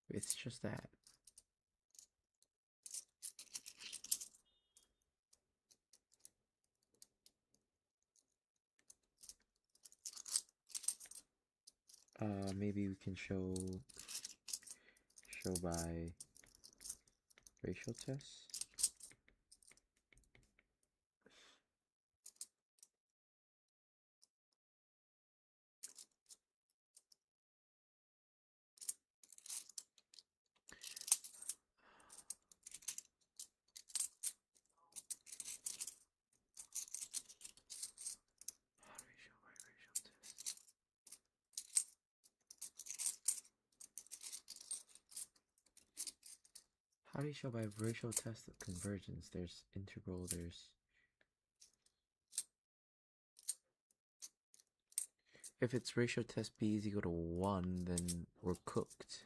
Speaker 1: it's just that. Maybe we can show by ratio tests. How do you show by ratio test of convergence? There's integral, there's... If it's ratio test b is equal to 1, then we're cooked.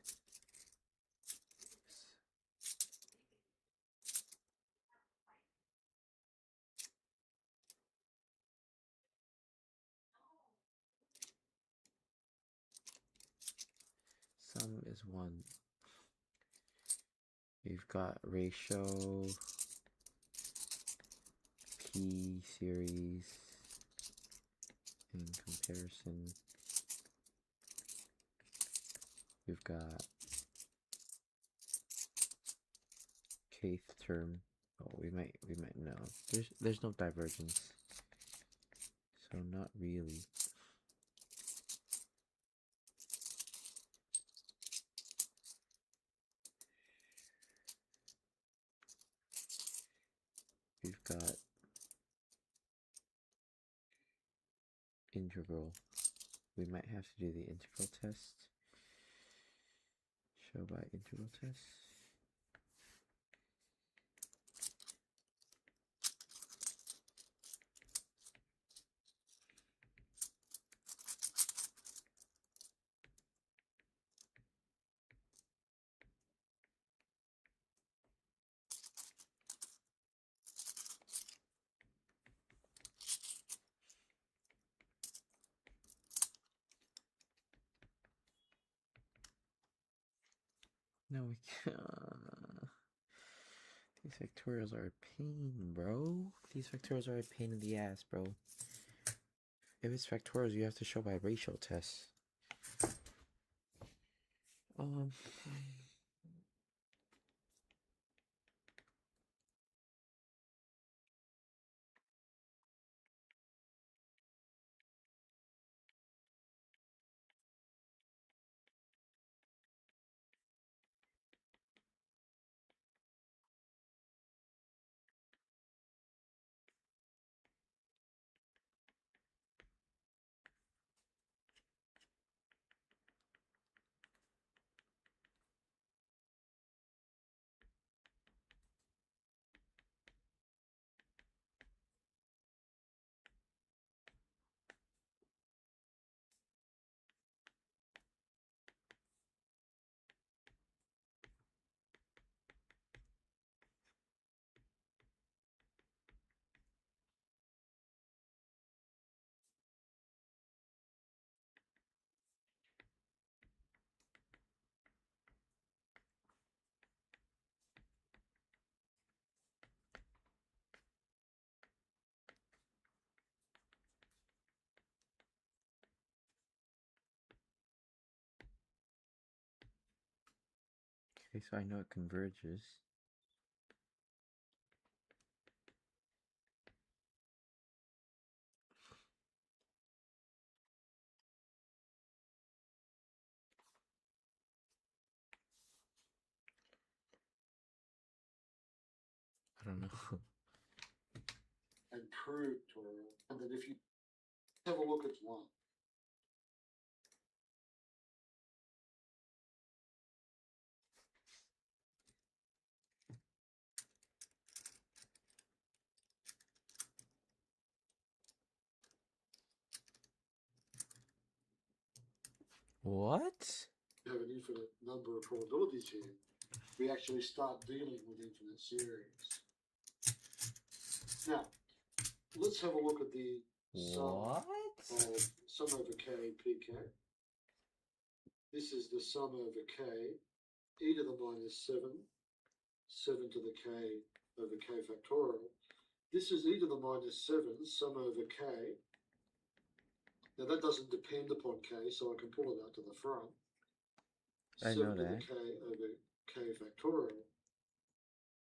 Speaker 1: Sum is 1. We've got ratio p series in comparison. We've got kth term. Oh, we might know. There's no divergence, so not really. We've got integral. We might have to do the integral test. Show by integral test. No, we can't. These factorials are a pain, bro. These factorials are a pain in the ass, bro. If it's factorials, you have to show by ratio tests. Um, Okay, so I know it converges. I don't know.
Speaker 2: And prove Toro. And then if you have a look at one.
Speaker 1: What?
Speaker 2: You have an infinite number of probabilities here. We actually start dealing with infinite series. Now, let's have a look at the sum
Speaker 1: What?
Speaker 2: of sum over k pk. This is the sum over k, e to the minus 7, 7 to the k over k factorial. This is e to the minus 7, sum over k. Now that doesn't depend upon k, so I can pull it out to the front.
Speaker 1: I
Speaker 2: 7
Speaker 1: know
Speaker 2: to the
Speaker 1: that.
Speaker 2: k over k factorial.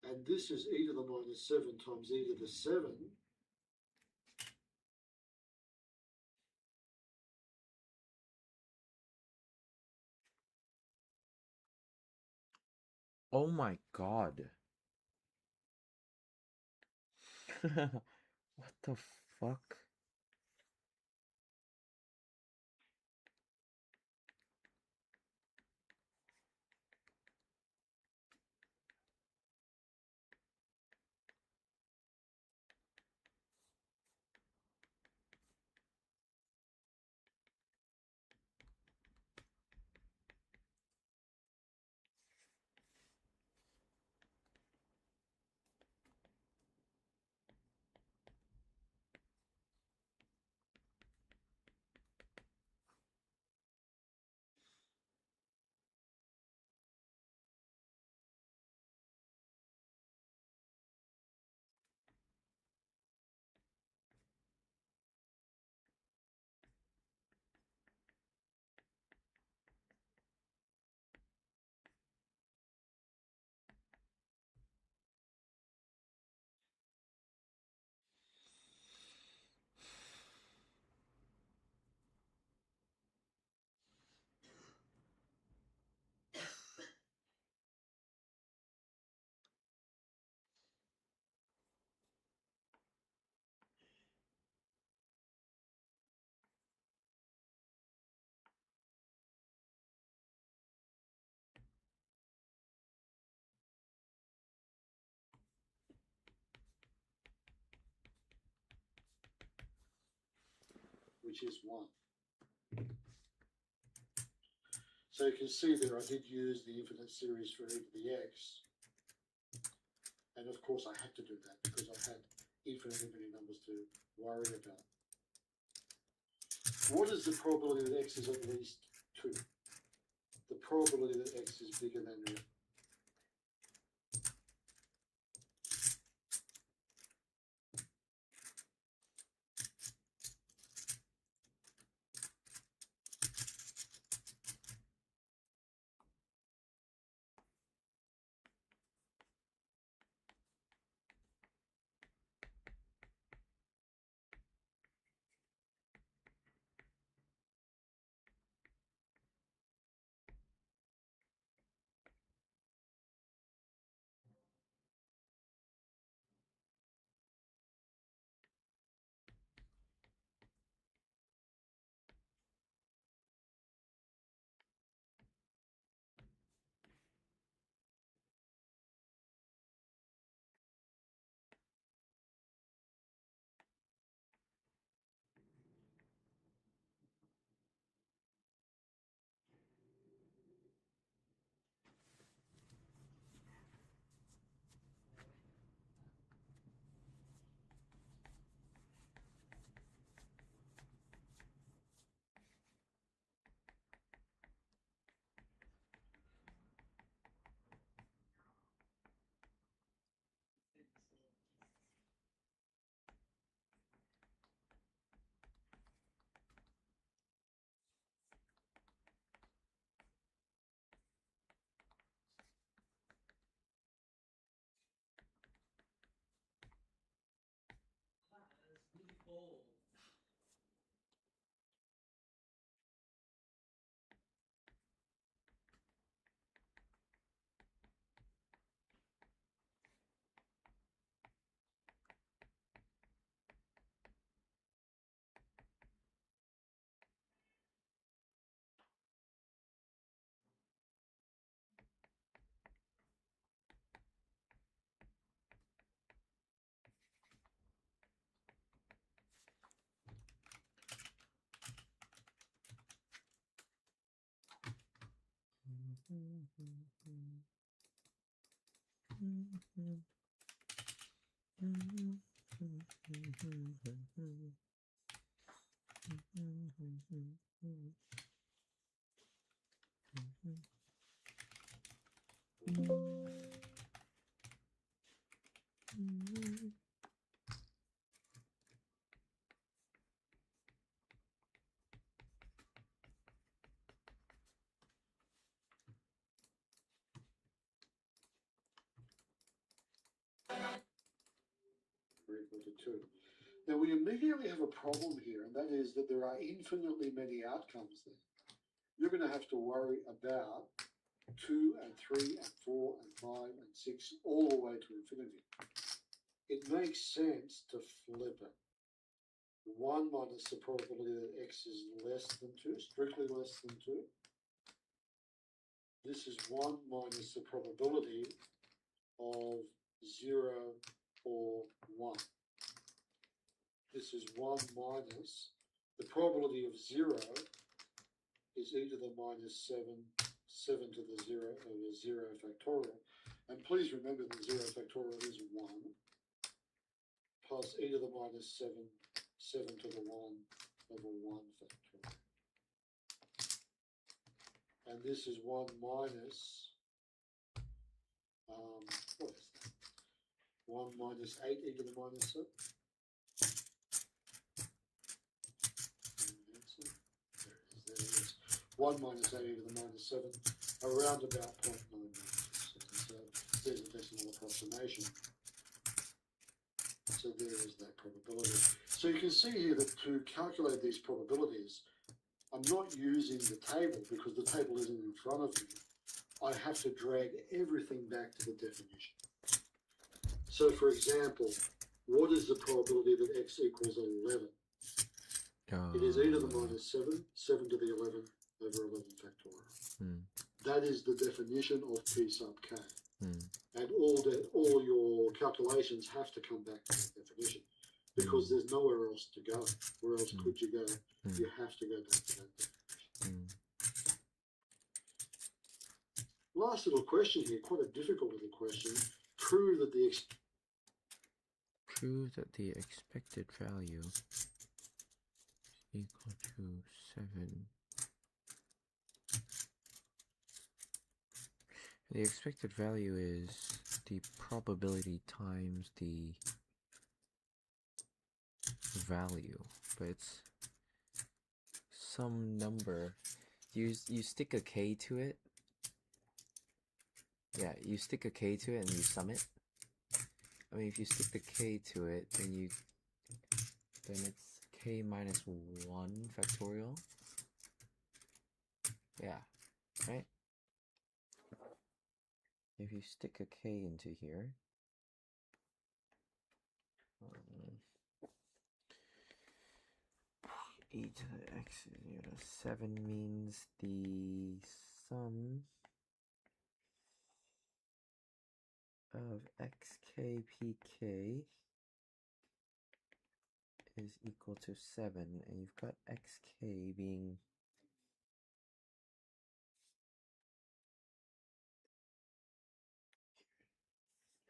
Speaker 2: And this is e to the minus 7 times e to the 7.
Speaker 1: Oh my god. What the fuck?
Speaker 2: Which is 1. So you can see there I did use the infinite series for e to the x. And of course I had to do that because I had infinite numbers to worry about. What is the probability that x is at least 2? The probability that x is bigger than real. Equal to 2. Now we immediately have a problem here, and that is that there are infinitely many outcomes there. You're going to have to worry about 2 and 3 and 4 and 5 and 6 all the way to infinity. It makes sense to flip it. 1 minus the probability that x is less than 2, strictly less than 2. This is 1 minus the probability of 0 or 1. This is 1 minus the probability of 0 is e to the minus 7, 7 to the 0 over 0 factorial. And please remember that 0 factorial is 1 plus e to the minus 7, 7 to the 1 over 1 factorial. And this is 1 minus, what is that? 1 minus 8 e to the minus 7. There it is. 1 minus 8 e to the minus 7, around about 0.9. So there's a decimal approximation. So there is that probability. So you can see here that to calculate these probabilities, I'm not using the table because the table isn't in front of me. I have to drag everything back to the definition. So for example, what is the probability that x equals 11? It is e to the minus 7, 7 to the 11 over 11 factorial. That is the definition of P sub k. And all your calculations have to come back to that definition because there's nowhere else to go. Where else could you go? You have to go back to that definition. Last little question here, quite a difficult little question. Prove that the
Speaker 1: expected value equal to 7. The expected value is the probability times the value, but it's some number. You stick a k to it. Yeah, you stick a k to it and you sum it. I mean, if you stick the k to it, then it's k minus 1 factorial. Yeah, right? If you stick a k into here, e to the x is equal to 7 means the sum of xkpk is equal to 7, and you've got xk being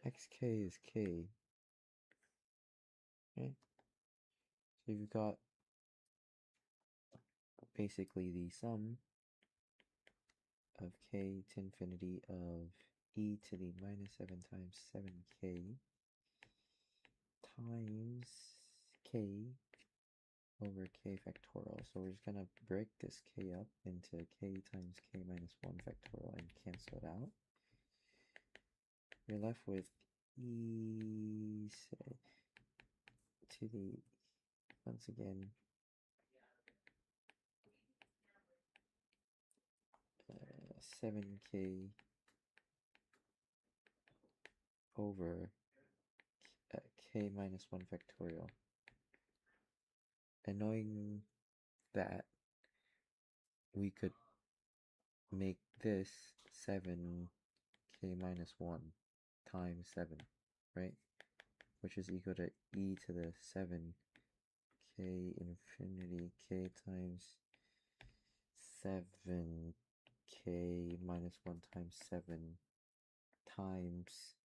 Speaker 1: xk is k, right? So you've got basically the sum of k to infinity of e to the minus 7 times 7k times k over k factorial. So we're just gonna break this k up into k times k minus 1 factorial and cancel it out. You're left with e to the once again, 7k over k minus 1 factorial. And knowing that, we could make this 7k minus 1 times 7, right? Which is equal to e to the 7k infinity k times 7k minus 1 times 7 times,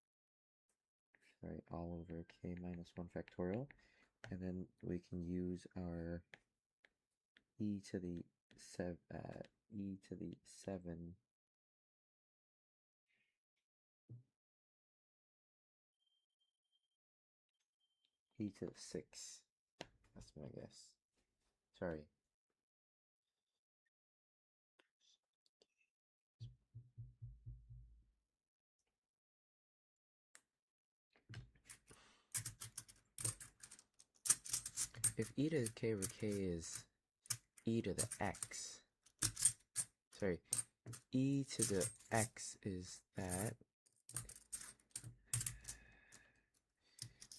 Speaker 1: sorry, all over k minus 1 factorial. And then we can use our e to the 7 e to the 7 e to the 6. That's my guess. Sorry. If e to the k over k is e to the x, sorry, e to the x is that,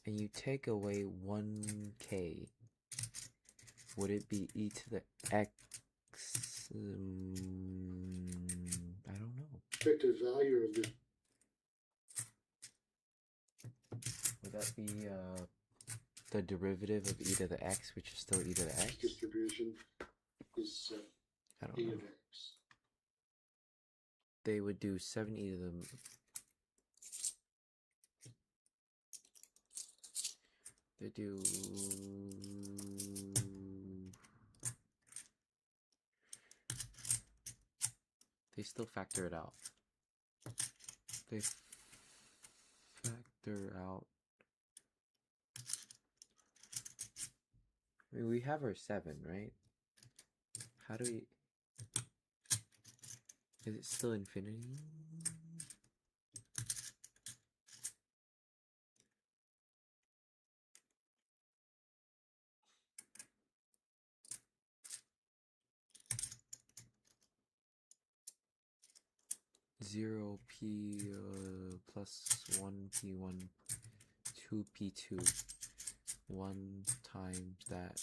Speaker 1: and you take away 1k, would it be e to the x? I don't know.
Speaker 2: Effective value of the
Speaker 1: Would that be the derivative of e to the x, which is still e to the x?
Speaker 2: distribution is
Speaker 1: I don't
Speaker 2: e
Speaker 1: know.
Speaker 2: of x.
Speaker 1: They would do 7e to the... They do... They still factor it out. They factor out... I mean, we have our 7, right? How do we... Is it still infinity? Zero p plus 1p1 2p2 1 times that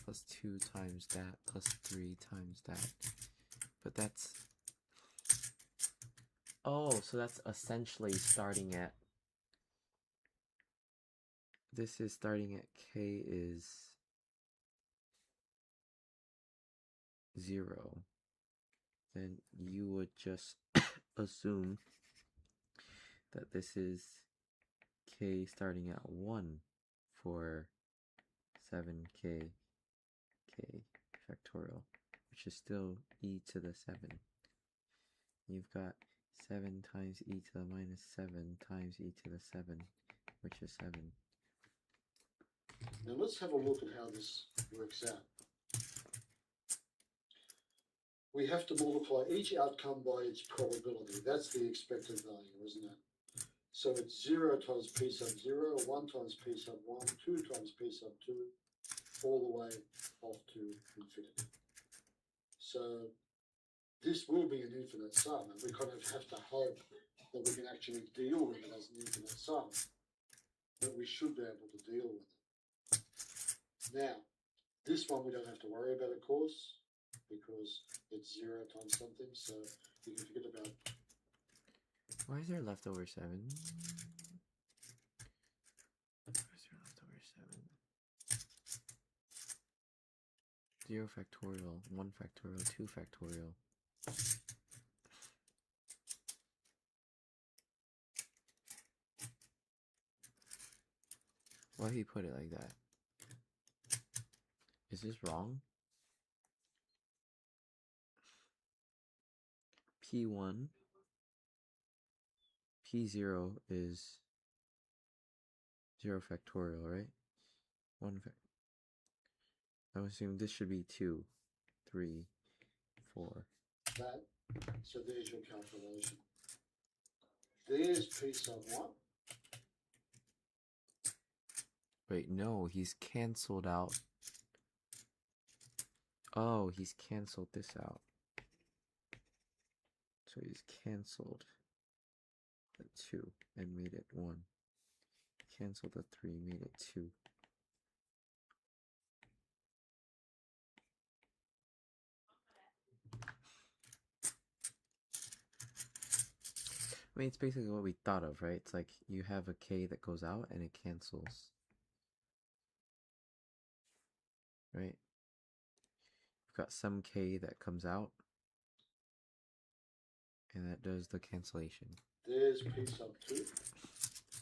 Speaker 1: plus 2 times that plus 3 times that. But that's... Oh, so that's essentially starting at... This is starting at k is 0. Then you would just assume that this is k starting at 1 for 7k k factorial, which is still e to the 7. You've got 7 times e to the minus 7 times e to the 7, which is 7.
Speaker 2: Now let's have a look at how this works out. We have to multiply each outcome by its probability. That's the expected value, isn't it? So it's 0 times p sub 0, 1 times p sub 1, 2 times p sub 2, all the way off to infinity. So this will be an infinite sum, and we kind of have to hope that we can actually deal with it as an infinite sum, but we should be able to deal with it. Now, this one we don't have to worry about, of course, because it's 0 times something, so you can forget about.
Speaker 1: Why is there leftover 7? Why is there leftover 7? 0 factorial, 1 factorial, 2 factorial. Why did he put it like that? Is this wrong? P1, P0 is 0 factorial, right? 1 fact. I would assume this should be 2, 3, 4.
Speaker 2: That, so there's your calculation. There's p sub 1.
Speaker 1: Wait, no, he's cancelled out Oh, he's canceled this out. So he's canceled the 2 and made it 1. Canceled the 3, made it 2. I mean, it's basically what we thought of, right? It's like you have a K that goes out and it cancels, right? You've got some K that comes out and that does the cancellation.
Speaker 2: There's P sub 2.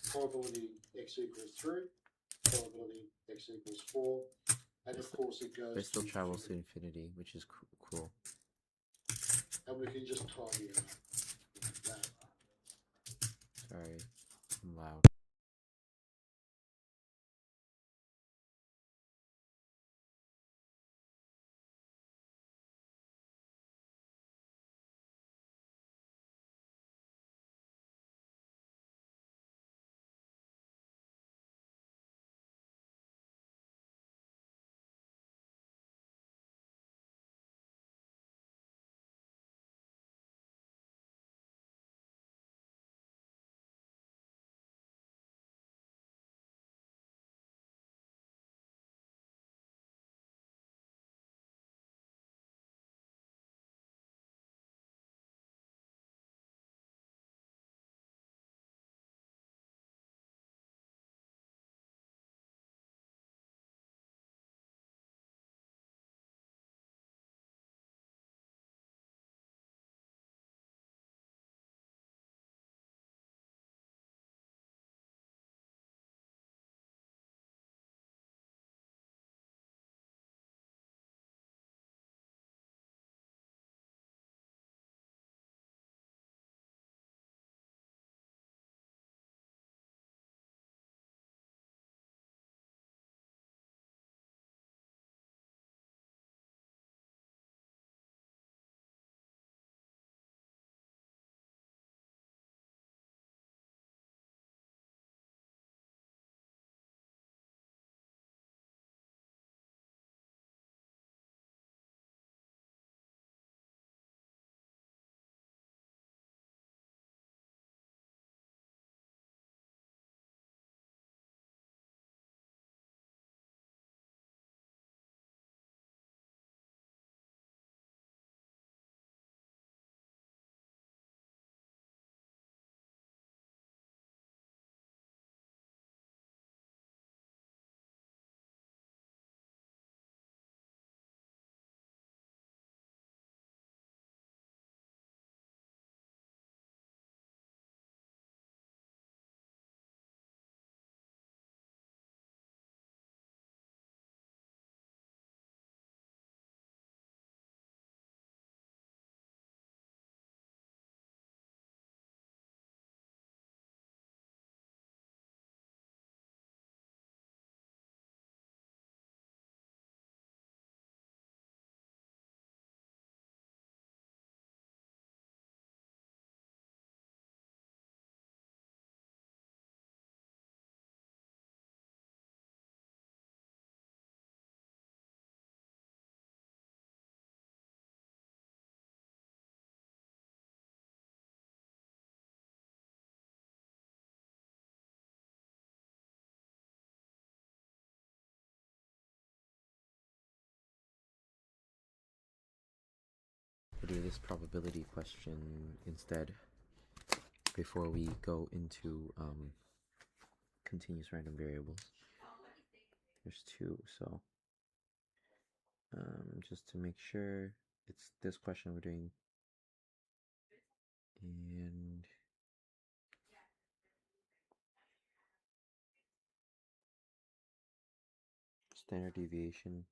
Speaker 2: Probability x equals 3. Probability x equals 4. And of course it goes
Speaker 1: But it still
Speaker 2: to
Speaker 1: travels to
Speaker 2: infinity.
Speaker 1: infinity, which is cool.
Speaker 2: And we can just tidy it up like that.
Speaker 1: Sorry, I'm loud. We'll do this probability question instead before we go into continuous random variables. There's 2, so just to make sure it's this question we're doing, and standard deviation,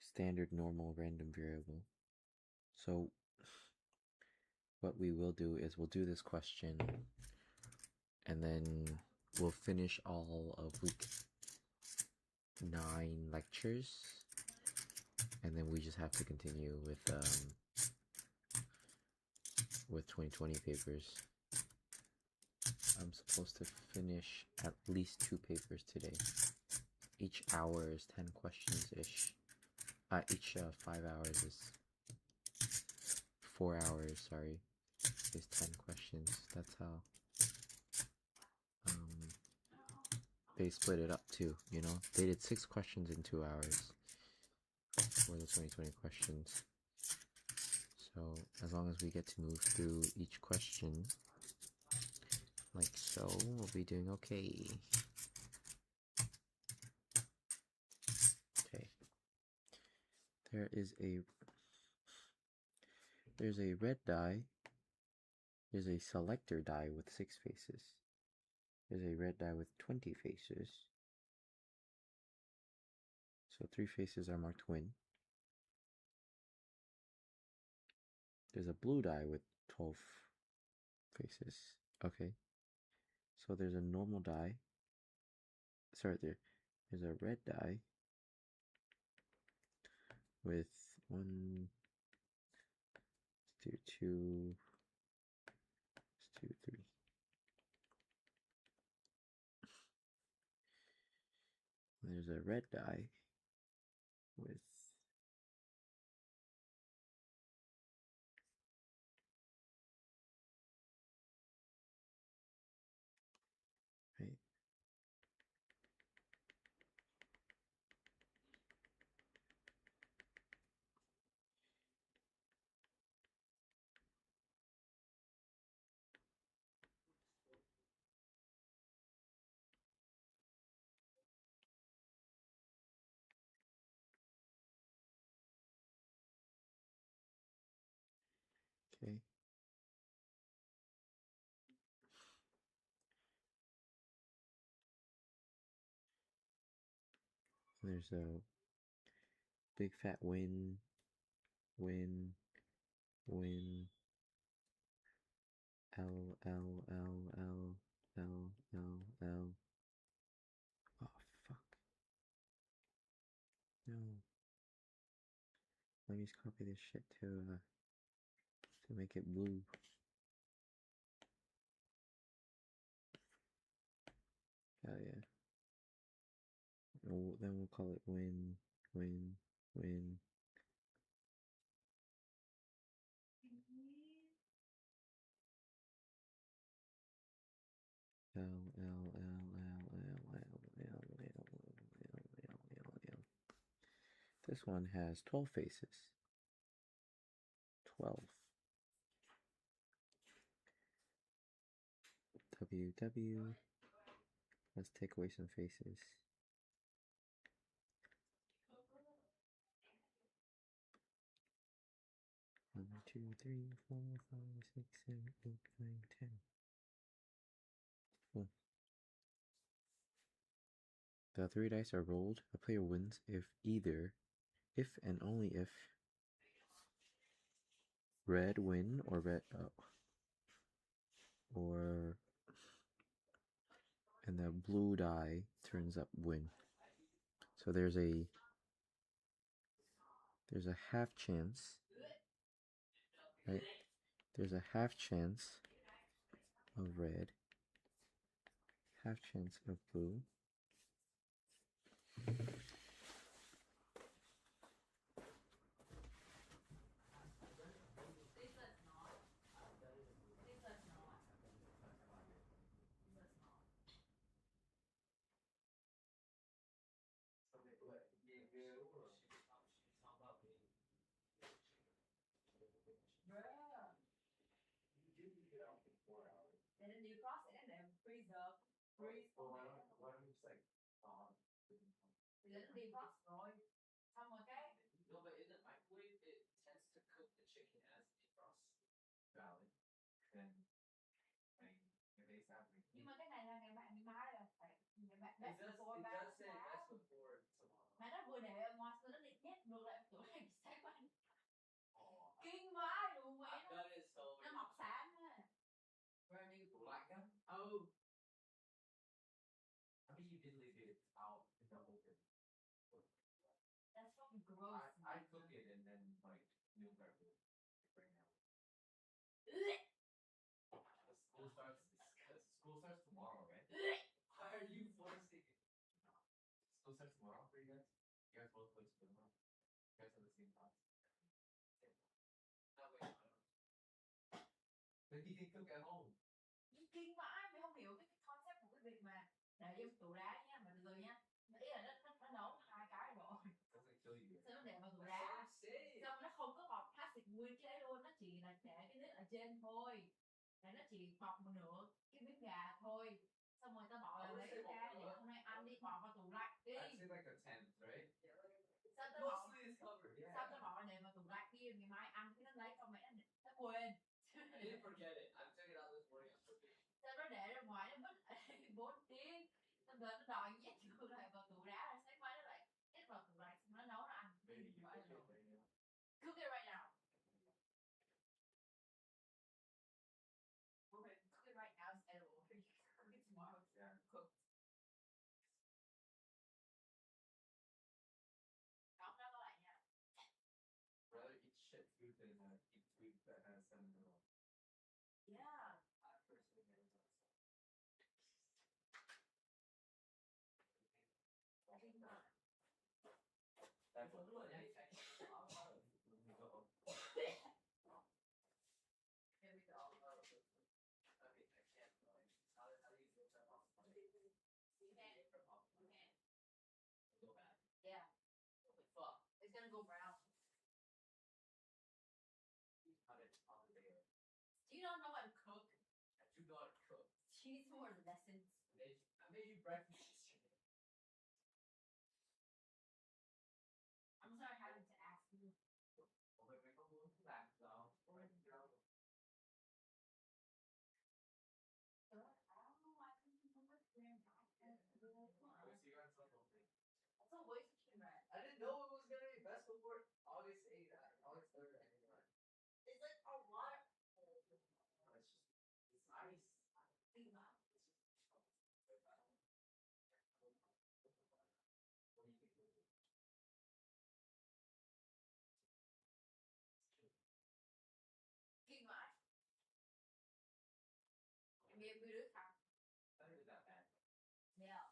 Speaker 1: standard normal random variable. So what we will do is we'll do this question and then we'll finish all of week 9 lectures, and then we just have to continue with 2020 papers I'm supposed to finish at least 2 papers today. Each hour is 10 questions ish. Each 5 hours is 4 hours, sorry, is 10 questions. That's how they split it up too, you know? They did 6 questions in 2 hours for the 2020 questions. So as long as we get to move through each question like so, we'll be doing okay. Okay. There's a red die. There's a selector die with 6 faces. There's a red die with 20 faces. So 3 faces are marked win. There's a blue die with 12 faces. Okay. So there's a normal die. Sorry, there's a red die with 1, let's do 2, let's do 3. There's a red die with right. Okay. There's a big fat win, win, win, L, L, L, L, L, L, L. Oh, fuck. No. Let me just copy this shit to make it blue. Hell yeah. Then we'll call it win, win, win. L, L, L, L, L, L, L, L, L, L, L. This one has 12 faces. 12. W, W. Let's take away some faces. 1, 2, 3, 4, 5, 6, 7, 8, 9, 10. Cool. The 3 dice are rolled. The player wins if and only if red win or and the blue die turns up win. So there's a half chance, right? There's a half chance of red, half chance of blue. starts tomorrow for you guys? You guys both go to tomorrow? You guys have the same class? No, wait, but he can cook at home.
Speaker 3: Kinh vãi, mày không hiểu cái concept của cái việc mà để vô tủ đá nha, mà từ từ nha. Ý là nó nấu 2 cái rồi. Sao nó để vào tủ đá? Xong nó không có bọc plastic nguyên cái đấy luôn, nó chỉ là để cái nước ở trên thôi. Là nó chỉ bọc một nửa cái miếng gà thôi. Xong rồi tao bỏ là lấy ra để hôm nay ăn đi, bỏ vào tủ lạnh đi.
Speaker 1: I'd say like a 10th, right?
Speaker 3: Xong tao bỏ để vào tủ lạnh đi, ngày mai ăn cái nó lấy con mẹ nó quên.
Speaker 1: I didn't forget it. I took it out this morning.
Speaker 3: Sao nó để ra ngoài nó mất 4 tiếng. Xong rồi nó đòi nhét vô lại vào tủ đá, rồi sáng mai nó lại nhét vào tủ lạnh, xong nó nấu nó ăn. Cook it right now. Okay, cook it right now is edible. Cook it tomorrow.
Speaker 1: Yeah.
Speaker 3: Cooked. Nóng nó lại nha.
Speaker 1: Rather eat shit food than eat food that has salmonella.
Speaker 3: Yeah.
Speaker 1: I personally never thought so. That's what I
Speaker 3: Here we go.
Speaker 1: Okay, I can't. How do you feel about
Speaker 3: You can.
Speaker 1: Go back.
Speaker 3: Yeah.
Speaker 1: What the fuck?
Speaker 3: It's gonna go brown.
Speaker 1: How did there?
Speaker 3: Do you not know how to cook?
Speaker 1: I do know how to cook.
Speaker 3: She needs more lessons.
Speaker 1: I made you breakfast yesterday.
Speaker 3: I'm sorry having to ask you.
Speaker 1: Well, we don't move back though. Where did you go?
Speaker 3: I don't know why I couldn't remember where
Speaker 1: So you got something.
Speaker 3: That's a waste of camera.
Speaker 1: I didn't know it was gonna be best before August 8th, August 3rd anymore.
Speaker 3: It's like a lot.
Speaker 1: It's just, it's nice.
Speaker 3: Think about it.
Speaker 1: It's just,
Speaker 3: Kinh vãi. Em biết cái đứa thằng.
Speaker 1: I think it's that bad.
Speaker 3: Yeah.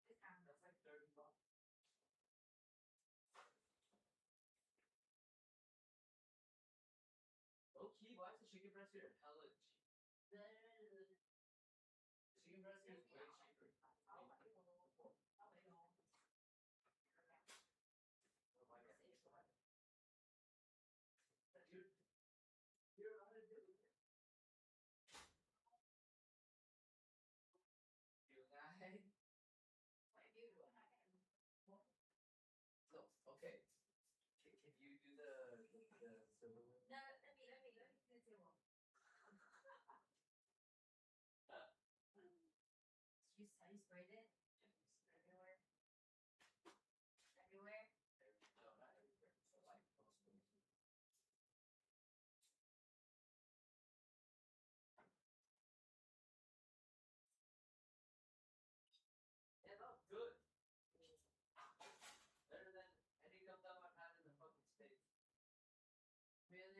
Speaker 3: Cái thằng.
Speaker 1: That's like $30. Low key, why is the chicken breast here hella cheap? The chicken breast here is way cheaper. Dude, you don't know how to do it. You guys. So, okay. Can you do the silver one?
Speaker 3: No, let me do the one. You sprayed it everywhere. Everywhere.
Speaker 1: No, not everywhere. So like most of them. Yeah, that was good. Better than any dum dum I've had in the fucking States.
Speaker 3: Really?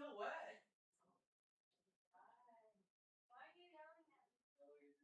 Speaker 3: So what? Why are you yelling at me?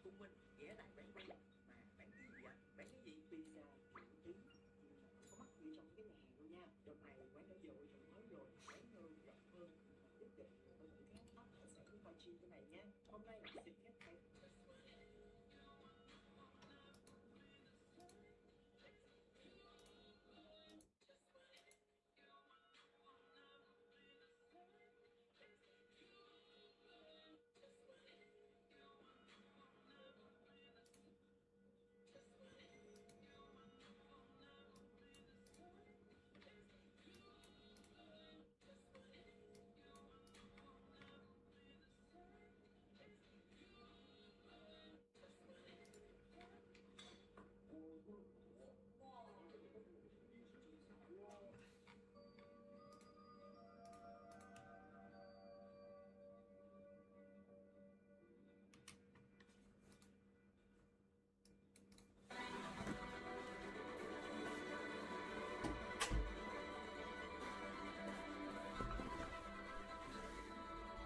Speaker 4: Cung Minh ghé lại bán vé. Mà bán cái gì ạ? Bán cái gì? Pizza miễn phí. Không có mắc gì trong cái nhà hàng đâu nha. Đợt này quán đã giờ đổi mới rồi, sáng hơn, rộng hơn. Nhất định tôi thử cái hot hải sản với khoai chiên cái này nha. Hôm nay xin phép thay.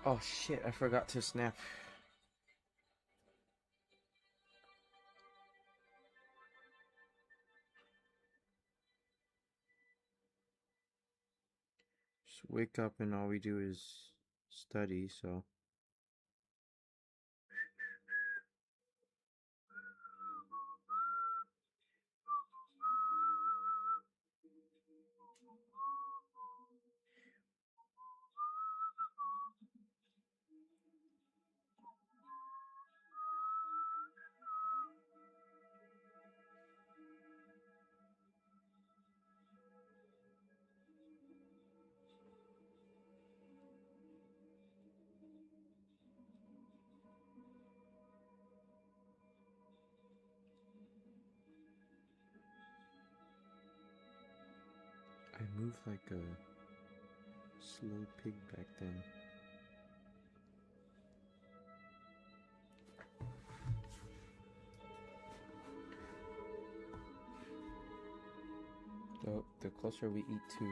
Speaker 1: Oh shit, I forgot to snap. Just wake up and all we do is study, so. I moved like a slow pig back then. The closer we eat to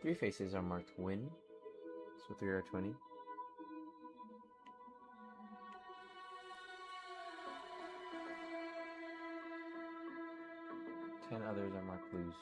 Speaker 1: 3 faces are marked win, so 3 are 20. 10 others are marked lose.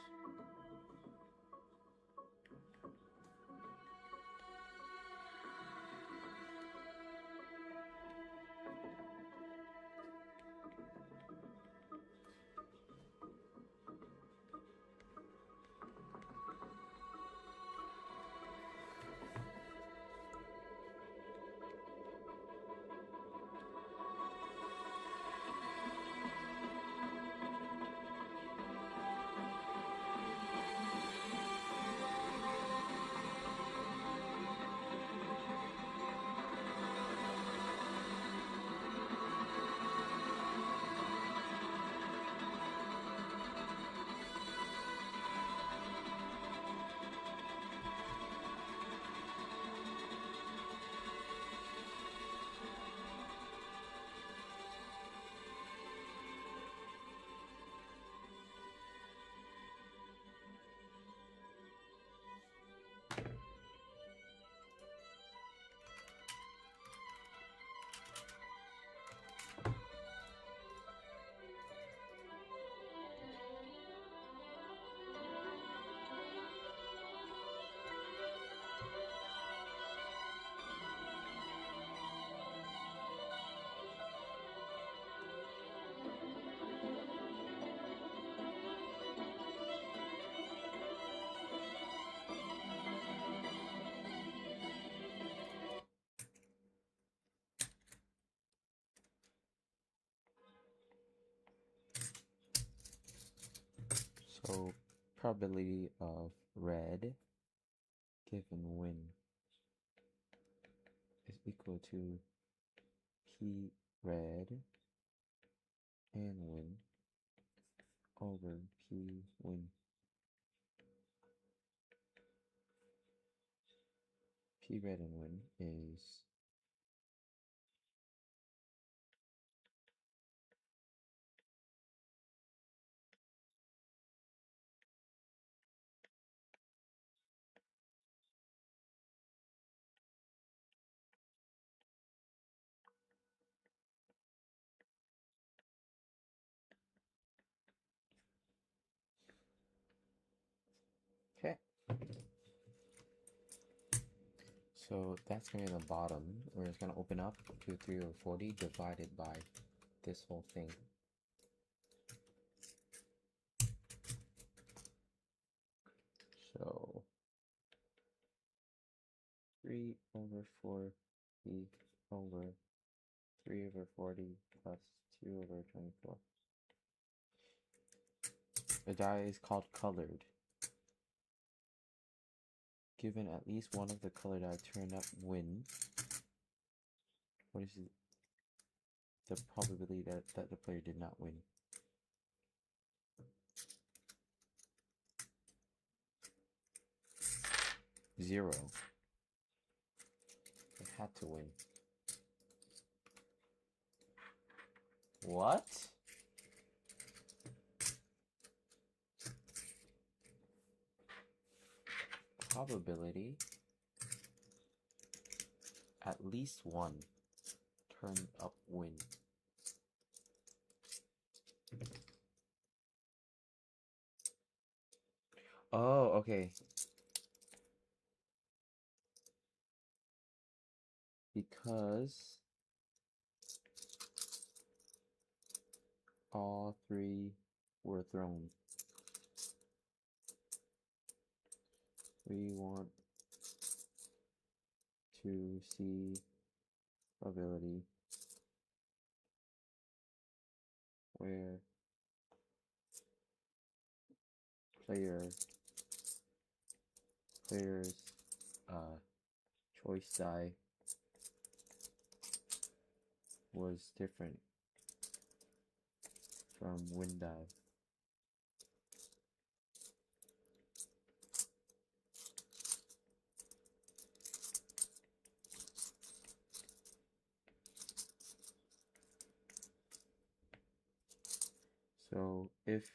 Speaker 1: So probability of red given win is equal to P red and win over P win. P red and win is So that's gonna be the bottom, where it's gonna open up to 3 over 40 divided by this whole thing. So 3 over 4 over 3 over 40 plus 2 over 24. The die is called colored. Given at least one of the colored die turned up win, what is the probability that the player did not win? 0. They had to win. What? Probability at least one turned up win. Oh, okay. Because all 3 were thrown. We want to see probability where players choice die was different from win die. So if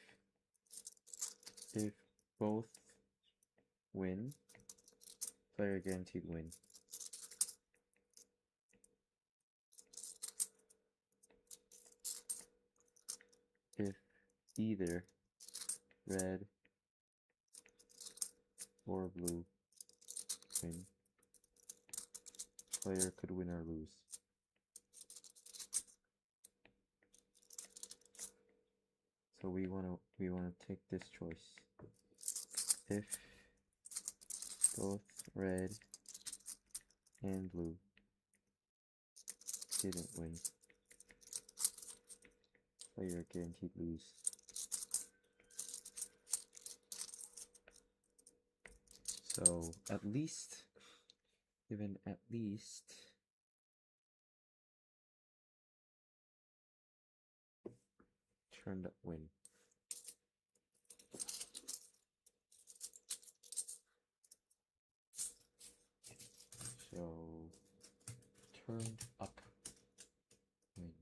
Speaker 1: both win, player guaranteed win. If either red or blue win, player could win or lose. So we wanna take this choice. If both red and blue didn't win, player guaranteed lose. So at least, given at least turned up win. So turned up win.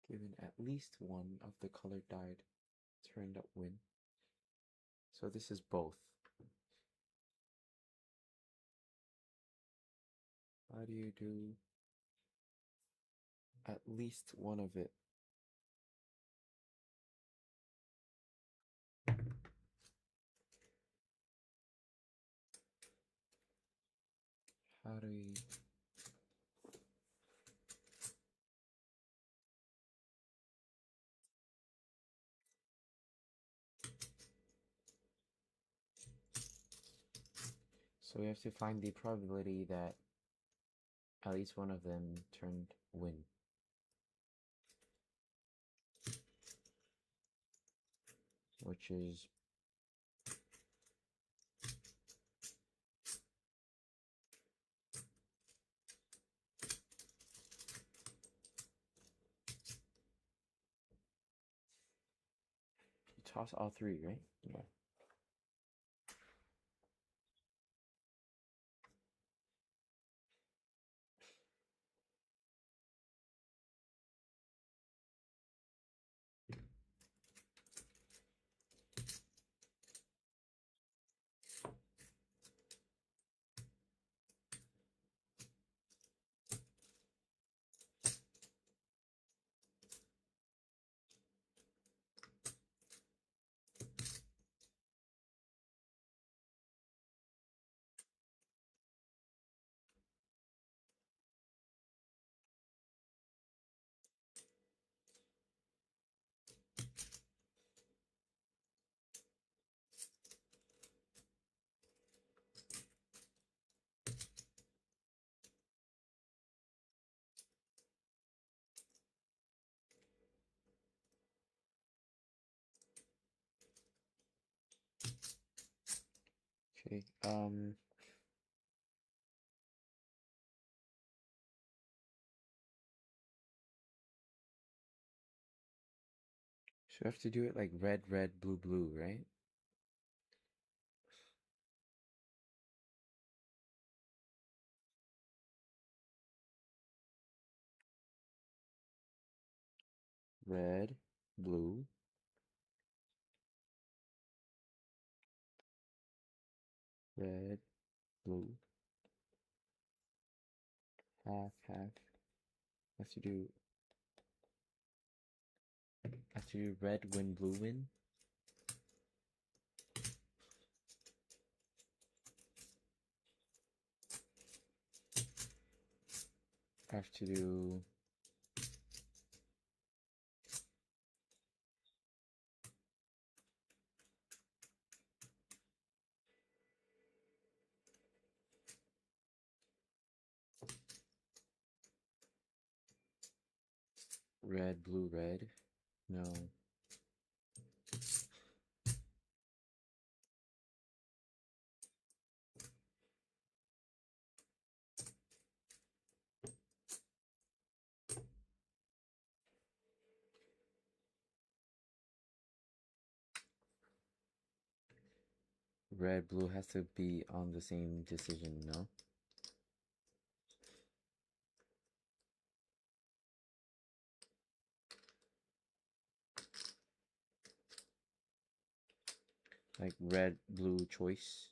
Speaker 1: Given at least one of the colored die turned up win. So this is both. How do you do at least one of it? How do we... So we have to find the probability that at least one of them turned win. Which is you toss all 3, right? Yeah. Okay, so we have to do it like red, red, blue, blue, right? Red, blue, red, blue, half, half. Have to do red win, blue win. Have to do red, blue, red. No. Red, blue has to be on the same decision, no? Like red, blue choice.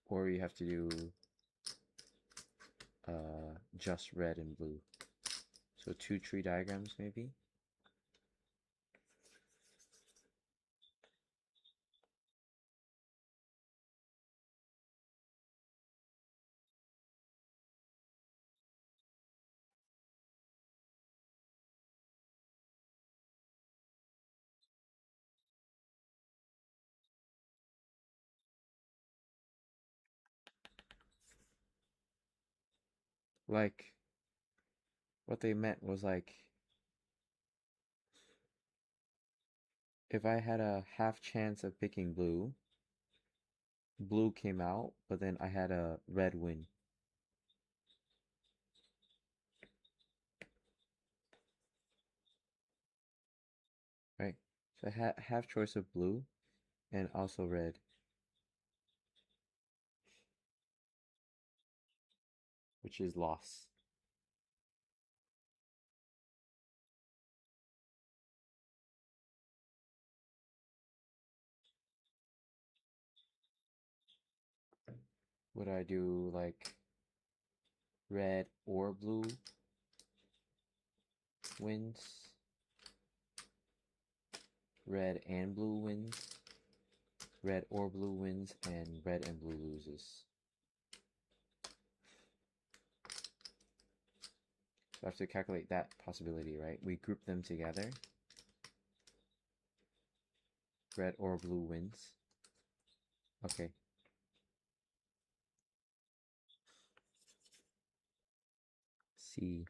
Speaker 1: Or you have to do just red and blue. So 2 tree diagrams maybe? Like, what they meant was like, if I had a half chance of picking blue, blue came out, but then I had a red win. Right? So I had half choice of blue and also red. Which is loss. Would I do like red or blue wins? Red and blue wins? Red or blue wins and red and blue loses. So I have to calculate that possibility, right? We group them together. Red or blue wins. Okay. C.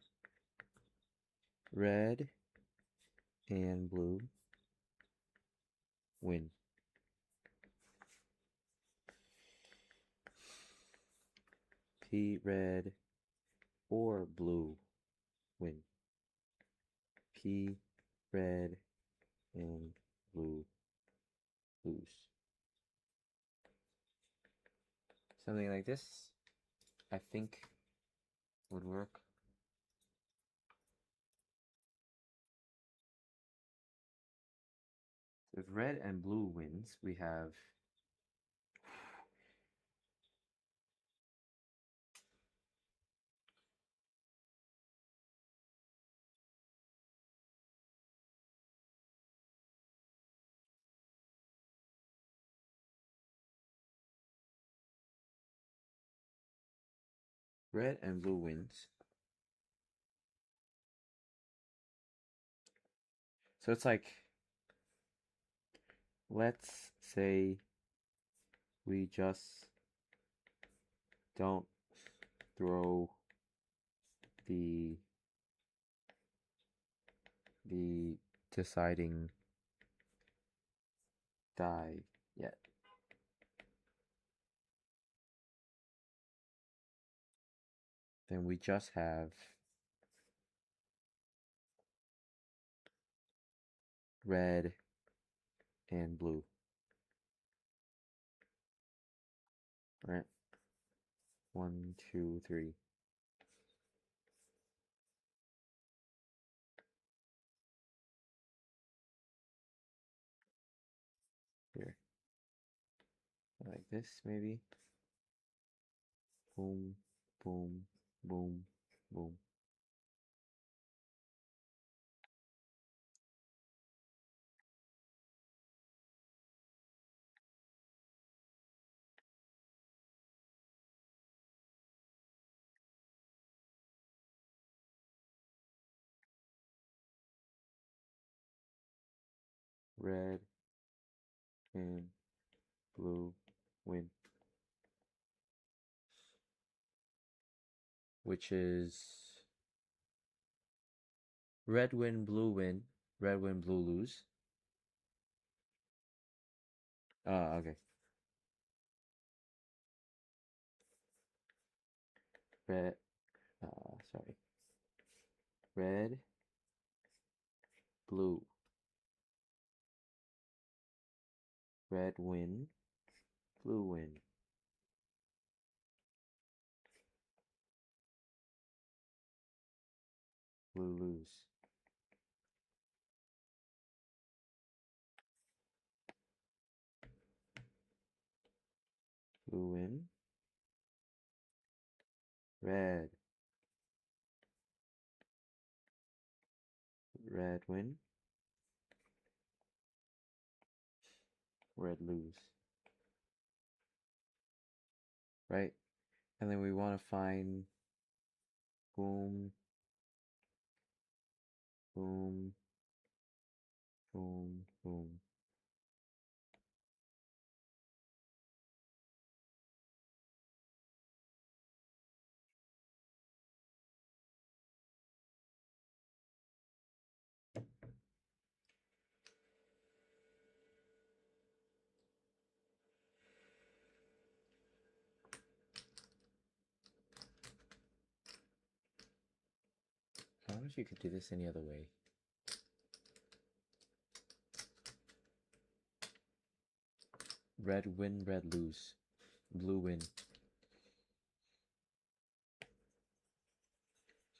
Speaker 1: Red and blue win. P. Red or blue win. P. Red and blue lose. Something like this, I think, would work. If red and blue wins, we have red and blue wins. So it's like, let's say we just don't throw the deciding die yet. Then we just have red and blue. Right? 1, 2, 3. Here. Like this, maybe. Boom, boom, boom, boom. Red and blue win. Which is red win, blue win, red win, blue lose. Okay. Red, sorry. Red, blue. Red win, blue win. Blue lose. Blue win. Red. Red win. Red lose. Right? And then we want to find boom, boom, boom, boom. I wonder if you could do this any other way. Red win, red lose. Blue win.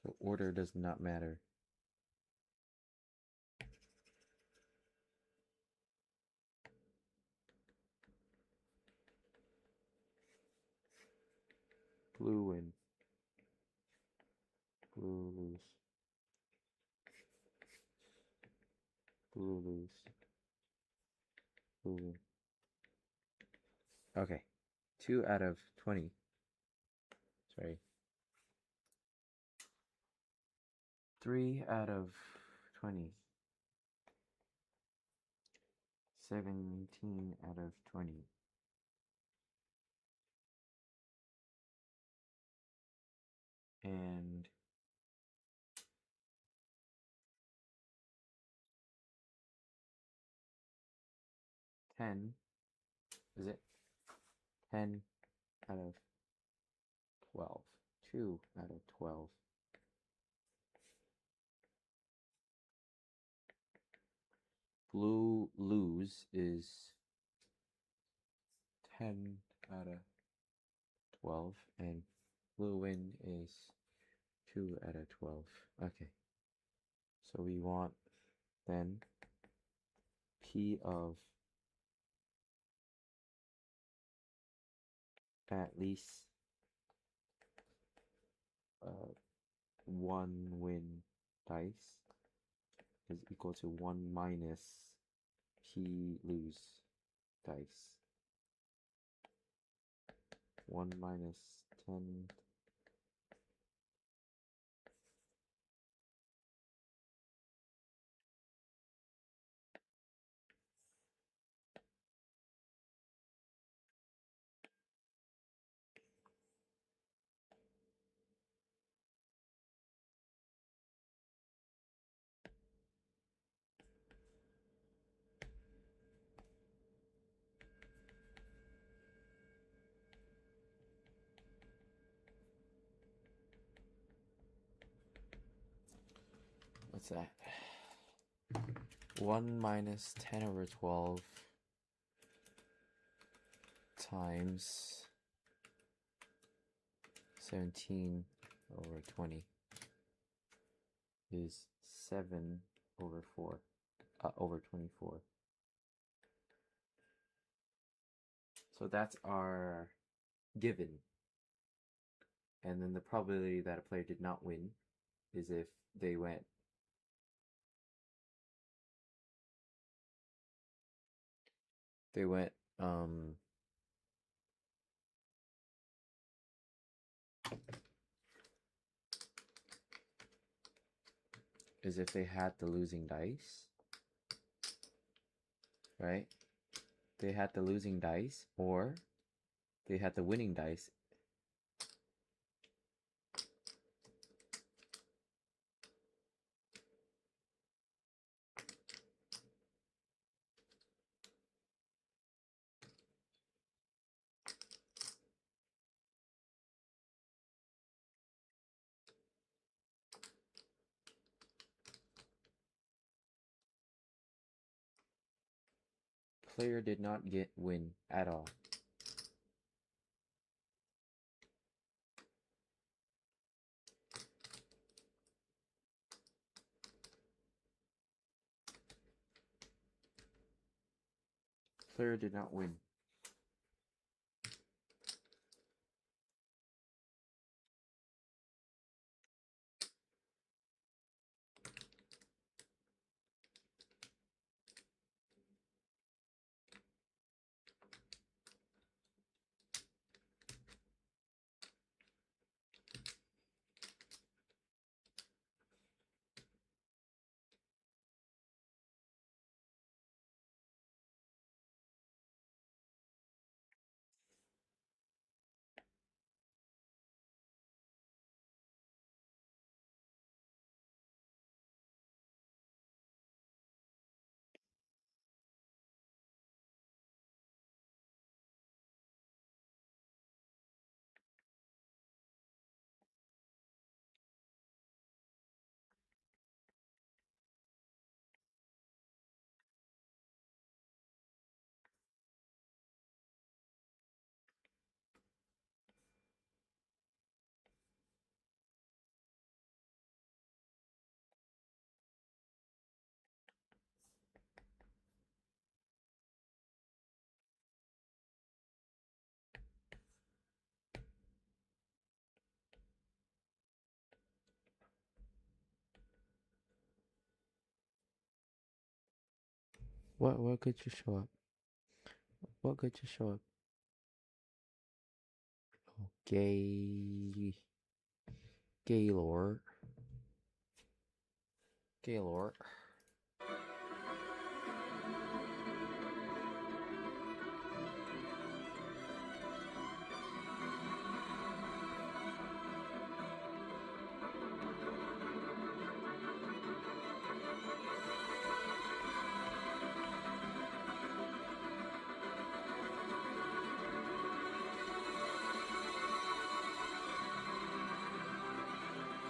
Speaker 1: So order does not matter. Blue win. Blue lose. Blue lose. Blue win. Okay. 2 out of 20. Sorry. 3 out of 20. 17 out of 20. And 10, is it? 10 out of 12. 2 out of 12. Blue lose is 10 out of 12, and blue win is 2 out of 12. Okay. So we want then P of at least 1 win dice is equal to 1 minus P lose dice. 1 minus 10. What's that? 1 minus 10 over 12 times 17 over 20 is 7 over 4, over 24. So that's our given. And then the probability that a player did not win is if they went is if they had the losing dice, right? They had the losing dice, or they had the winning dice. Player did not win at all. Player did not win. What could you show up? What could you show up? Oh, Gaylord. Gaylord.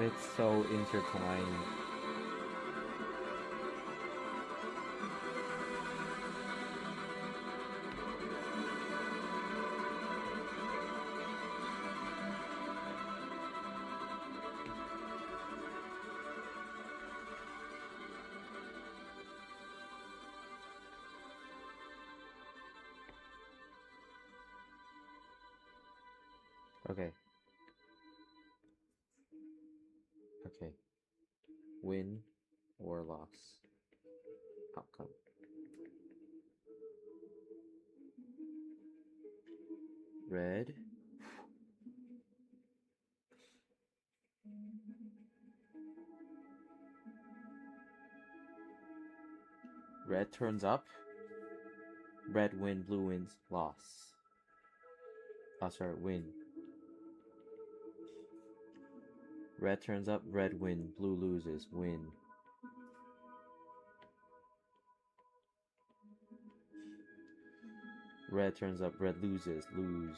Speaker 1: It's so intertwined. Okay. Okay. Win or loss. Outcome. Red. Red turns up. Red win, blue wins, loss. Oh, sorry, win. Red turns up, red win, blue loses, win. Red turns up, red loses, lose.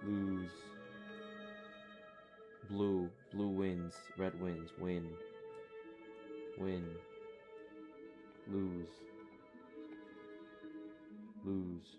Speaker 1: Lose. Blue wins, red wins, win, lose, lose.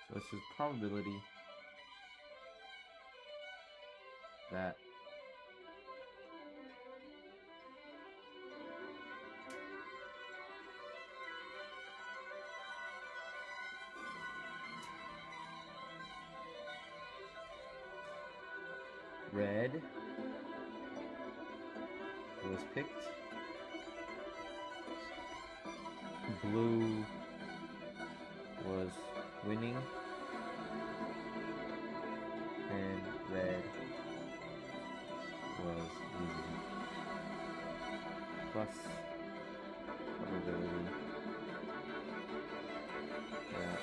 Speaker 1: So this is probability that red was picked, blue was winning, and red was losing. Plus probability that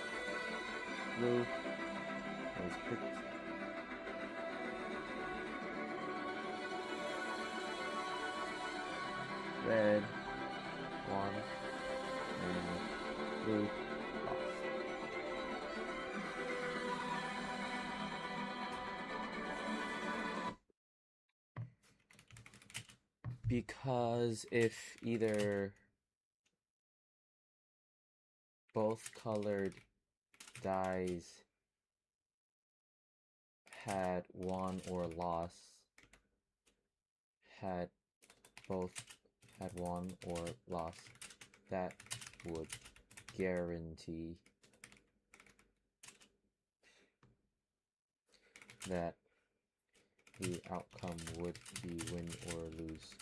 Speaker 1: blue was picked, red won, and blue lost. Because if either both colored dies had won or lost, had both had won or lost, that would guarantee that the outcome would be win or lose,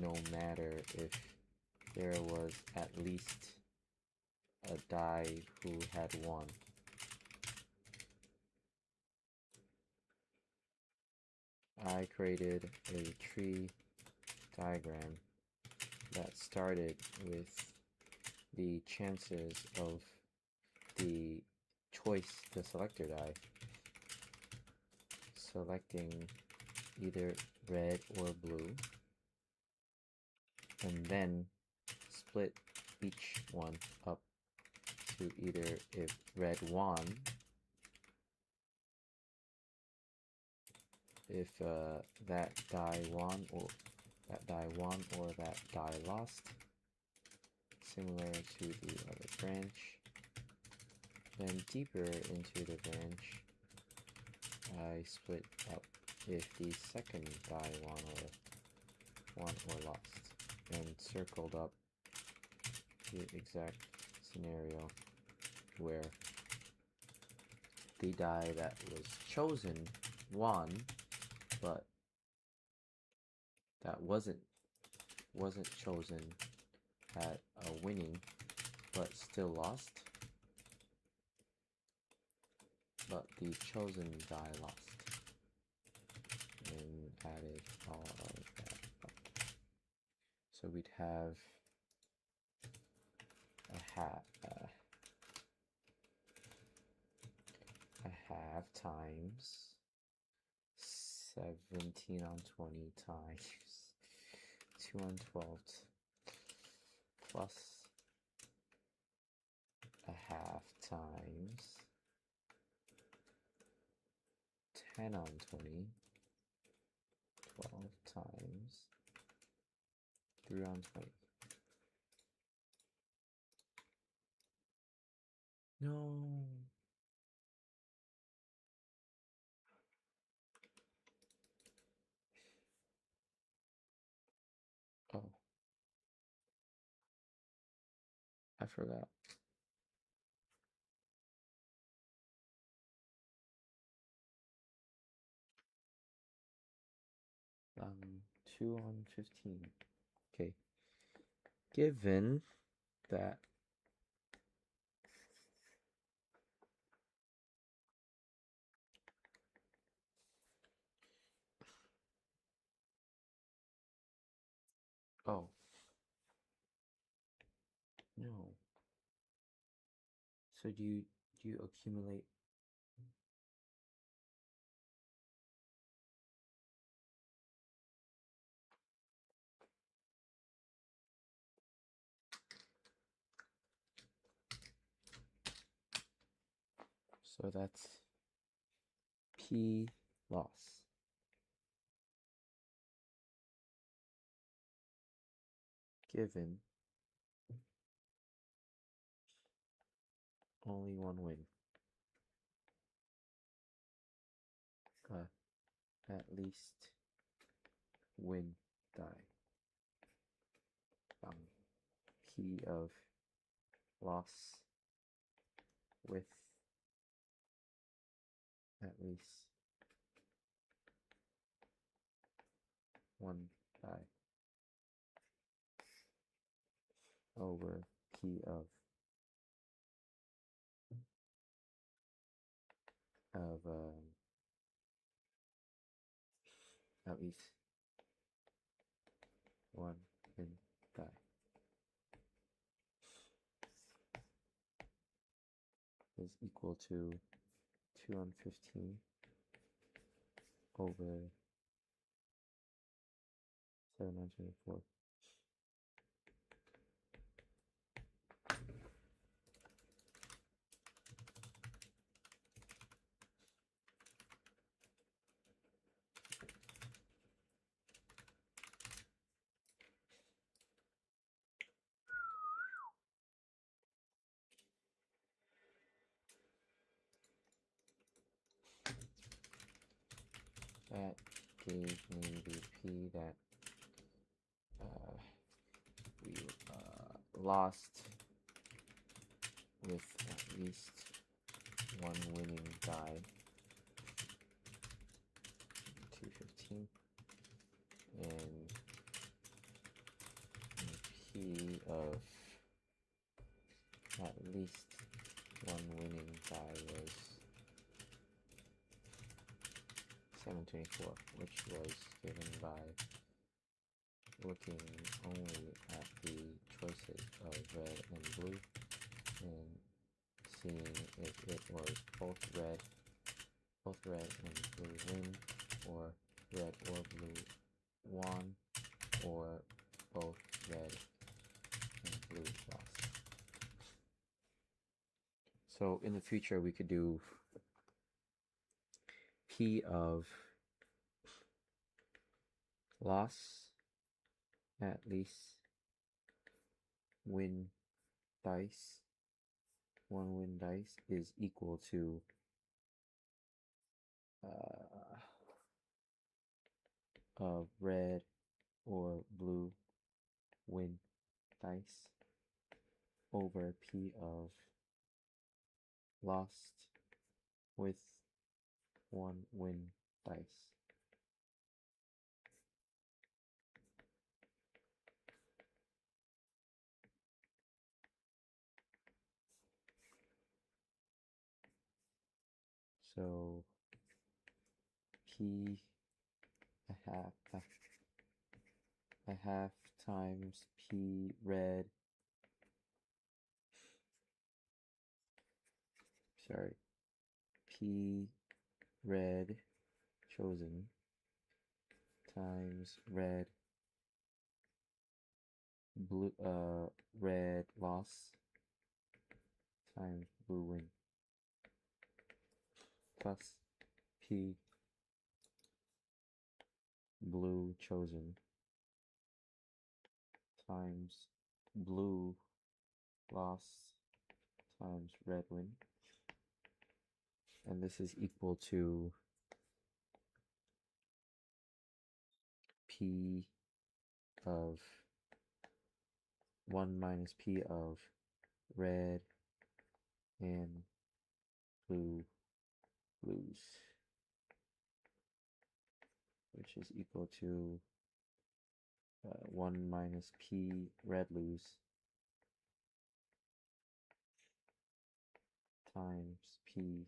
Speaker 1: no matter if there was at least a die who had won. I created a tree diagram that started with the chances of the choice, the selector die, selecting either red or blue, and then split each one up to either if red won, if that die won or that die lost, similar to the other branch. Then deeper into the branch, I split up if the second die won or lost, and circled up the exact scenario where the die that was chosen won, but that wasn't chosen had a winning but still lost, but the chosen die lost, and added all of that up. So we'd have a hat, times 17 on 20 times 2 on 12 plus a half times 10 on 20, 12 times 3 on 20. No. Oh, I forgot. 2 on 15. Okay. Given that oh no. So do you accumulate? So that's P loss. Given only one win. At least win die. P of loss with at least one die over P of at least one win die is equal to 2 on 15 over 7 on 24. That gave me the P that we lost with at least one winning die. 215 and P of at least one winning die was 724, which was given by looking only at the choices of red and blue and seeing if it was both red and blue win, or red or blue won, or both red and blue lost. So in the future we could do P of loss at least win dice, one win dice is equal to red or blue win dice over P of lost with one win dice. So P a half times P red, sorry, P red chosen times red red loss times blue win plus P blue chosen times blue loss times red win, and this is equal to P of 1 minus P of red and blue lose, which is equal to 1 minus P red lose times P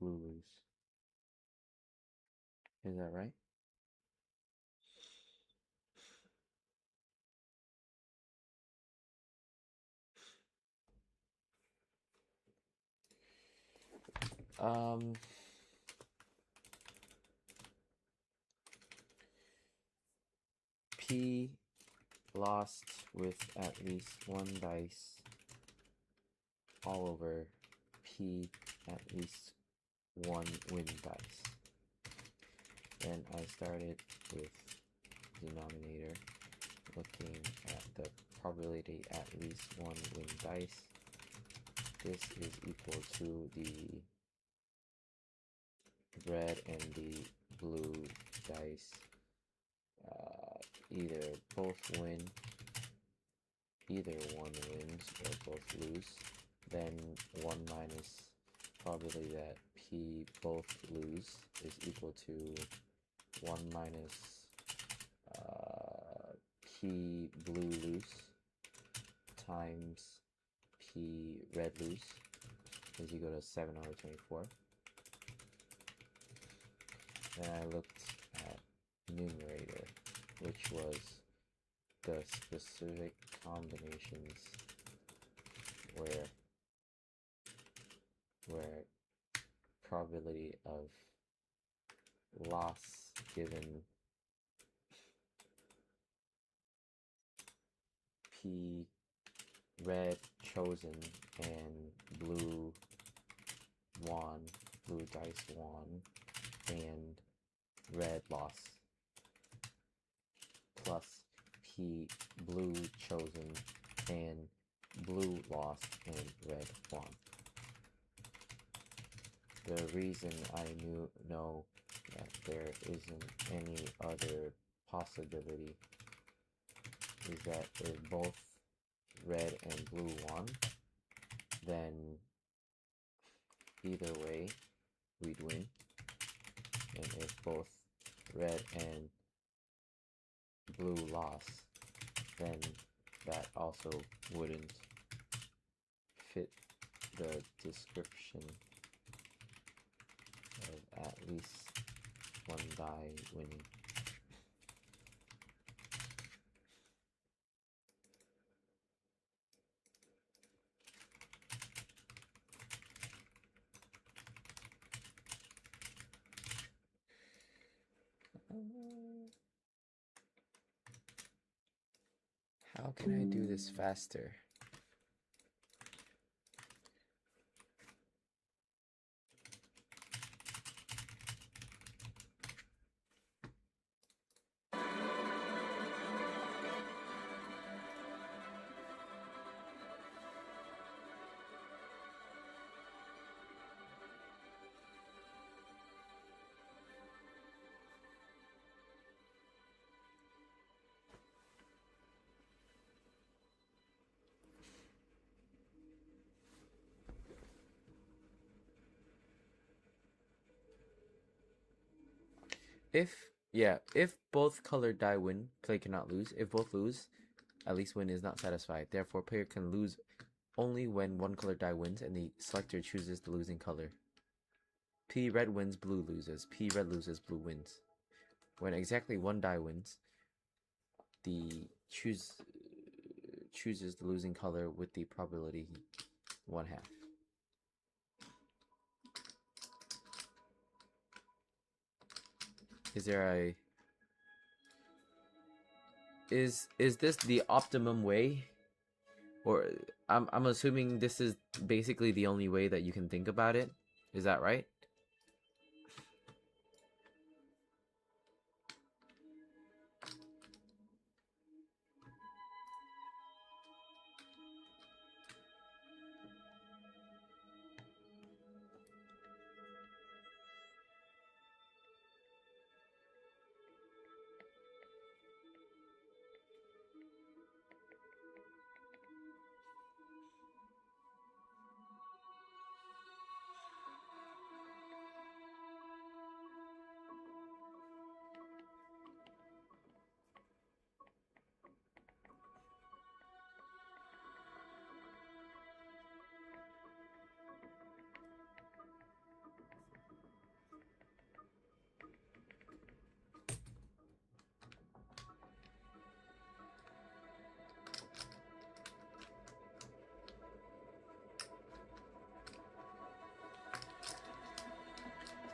Speaker 1: blue lose. Is that right? P lost with at least one dice all over P at least one win dice. Then I started with denominator, looking at the probability at least one win dice. This is equal to the red and the blue dice. Either both win, either one wins or both lose. Then 1 minus probability that P both lose is equal to 1 minus P blue lose times P red lose is equal to 7/24. Then I looked at numerator, which was the specific combinations where probability of loss given P red chosen and blue won, blue dice won, and red loss, plus P blue chosen and blue lost and red won. The reason I know that there isn't any other possibility is that if both red and blue won, then either way we'd win. And if both red and blue lost, then that also wouldn't fit the description of at least one die winning. How can I do this faster? If both colored die win, player cannot lose. If both lose, at least win is not satisfied. Therefore, player can lose only when one colored die wins and the selector chooses the losing color. P red wins, blue loses. P red loses, blue wins. When exactly one die wins, the chooses the losing color with the probability 1/2. Is there a is this the optimum way? Or I'm assuming this is basically the only way that you can think about it. Is that right?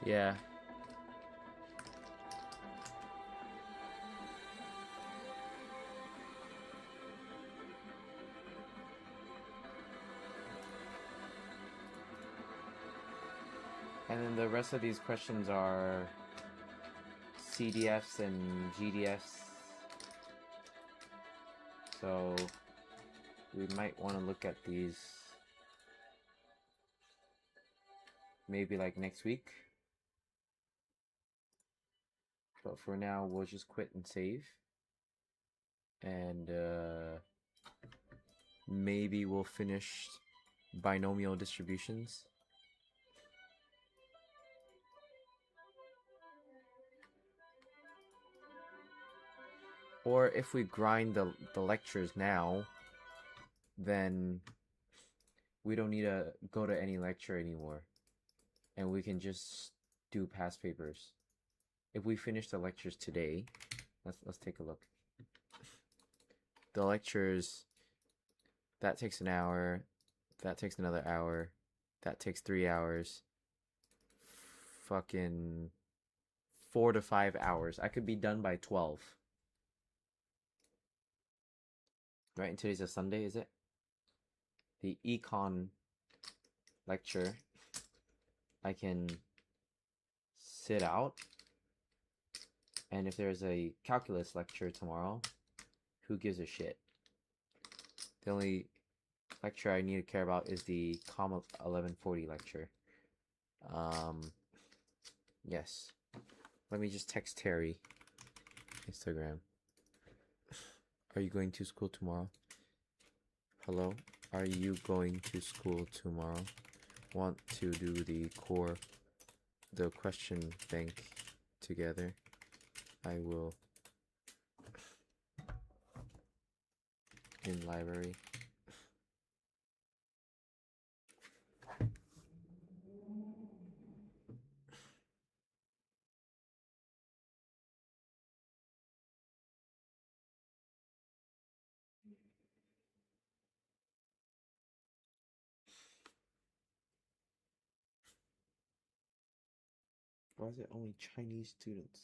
Speaker 1: Yeah. And then the rest of these questions are CDFs and GDFs. So we might want to look at these maybe like next week. But for now, we'll just quit and save. And maybe we'll finish binomial distributions. Or if we grind the lectures now, then we don't need to go to any lecture anymore. And we can just do past papers. If we finish the lectures today, let's take a look. The lectures, that takes an hour, that takes another hour, that takes 3 hours. Fucking 4 to 5 hours. I could be done by 12. Right, and today's a Sunday, is it? The econ lecture, I can sit out. And if there's a calculus lecture tomorrow, who gives a shit? The only lecture I need to care about is the COM 1140 lecture. Yes. Let me just text Terry. Instagram. Are you going to school tomorrow? Hello? Are you going to school tomorrow? Want to do the question bank together? I will. In library. Why is it only Chinese students?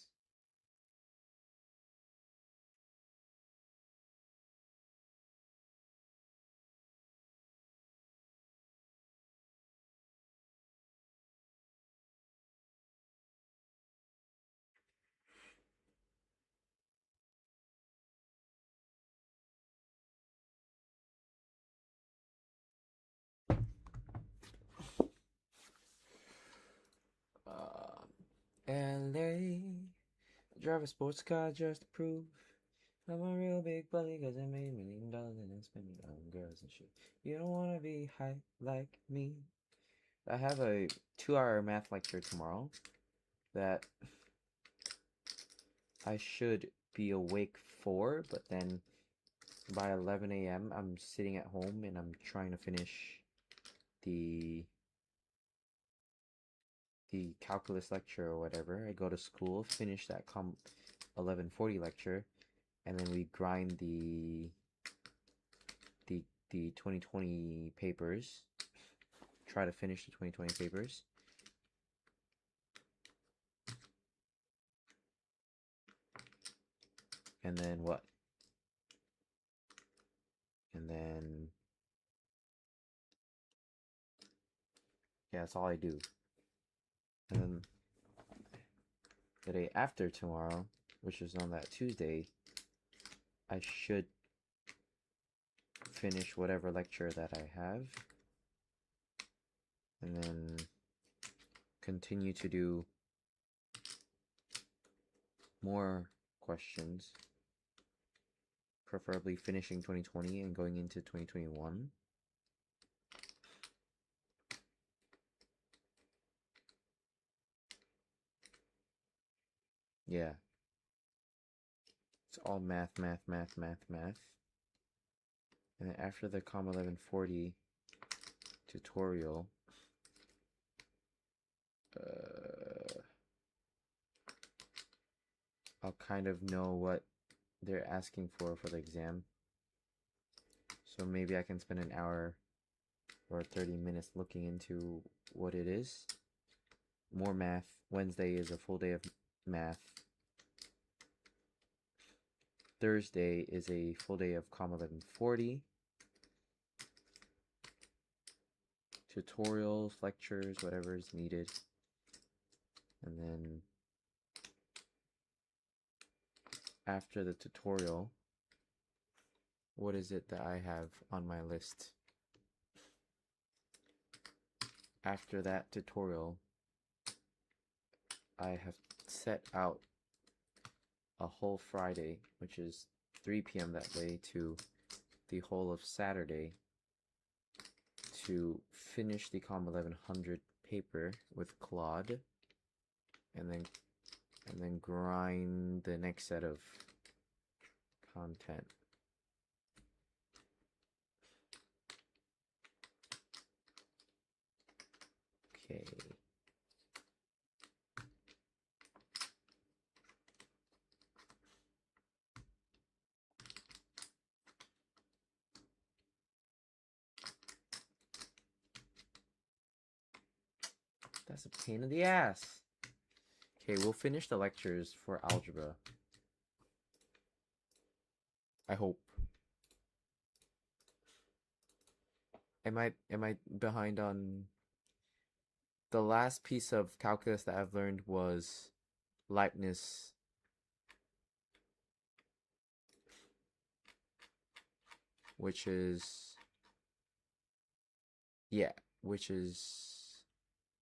Speaker 1: LA, drive a sports car just to prove I'm a real big bully cause I made $1 million and I spend it on girls and shit. You don't wanna be high like me. I have a 2-hour math lecture tomorrow that I should be awake for, but then by 11 a.m. I'm sitting at home and I'm trying to finish the calculus lecture or whatever. I go to school, finish that COM 1140 lecture, and then we grind the 2020 papers. Try to finish the 2020 papers. And then what? And then yeah, that's all I do. And then the day after tomorrow, which is on that Tuesday, I should finish whatever lecture that I have, and then continue to do more questions, preferably finishing 2020 and going into 2021. Yeah. It's all math. And then after the COM 1140 tutorial, I'll kind of know what they're asking for the exam. So maybe I can spend an hour or 30 minutes looking into what it is. More math. Wednesday is a full day of math. Thursday is a full day of COM 1140. Tutorials, lectures, whatever is needed. And then after the tutorial, what is it that I have on my list? After that tutorial, I have set out a whole Friday, which is 3 p.m. that day, to the whole of Saturday to finish the COM 1100 paper with Claude, and then grind the next set of content. Okay. That's a pain in the ass. Okay, we'll finish the lectures for algebra. I hope. Am I behind on the last piece of calculus that I've learned was Leibniz, which is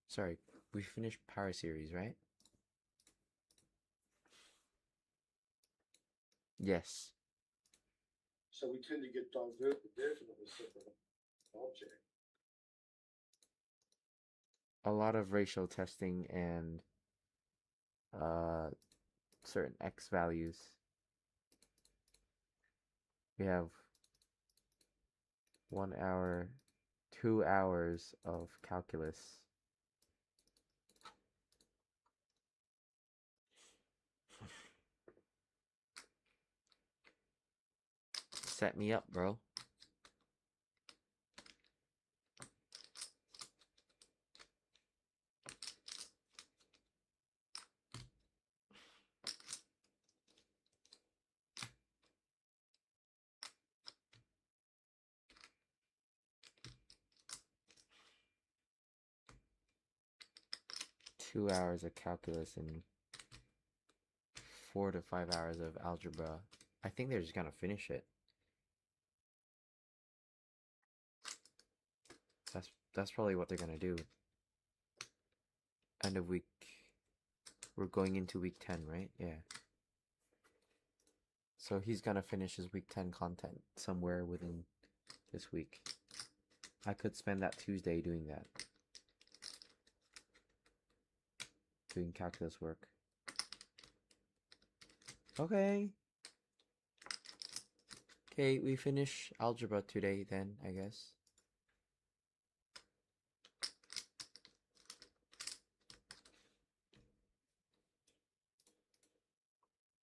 Speaker 1: sorry, we finished power series, right? Yes.
Speaker 2: So we tend to get diverted definitely separate object.
Speaker 1: A lot of ratio testing and certain x values. We have 1 hour, 2 hours of calculus. Set me up, bro. Two hours of calculus and 4 to 5 hours of algebra. I think they're just gonna finish it. That's probably what they're gonna do. End of week. We're going into week 10, right? Yeah. So he's gonna finish his week 10 content somewhere within this week. I could spend that Tuesday doing that. Doing calculus work. Okay. Okay, we finish algebra today then, I guess.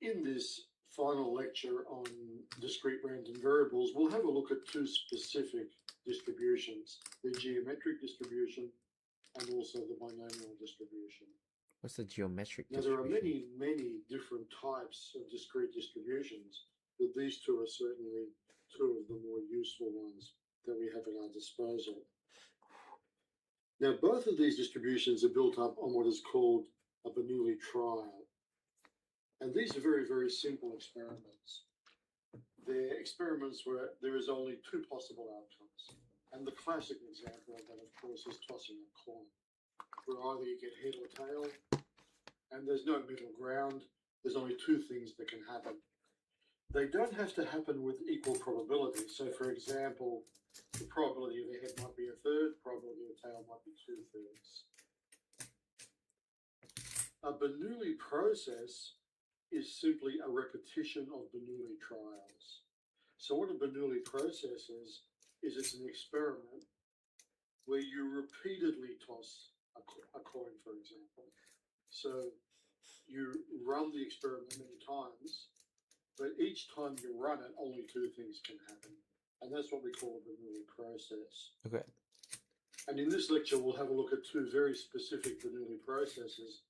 Speaker 2: In this final lecture on discrete random variables, we'll have a look at two specific distributions, the geometric distribution and also the binomial distribution.
Speaker 1: What's the geometric
Speaker 2: Now, there are
Speaker 1: distribution?
Speaker 2: many different types of discrete distributions, but these two are certainly two of the more useful ones that we have at our disposal. Now, both of these distributions are built up on what is called a Bernoulli trial. And these are very simple experiments. They're experiments where there is only two possible outcomes. And the classic example of that, of course, is tossing a coin, where either you get head or tail, and there's no middle ground. There's only two things that can happen. They don't have to happen with equal probability. So, for example, the probability of a head might be a third, probability of a tail might be 2/3. A Bernoulli process is simply a repetition of Bernoulli trials. So what a Bernoulli process is it's an experiment where you repeatedly toss a coin, for example. So you run the experiment many times, but each time you run it, only two things can happen. And that's what we call a Bernoulli process.
Speaker 1: Okay.
Speaker 2: And in this lecture, we'll have a look at two very specific Bernoulli processes,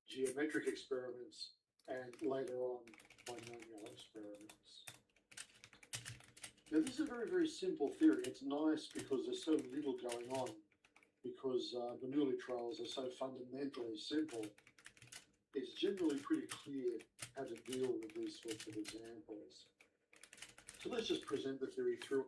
Speaker 2: geometric experiments, and later on, binomial experiments. Now, this is a very simple theory. It's nice because there's so little going on, because Bernoulli trials are so fundamentally simple. It's generally pretty clear how to deal with these sorts of examples. So let's just present the theory through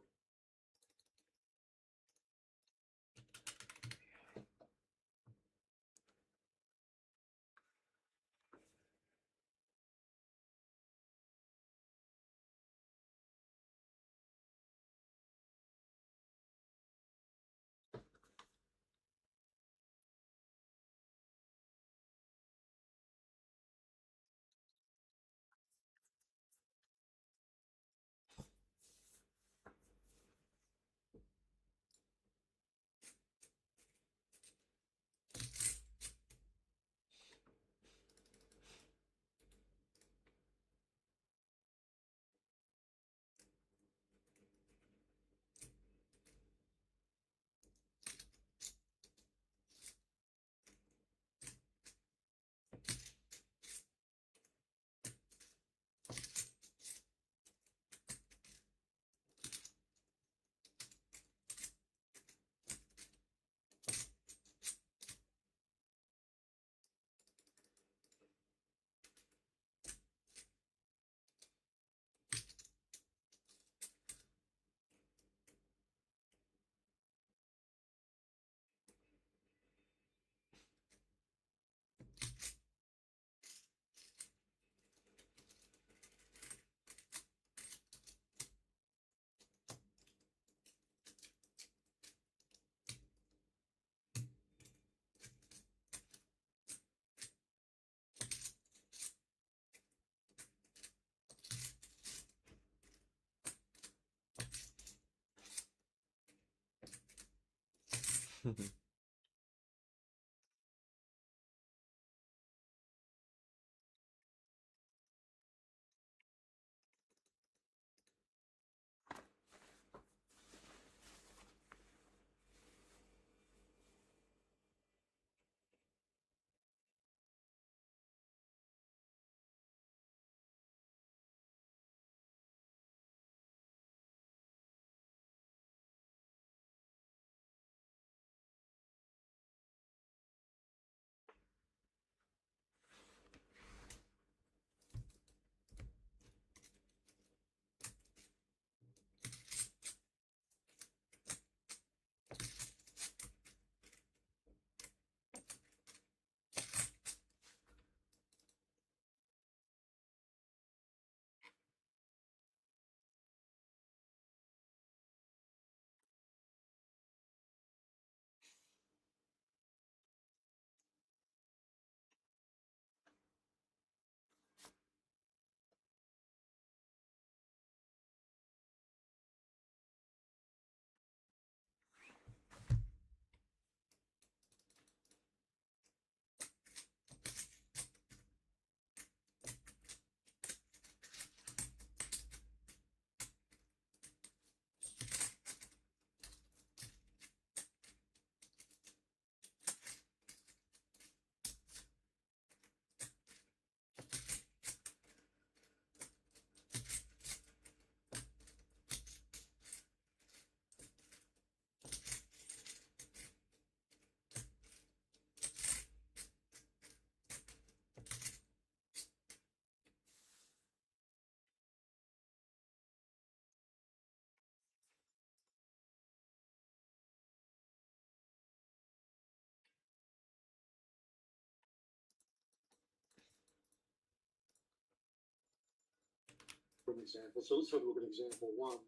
Speaker 2: for an example. So let's have a look at example 1.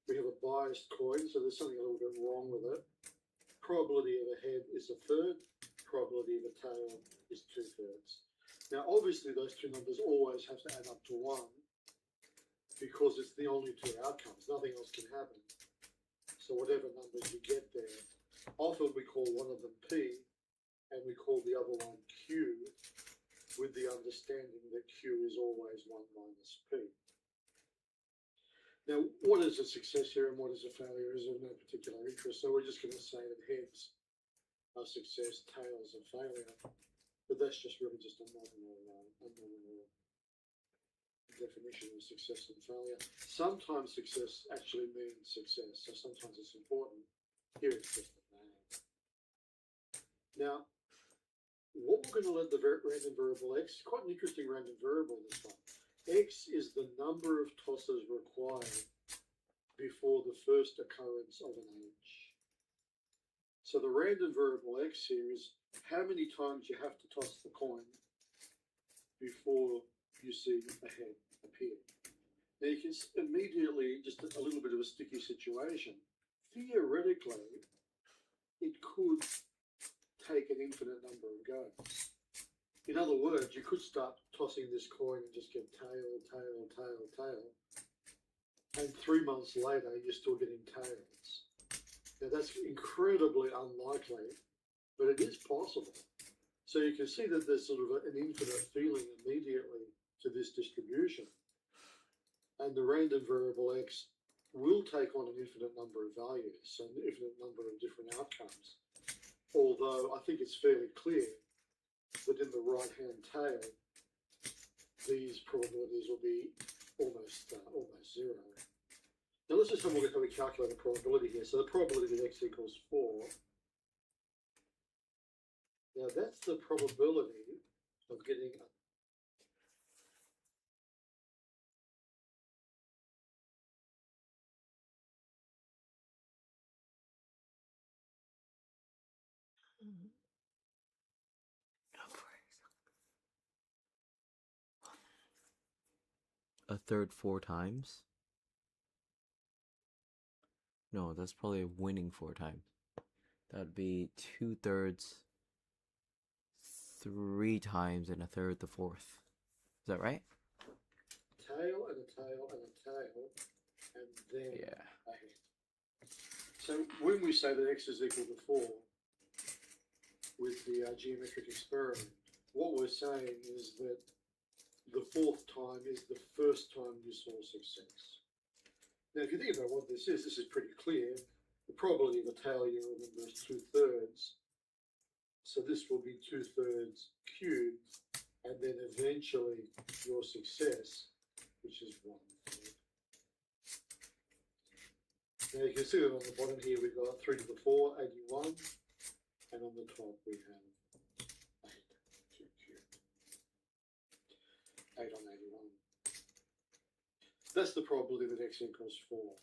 Speaker 2: We have a biased coin, so there's something a little bit wrong with it. Probability of a head is a third, probability of a tail is 2/3. Now, obviously, those two numbers always have to add up to 1 because it's the only two outcomes. Nothing else can happen. So whatever numbers you get there, often we call one of them P and we call the other one Q, with the understanding that Q is always 1 minus P. Now, what is a success here and what is a failure is of no particular interest. So we're just going to say that heads are success, tails are failure. But that's just really just a nominal definition of success and failure. Sometimes success actually means success, so sometimes it's important. Here it's just a name. Now, what we're going to let the random variable x, quite an interesting random variable this one. X is the number of tosses required before the first occurrence of an age. So the random variable x here is how many times you have to toss the coin before you see a head appear. Now you can immediately, just a little bit of a sticky situation. Theoretically, it could take an infinite number of goes. In other words, you could start tossing this coin and just get tail, tail, tail, tail. And 3 months later, you're still getting tails. Now that's incredibly unlikely, but it is possible. So you can see that there's sort of an infinite feeling immediately to this distribution. And the random variable x will take on an infinite number of values, so an infinite number of different outcomes. Although I think it's fairly clear that in the right-hand tail, these probabilities will be almost zero. Now let's just have a look at how we calculate the probability here. So the probability that x equals 4. Now that's the probability of getting
Speaker 1: a third 4 times? No, that's probably winning 4 times. That'd be 2/3 3 times and a third the fourth. Is that right?
Speaker 2: tail and a tail and a tail, and then a head. So when we say that x is equal to 4 with the geometric experiment, what we're saying is that the fourth time is the first time you saw success. Now, if you think about what this is pretty clear. The probability of a tail, you remember, is 2/3. So this will be 2/3 cubed, and then eventually your success, which is 1/3. Now you can see that on the bottom here we've got 3 to the 4, 81, and on the top we have 8, 2 cubed. 8 on 81. That's the probability that x equals 4.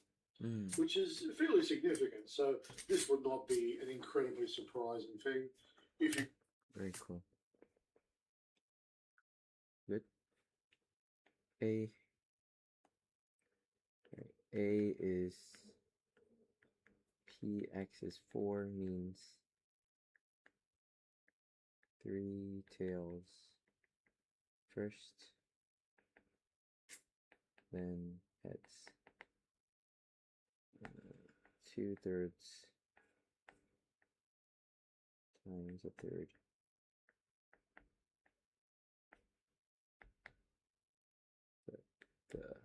Speaker 2: Which is fairly significant. So this would not be an incredibly surprising thing. If you
Speaker 1: Very cool. Good. A is px is 4 means 3 tails first, then heads. 2/3 times a third. The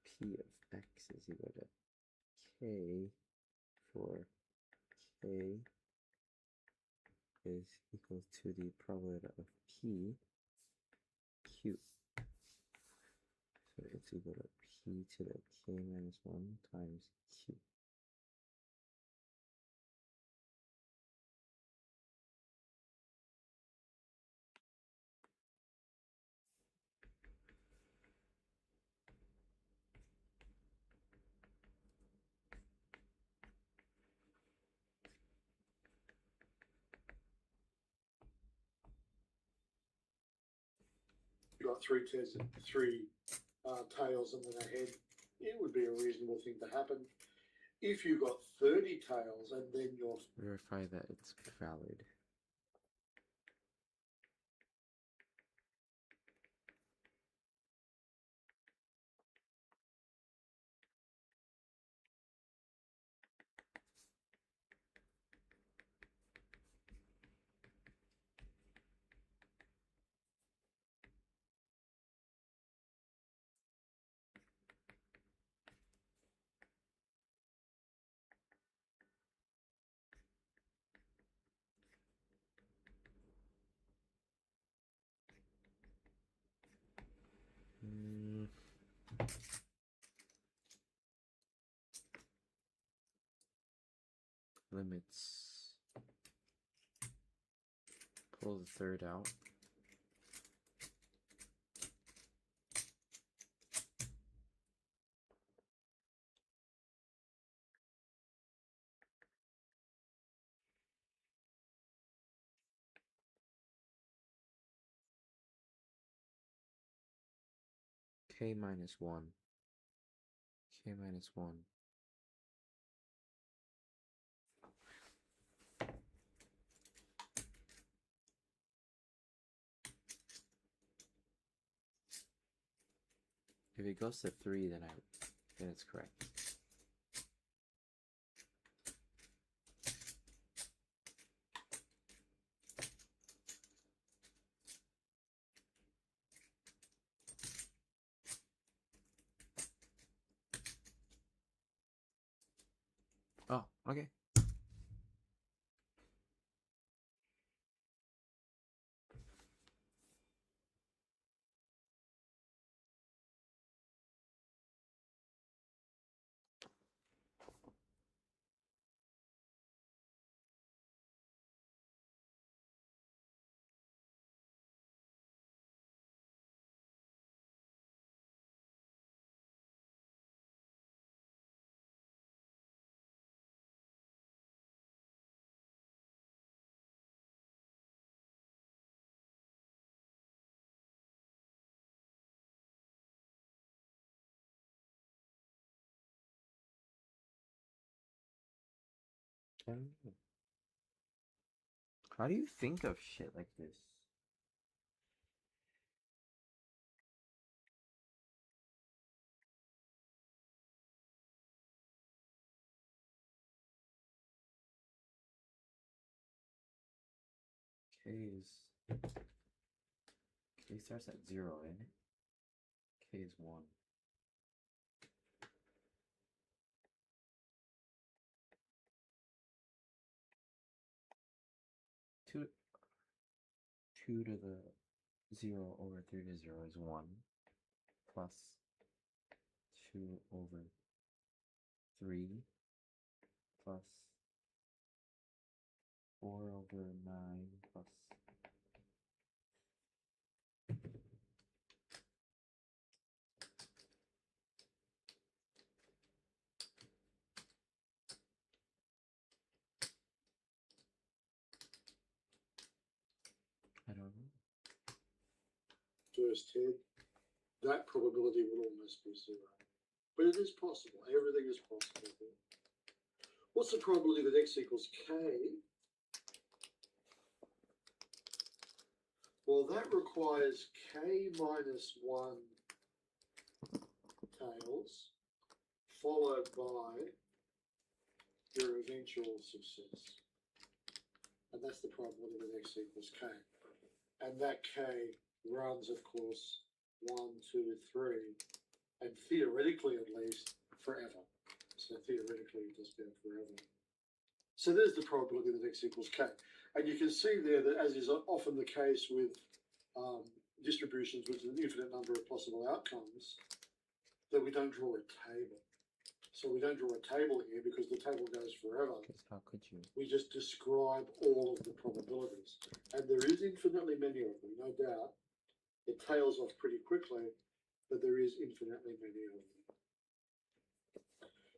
Speaker 1: p of x is equal to k for k is equal to the probability of p q. So it's equal to p to the k minus 1 times q.
Speaker 2: got three tails and then a head, it would be a reasonable thing to happen. If you got 30 tails and then you're
Speaker 1: verify that it's valid. Limits. Pull the third out. K minus 1. K minus 1. If it goes to 3, then it's correct. Oh, okay. How do you think of shit like this? K starts at 0, isn't it? K is 1. Two to the 0 over 3 to 0 is 1, plus 2 over 3, plus 4 over 9, plus I don't know.
Speaker 2: first head, that probability will almost be 0. But it is possible. Everything is possible here. What's the probability that x equals k? Well, that requires k minus 1 tails, followed by your eventual success. And that's the probability that x equals k. And that k runs, of course, 1, 2, 3, and theoretically at least, forever. So theoretically it does go forever. So there's the probability that x equals k. And you can see there that, as is often the case with distributions with an infinite number of possible outcomes, that we don't draw a table. So we don't draw a table here because the table goes forever.
Speaker 1: Because how could you?
Speaker 2: We just describe all of the probabilities. And there is infinitely many of them, no doubt. It tails off pretty quickly, but there is infinitely many of them.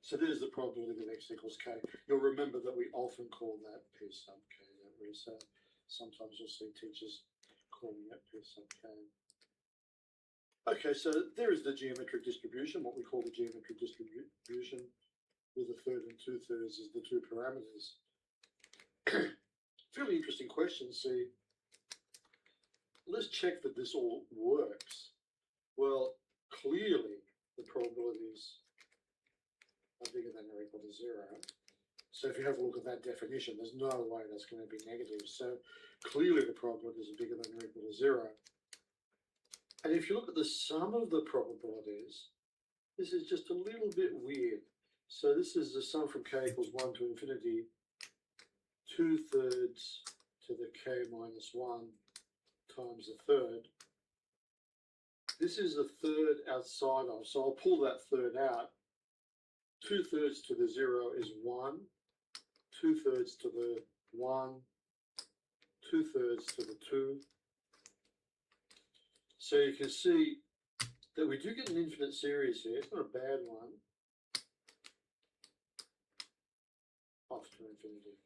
Speaker 2: So there's the probability that x equals k. You'll remember that we often call that P sub k, don't we? So sometimes you'll see teachers calling it P sub k. Okay, so there is the geometric distribution, what we call the geometric distribution, with a third and 2/3 as the two parameters. Fairly interesting question. See, let's check that this all works. Well, clearly the probabilities are bigger than or equal to 0. So if you have a look at that definition, there's no way that's going to be negative. So clearly the probabilities are bigger than or equal to 0. And if you look at the sum of the probabilities, this is just a little bit weird. So this is the sum from k equals 1 to infinity, 2/3 to the k minus 1 times a third. This is the third outside of, so I'll pull that third out. 2/3 to the 0 is 1, 2/3 to the 1, 2/3 to the 2. So you can see that we do get an infinite series here. It's not a bad one. Off to infinity.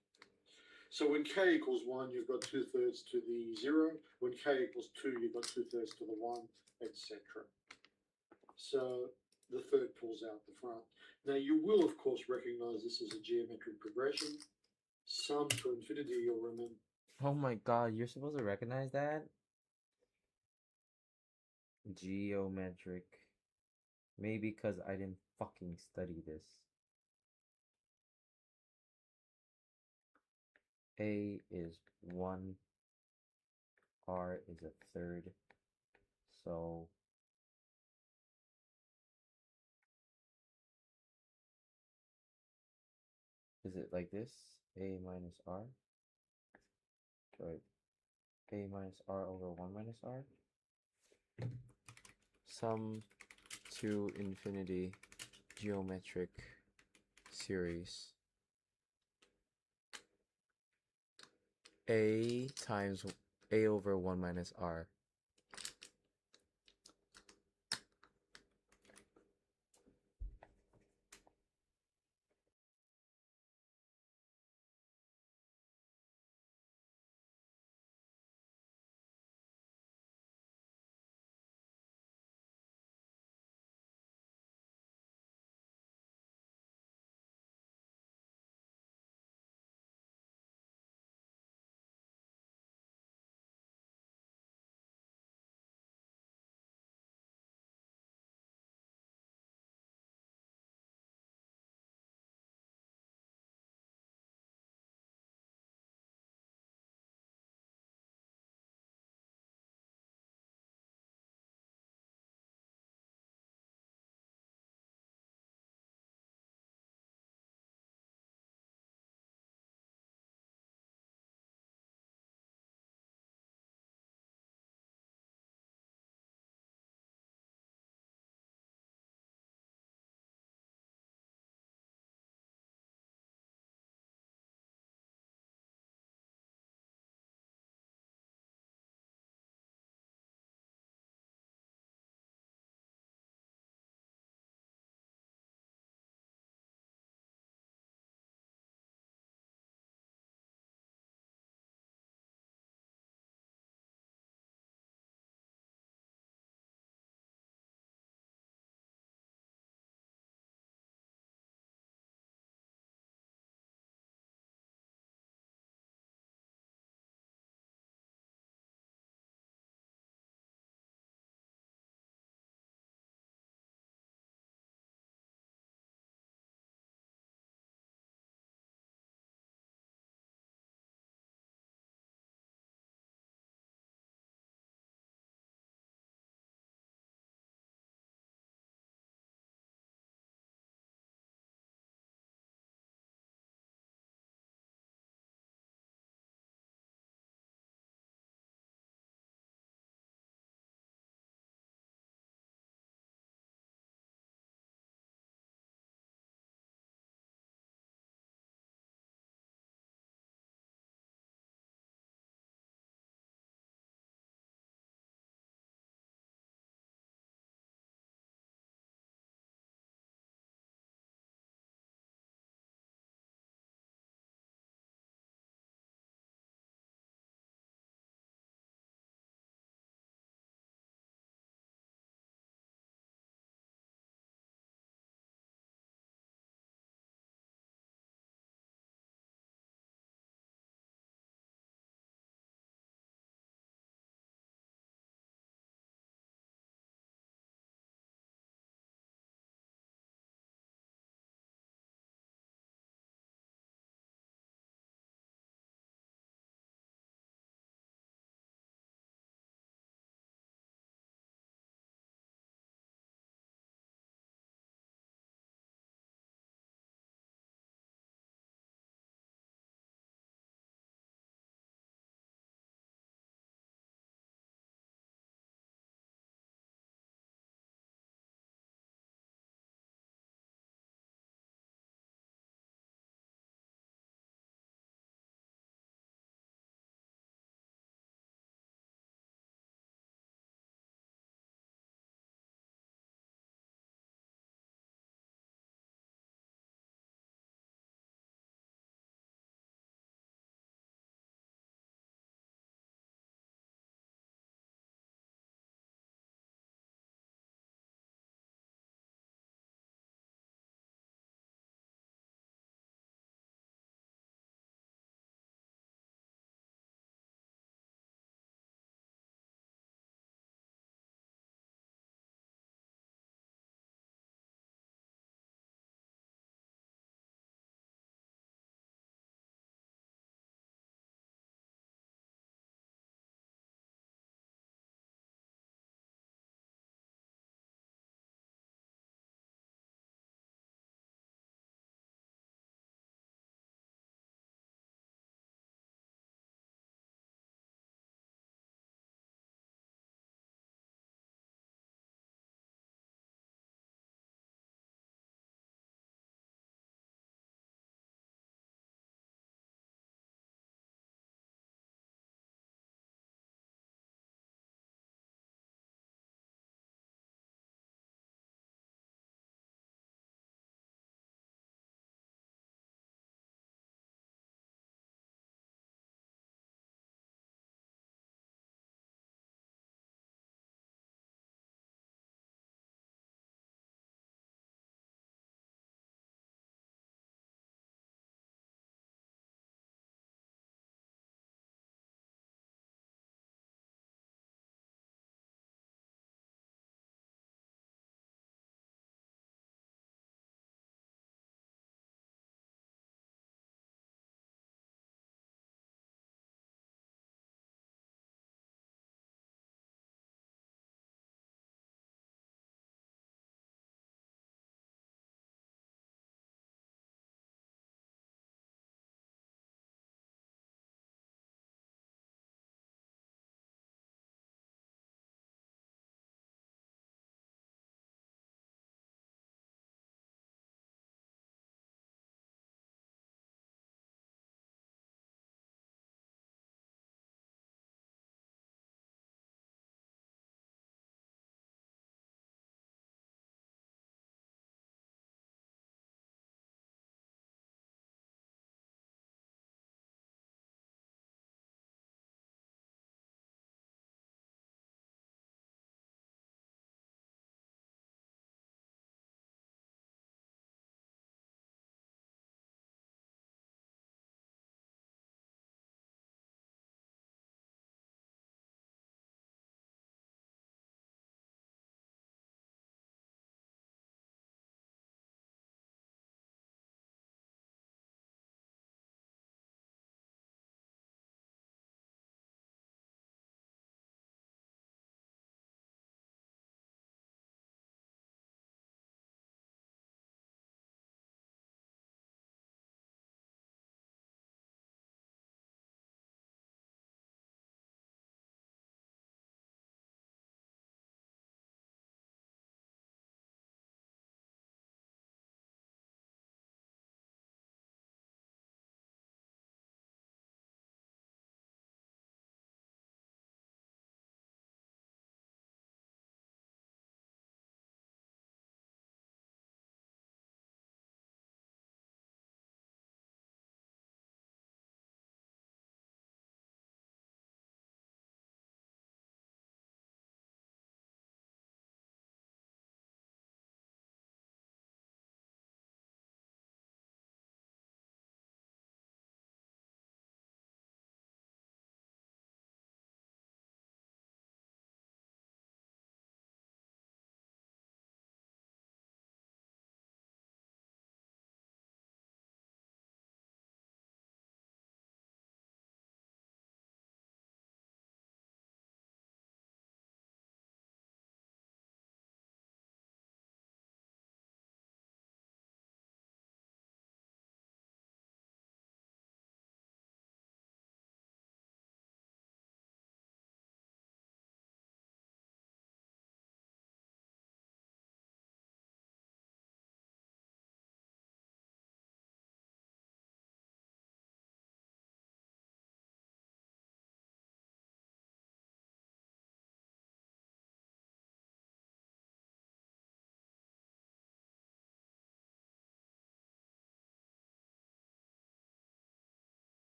Speaker 2: So when k equals 1, you've got 2/3 to the 0. When k equals 2, you've got 2/3 to the 1, etc. So the third pulls out the front. Now you will, of course, recognize this as a geometric progression. Sum to infinity, you'll remember.
Speaker 1: Oh my god, you're supposed to recognize that? Geometric. Maybe because I didn't fucking study this. A is 1, R is a third, so is it like this? A minus R? Right. A minus R over 1 minus R? Sum to infinity geometric series. A times A over 1 minus R.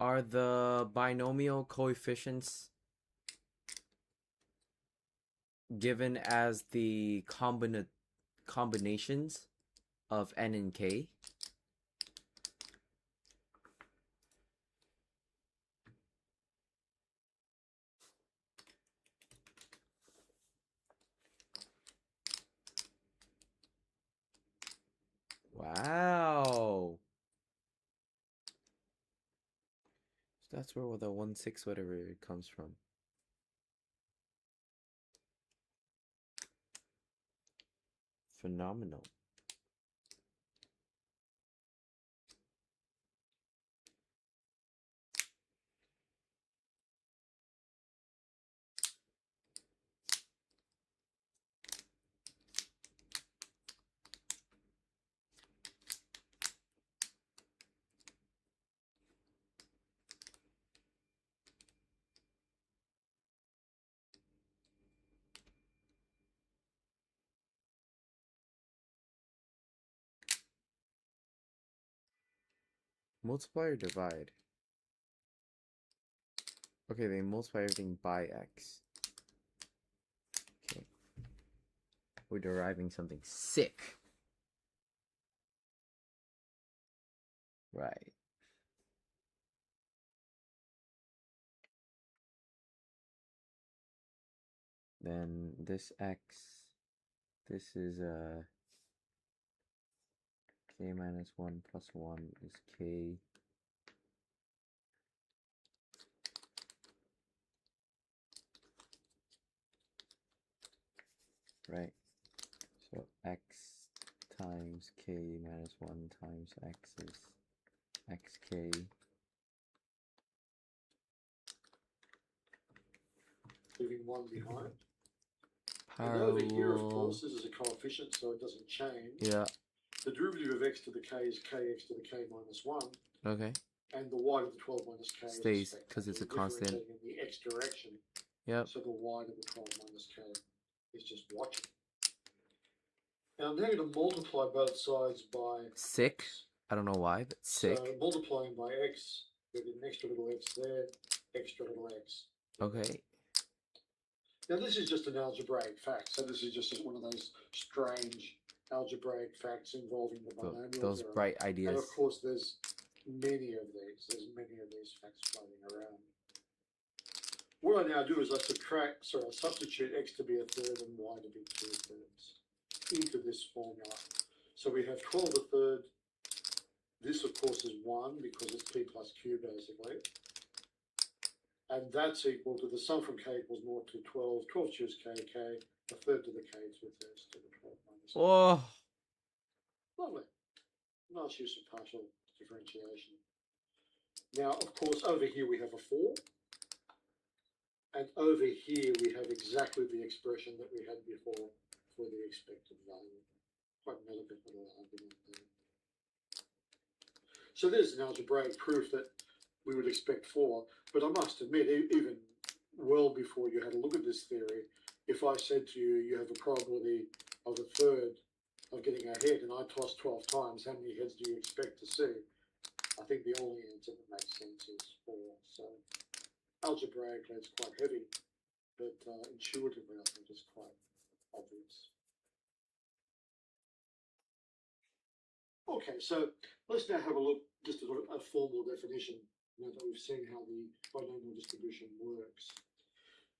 Speaker 1: Are the binomial coefficients given as the combinations of n and k? Wow. So that's where the 1/6 whatever it comes from. Phenomenal. Multiply or divide? Okay, they multiply everything by x. Okay. We're deriving something sick. Right. Then this x, this is k minus 1 plus 1 is k. Right. So x times k minus 1 times x is xk.
Speaker 2: Leaving 1 behind. And over here, of course, this is a coefficient, so it doesn't change.
Speaker 1: Yeah.
Speaker 2: The derivative of x to the k is kx to the k minus 1.
Speaker 1: Okay.
Speaker 2: And the y to the 12 minus k
Speaker 1: stays because it's a constant.
Speaker 2: In the x direction.
Speaker 1: Yep.
Speaker 2: So the y to the 12 minus k is just watching. Now I'm now going to multiply both sides by
Speaker 1: sick.
Speaker 2: X.
Speaker 1: I don't know why, but sick.
Speaker 2: So multiplying by x, with an extra little x there, extra little x.
Speaker 1: Okay.
Speaker 2: Now this is just an algebraic fact. So this is just one of those strange algebraic facts involving the binomial
Speaker 1: those
Speaker 2: theorem.
Speaker 1: bright ideas.
Speaker 2: And of course there's many of these. There's many of these facts floating around. What I now do is I substitute x to be a third and y to be 2/3 into this formula. So we have 12 1/3. This, of course, is 1 because it's p plus q, basically. And that's equal to the sum from k equals 0 to 12. 12 choose k, k, a third to the k, 2/3 to the 12 minus k.
Speaker 1: Oh.
Speaker 2: Lovely. Nice use of partial differentiation. Now, of course, over here we have a 4. And over here we have exactly the expression that we had before for the expected value. Quite an elegant little argument there. So there's an algebraic proof that we would expect 4, but I must admit, even well before you had a look at this theory, if I said to you, you have a probability of a third of getting a head, and I toss 12 times, how many heads do you expect to see? I think the only answer that makes sense is 4. So algebraically, it's quite heavy, but intuitively, I think it's quite obvious. Okay, so let's now have a look, just at a formal definition, now that we've seen how the binomial distribution works.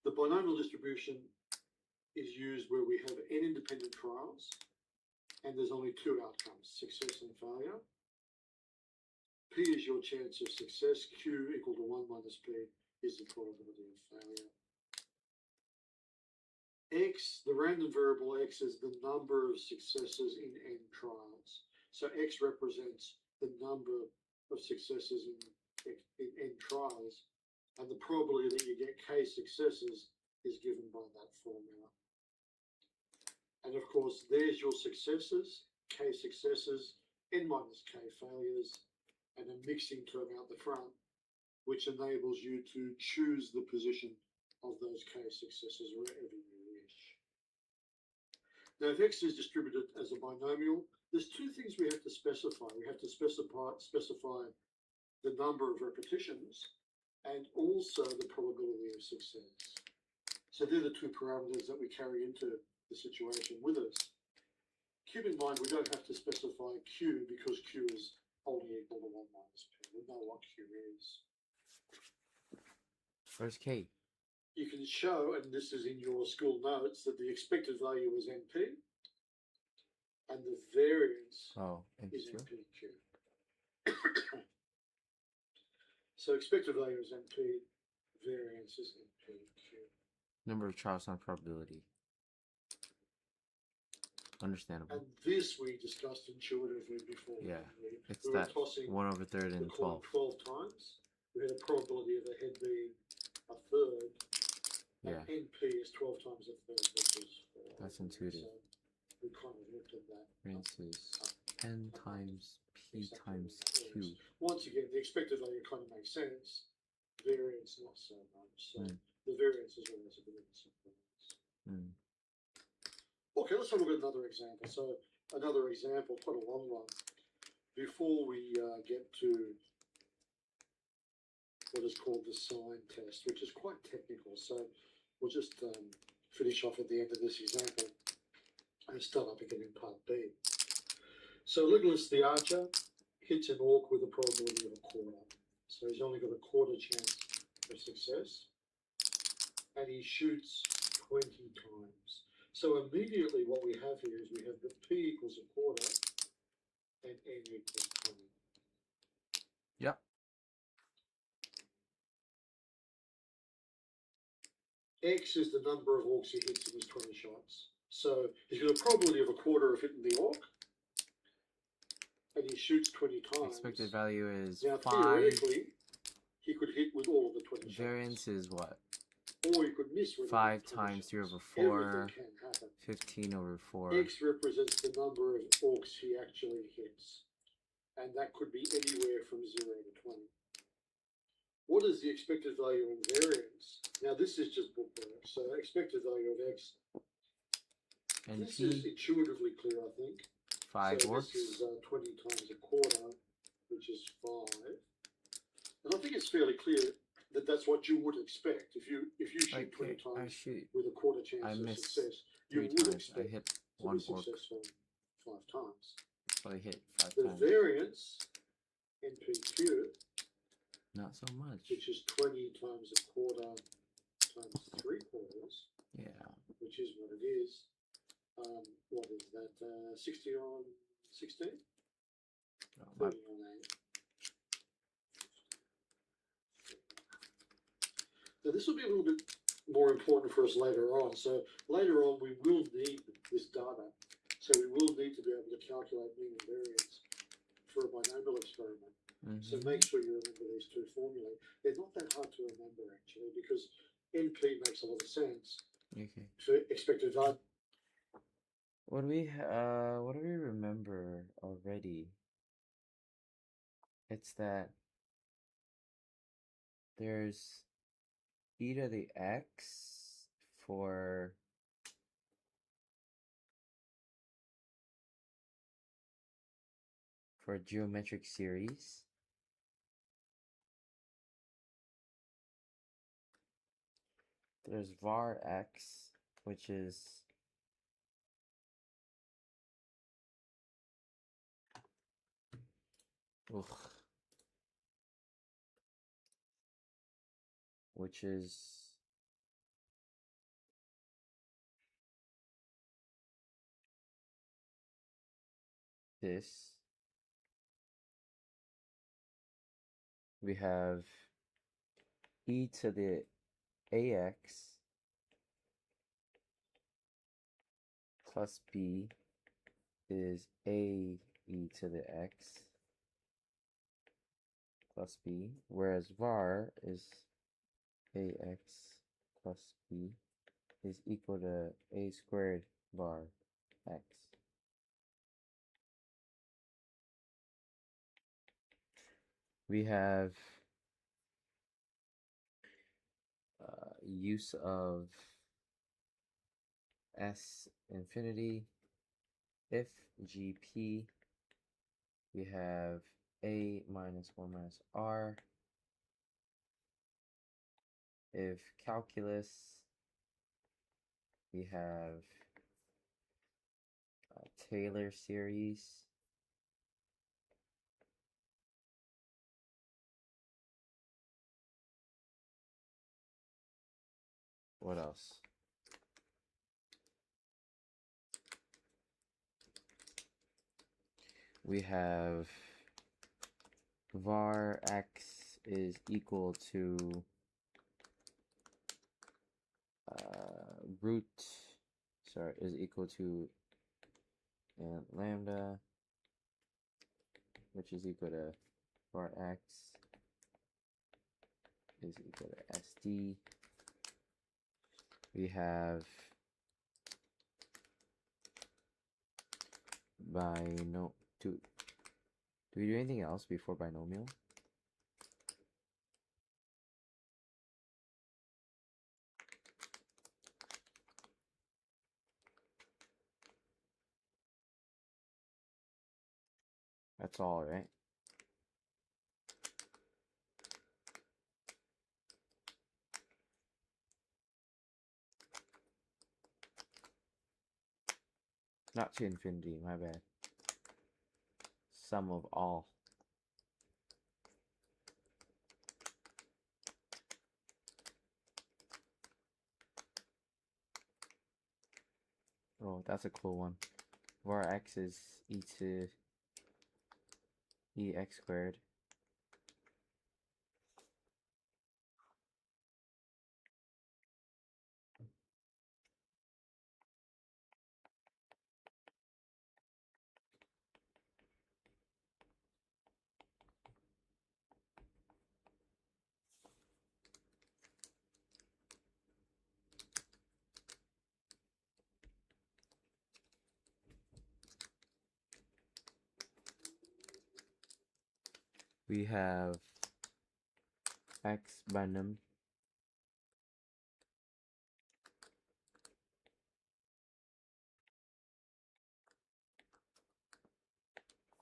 Speaker 2: The binomial distribution is used where we have n independent trials, and there's only 2 outcomes, success and failure. P is your chance of success, Q equal to 1 minus P is the probability of failure. X, the random variable X, is the number of successes in n trials. So X represents the number of successes in n trials, and the probability that you get K successes is given by that formula. And of course, there's your successes, K successes, n minus K failures, and a mixing term out the front, which enables you to choose the position of those K successes wherever you wish. Now, if X is distributed as a binomial, there's 2 things we have to specify. We have to specify the number of repetitions, and also the probability of success. So they're the two parameters that we carry into the situation with us. Keep in mind, we don't have to specify Q because Q is only equal to 1 minus P. We know what Q is.
Speaker 1: Where's K?
Speaker 2: You can show, and this is in your school notes, that the expected value is NP and the variance is
Speaker 1: NPQ.
Speaker 2: NPQ. So expected value is NP, variance is NPQ.
Speaker 1: Number of trials on probability. Understandable.
Speaker 2: And this we discussed intuitively before.
Speaker 1: Yeah, it's
Speaker 2: we were
Speaker 1: that
Speaker 2: tossing
Speaker 1: 1 over third
Speaker 2: the
Speaker 1: and
Speaker 2: coin
Speaker 1: 12.
Speaker 2: 12 times. We had a probability of the head being a third.
Speaker 1: Yeah.
Speaker 2: And NP is 12 times a third, which is 4.
Speaker 1: That's intuitive.
Speaker 2: So we kind of looked at that.
Speaker 1: Variance is N times P times Q.
Speaker 2: Once again, the expected value kind of makes sense. Variance, not so much. So the variance is always a bit of a surprise. Okay, let's have a look at another example. So another example, quite a long one. Before we get to what is called the sign test, which is quite technical. So we'll just finish off at the end of this example and start up again in part B. So Legolas the archer hits an orc with a probability of a quarter. So he's only got a quarter chance of success. And he shoots 20 times. So immediately what we have here is we have that P equals a quarter and N equals 20.
Speaker 1: Yep.
Speaker 2: X is the number of orcs he hits in his 20 shots. So he's got a probability of a quarter of hitting the orc. And he shoots 20 times.
Speaker 1: Expected value is
Speaker 2: now,
Speaker 1: 5.
Speaker 2: Theoretically, he could hit with all of the 20 shots.
Speaker 1: Variance is what?
Speaker 2: Or he could miss with
Speaker 1: 5 times 3 over 4.
Speaker 2: Everything can happen.
Speaker 1: 15 over 4.
Speaker 2: X represents the number of orcs he actually hits. And that could be anywhere from 0 to 20. What is the expected value in variance? Now this is just bookwork. So expected value of X.
Speaker 1: And
Speaker 2: this
Speaker 1: P,
Speaker 2: is intuitively clear, I think.
Speaker 1: 5
Speaker 2: so
Speaker 1: orcs.
Speaker 2: This is 20 times a quarter, which is 5. And I think it's fairly clear that that's what you would expect. If you shoot 20 times with a quarter chance of success, you would expect
Speaker 1: I hit
Speaker 2: to
Speaker 1: one
Speaker 2: be
Speaker 1: orc.
Speaker 2: successful 5 times.
Speaker 1: So I hit 5
Speaker 2: The
Speaker 1: times.
Speaker 2: variance, NPQ,
Speaker 1: Not so much.
Speaker 2: which is 20 times a quarter times 3 quarters,
Speaker 1: Yeah.
Speaker 2: which is what it is. What is that? 60 on 16? 30 on 8. Now this will be a little bit more important for us later on. So later on we will need this data. So we will need to be able to calculate mean and variance for a binomial experiment. So make sure you remember these two formulae. They're not that hard to remember actually because NP makes a lot of sense.
Speaker 1: Okay.
Speaker 2: For expected value.
Speaker 1: What do we remember already? It's that there's e to the x for a geometric series. There's var x, which is which is this. We have e to the ax plus b is a e to the x plus b, whereas var is ax plus b is equal to a squared var x. We have use of S infinity. If GP, we have A minus 1 minus R. If calculus, we have Taylor series. What else? We have var x is equal to is equal to lambda, which is equal to var x is equal to sd. We have do we do anything else before binomial? That's all, right? Not to infinity, my bad. Sum of all. Oh, that's a cool one. Var x is e to ex squared. We have x binom.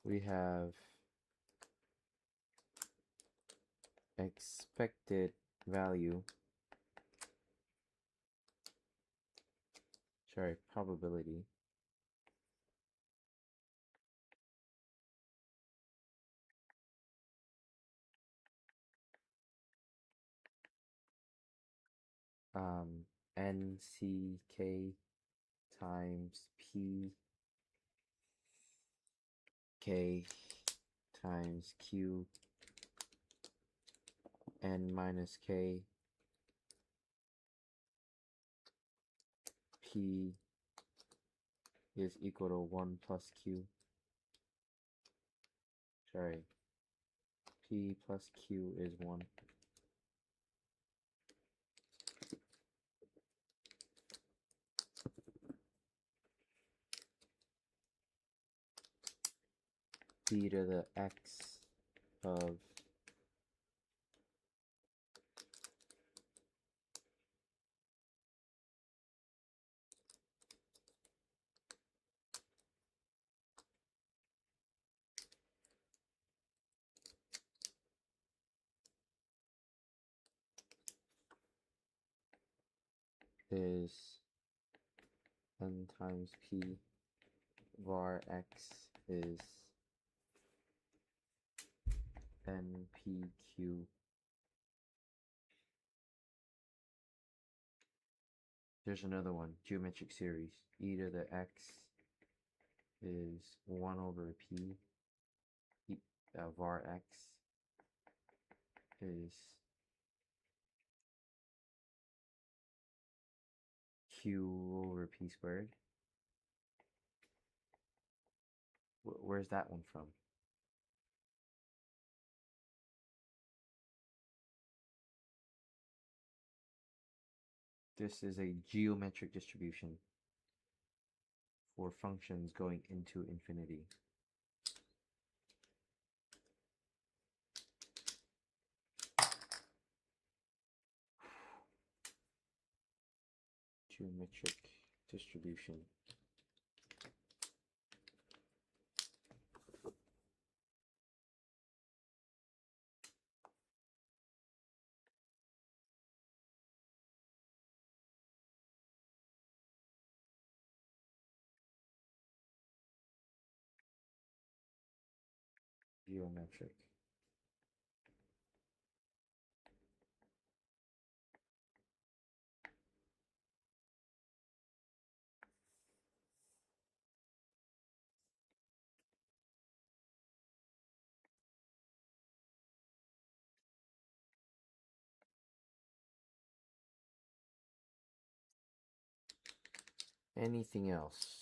Speaker 1: We have expected value. Sorry, probability. NCK times P K times Q N minus K P is equal to 1 plus Q. Sorry, P plus Q is 1. P to the x of is n times P. Var x is npq. There's another one, geometric series. E to the x is 1 over p. Var x is q over p squared. Where's that one from? This is a geometric distribution for functions going into infinity. Geometric distribution. Geometric. Anything else?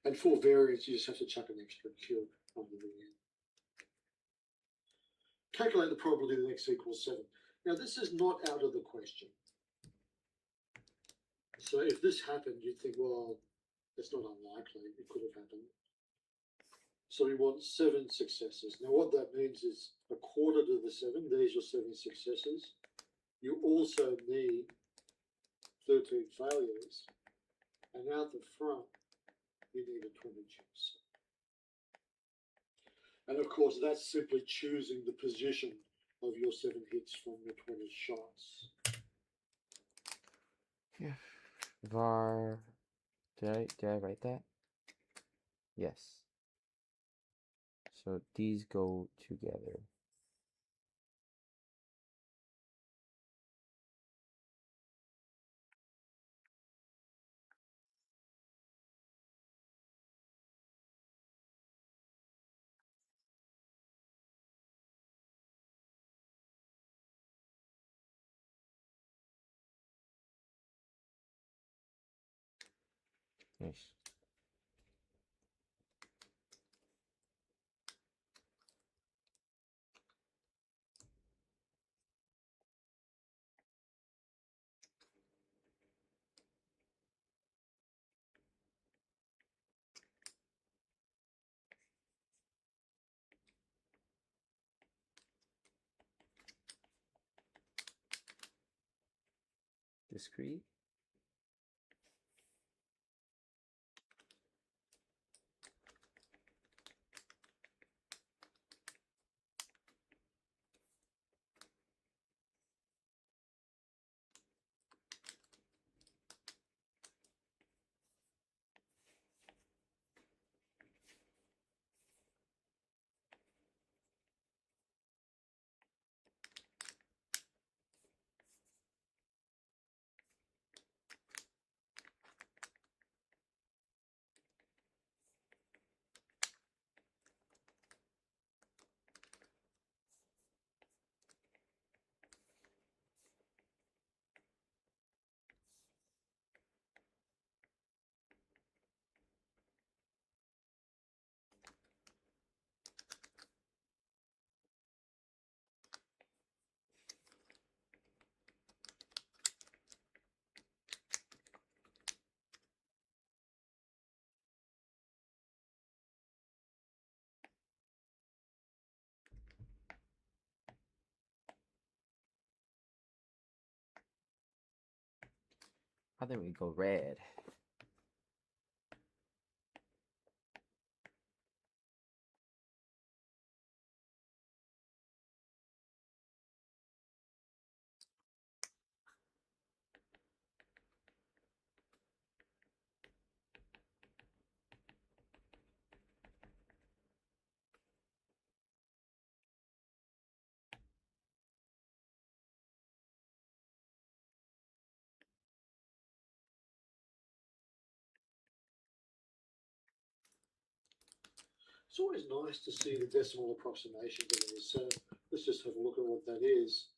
Speaker 2: And for variance, you just have to chuck an extra cube under the end. Calculate the probability that x equals 7. Now, this is not out of the question. So if this happened, you'd think, well, it's not unlikely. It could have happened. So we want 7 successes. Now, what that means is a quarter to the 7. There's your 7 successes. You also need 13 failures. And out the front, you need a 20 chance. And of course, that's simply choosing the position of your 7 hits from your 20 shots.
Speaker 1: Yeah. Var. Did I write that? Yes. So these go together. Nice. Discrete. I think we go red.
Speaker 2: It's always nice to see the decimal approximation to these. So let's just have a look at what that is.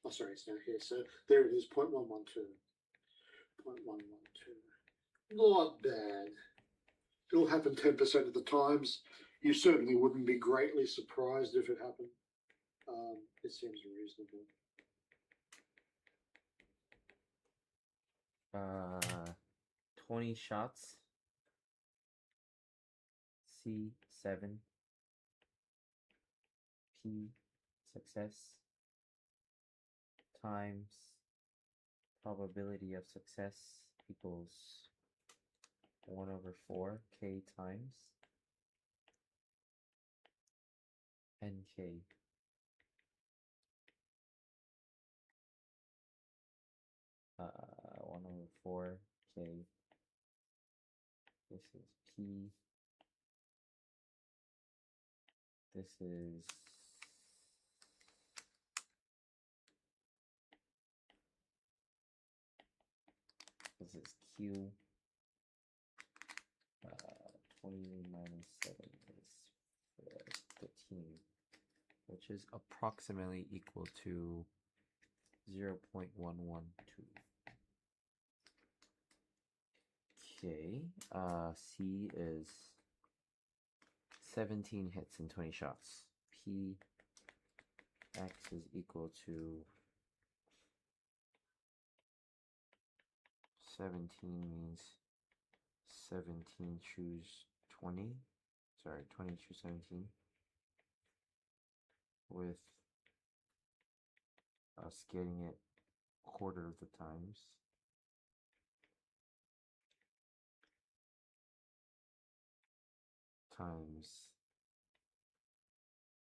Speaker 2: Oh, sorry, it's down here. So there it is, 0.112. 0.112. Not bad. It'll happen 10% of the times. You certainly wouldn't be greatly surprised if it happened. It seems reasonable.
Speaker 1: 20 shots. C7. P success times probability of success equals 1/4 K times NK. Uh, 1/4K. This is P. This is Q. 20 minus 7 is 13, which is approximately equal to 0.112. Okay, C is 17 hits and 20 shots. P X is equal to 17 means 17 choose 20. Sorry, 20 choose 17. With us getting it quarter of the times. Times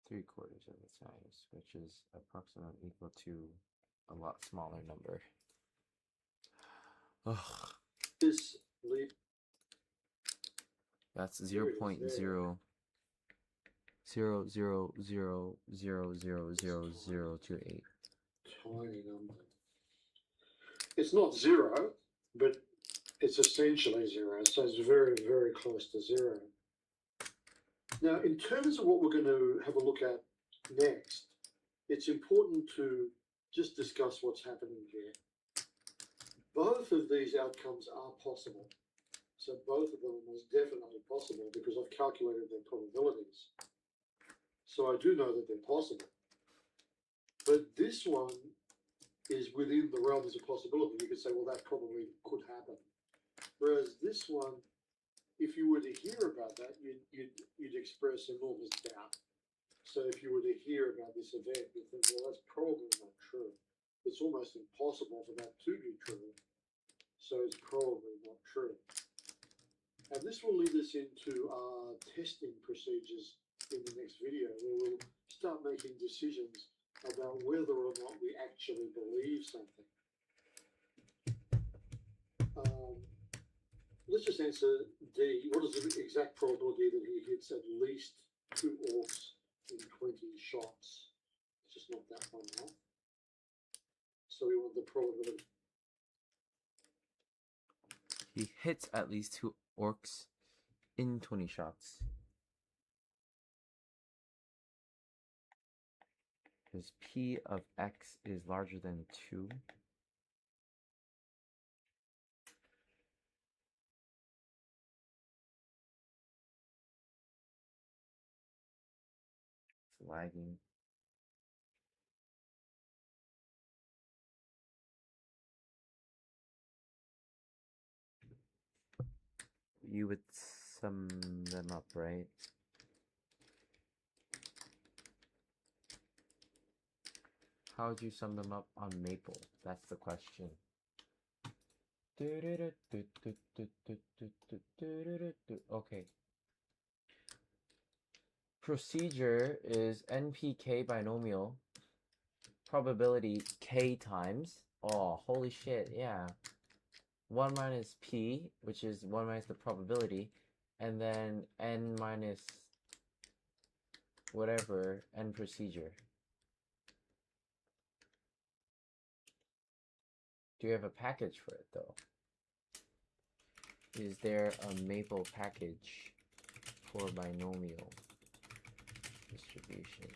Speaker 1: 3/4 of the times, which is approximately equal to a lot smaller number. Ugh.
Speaker 2: This lead.
Speaker 1: That's 0.00000000028.
Speaker 2: Tiny number. It's not 0, but it's essentially 0, so it's very, very close to 0. Now, in terms of what we're going to have a look at next, it's important to just discuss what's happening here. Both of these outcomes are possible. So both of them is definitely possible because I've calculated their probabilities. So I do know that they're possible. But this one is within the realms of possibility. You could say, well, that probably could happen. Whereas this one, if you were to hear about that, you'd express enormous doubt. So if you were to hear about this event, you'd think, well, that's probably not true. It's almost impossible for that to be true. So it's probably not true. And this will lead us into our testing procedures in the next video, where we'll start making decisions about whether or not we actually believe something. Let's just answer D. What is the exact probability that he hits at least 2 orcs in 20 shots? It's just not that one now. So we want the probability.
Speaker 1: He hits at least 2 orcs in 20 shots. His P of X is larger than 2. It's lagging. You would sum them up, right? How would you sum them up on Maple? That's the question. Okay. Procedure is NPK binomial. Probability K times. Oh, holy shit, yeah. 1 minus P, which is 1 minus the probability, and then N minus whatever, N procedure. Do you have a package for it, though? Is there a Maple package for binomial distribution?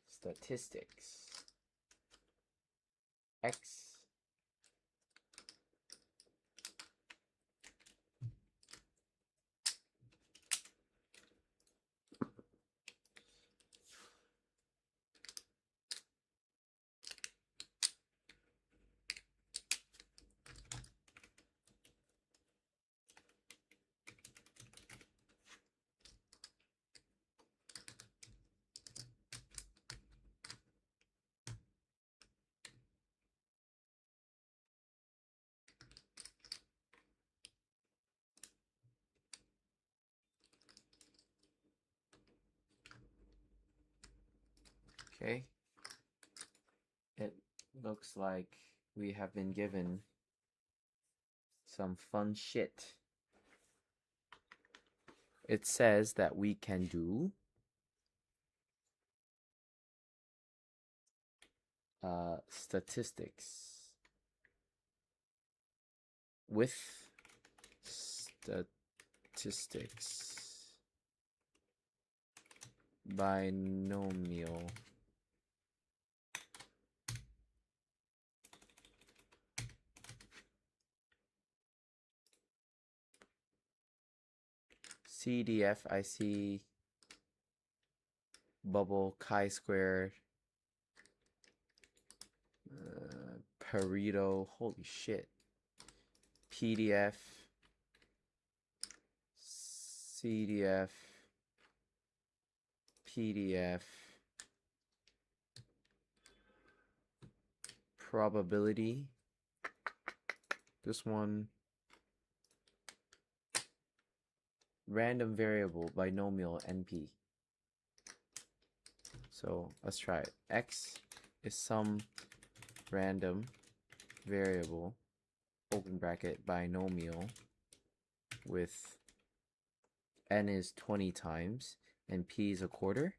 Speaker 1: Statistics. X Okay. It looks like we have been given some fun shit. It says that we can do statistics with statistics, binomial, CDF. I see bubble chi-squared, Pareto, holy shit, PDF, CDF, PDF, probability, this one, random variable, binomial, NP. So let's try it. X is some random variable, open bracket, binomial, with n is 20 times and p is a quarter.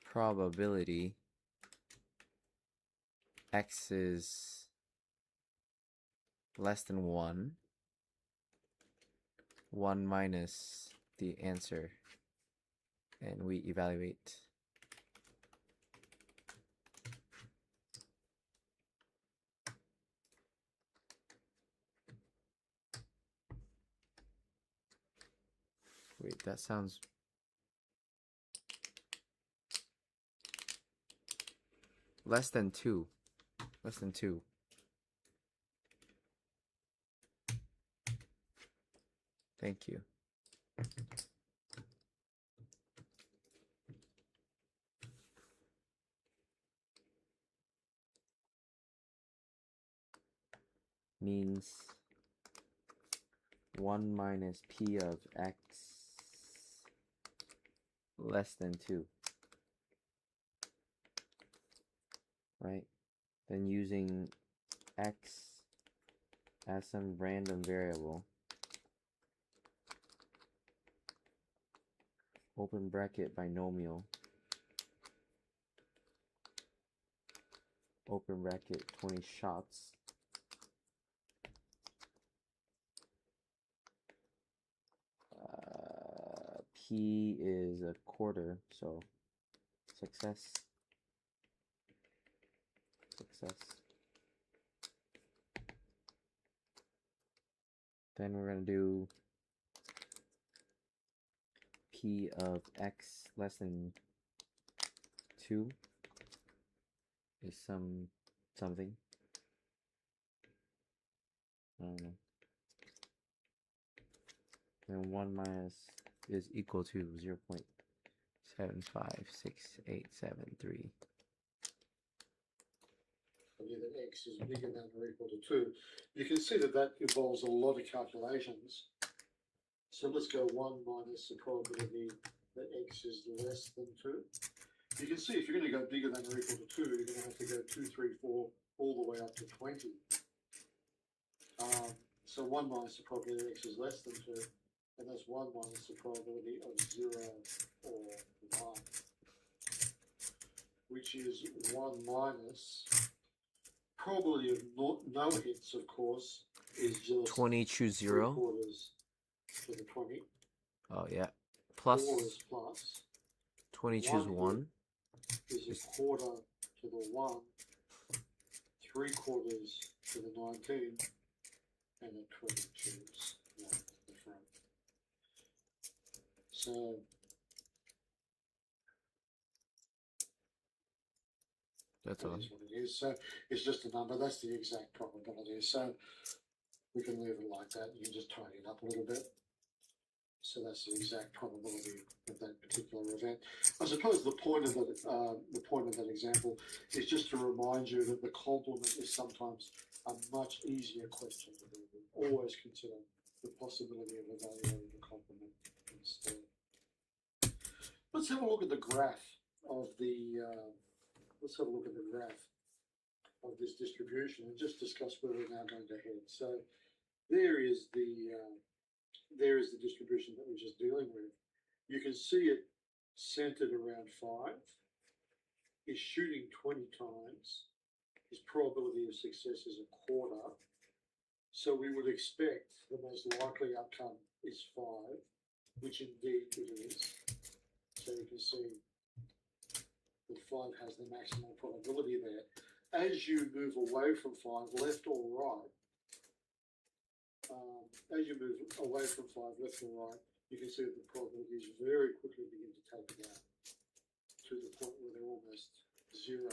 Speaker 1: Probability, x is less than 1, 1 minus the answer, and we evaluate. Wait, that sounds... less than 2. Less than 2. Thank you. Means 1 minus p of x less than 2. Right? Then using x as some random variable, open bracket, binomial, open bracket, 20 shots, p is a quarter, so success. Then we're going to do p of x less than 2 is something. I don't know. And 1 minus is equal to 0.756873.
Speaker 2: That x is bigger than or equal to 2. You can see that that involves a lot of calculations. So let's go 1 minus the probability that x is less than 2. You can see if you're going to go bigger than or equal to 2, you're going to have to go 2, 3, 4, all the way up to 20. So 1 minus the probability that x is less than 2, and that's 1 minus the probability of 0 or 1, which is 1 minus probability of no hits, of course, is just
Speaker 1: 20 choose 0.
Speaker 2: 3 quarters to the 20.
Speaker 1: Oh yeah. Plus
Speaker 2: 4 is plus.
Speaker 1: 20 choose 1
Speaker 2: is a quarter to the 1, 3 quarters to the 19, and a 20 choose 1 at the front. So
Speaker 1: that's
Speaker 2: that
Speaker 1: all.
Speaker 2: is what it is. So it's just a number. That's the exact probability. So we can leave it like that. You can just tidy it up a little bit. So that's the exact probability of that particular event. I suppose the point of that example is just to remind you that the complement is sometimes a much easier question to do. Always consider the possibility of evaluating the complement in instead. Let's have a look at the graph of the. Let's have a look at the graph of this distribution and just discuss where we're now going to head. So there is the distribution that we're just dealing with. You can see it centered around 5, is shooting 20 times, his probability of success is a quarter. So we would expect the most likely outcome is 5, which indeed it is. So you can see that 5 has the maximum probability there. As you move away from 5, left or right, you can see that the probabilities very quickly begin to take down to the point where they're almost 0.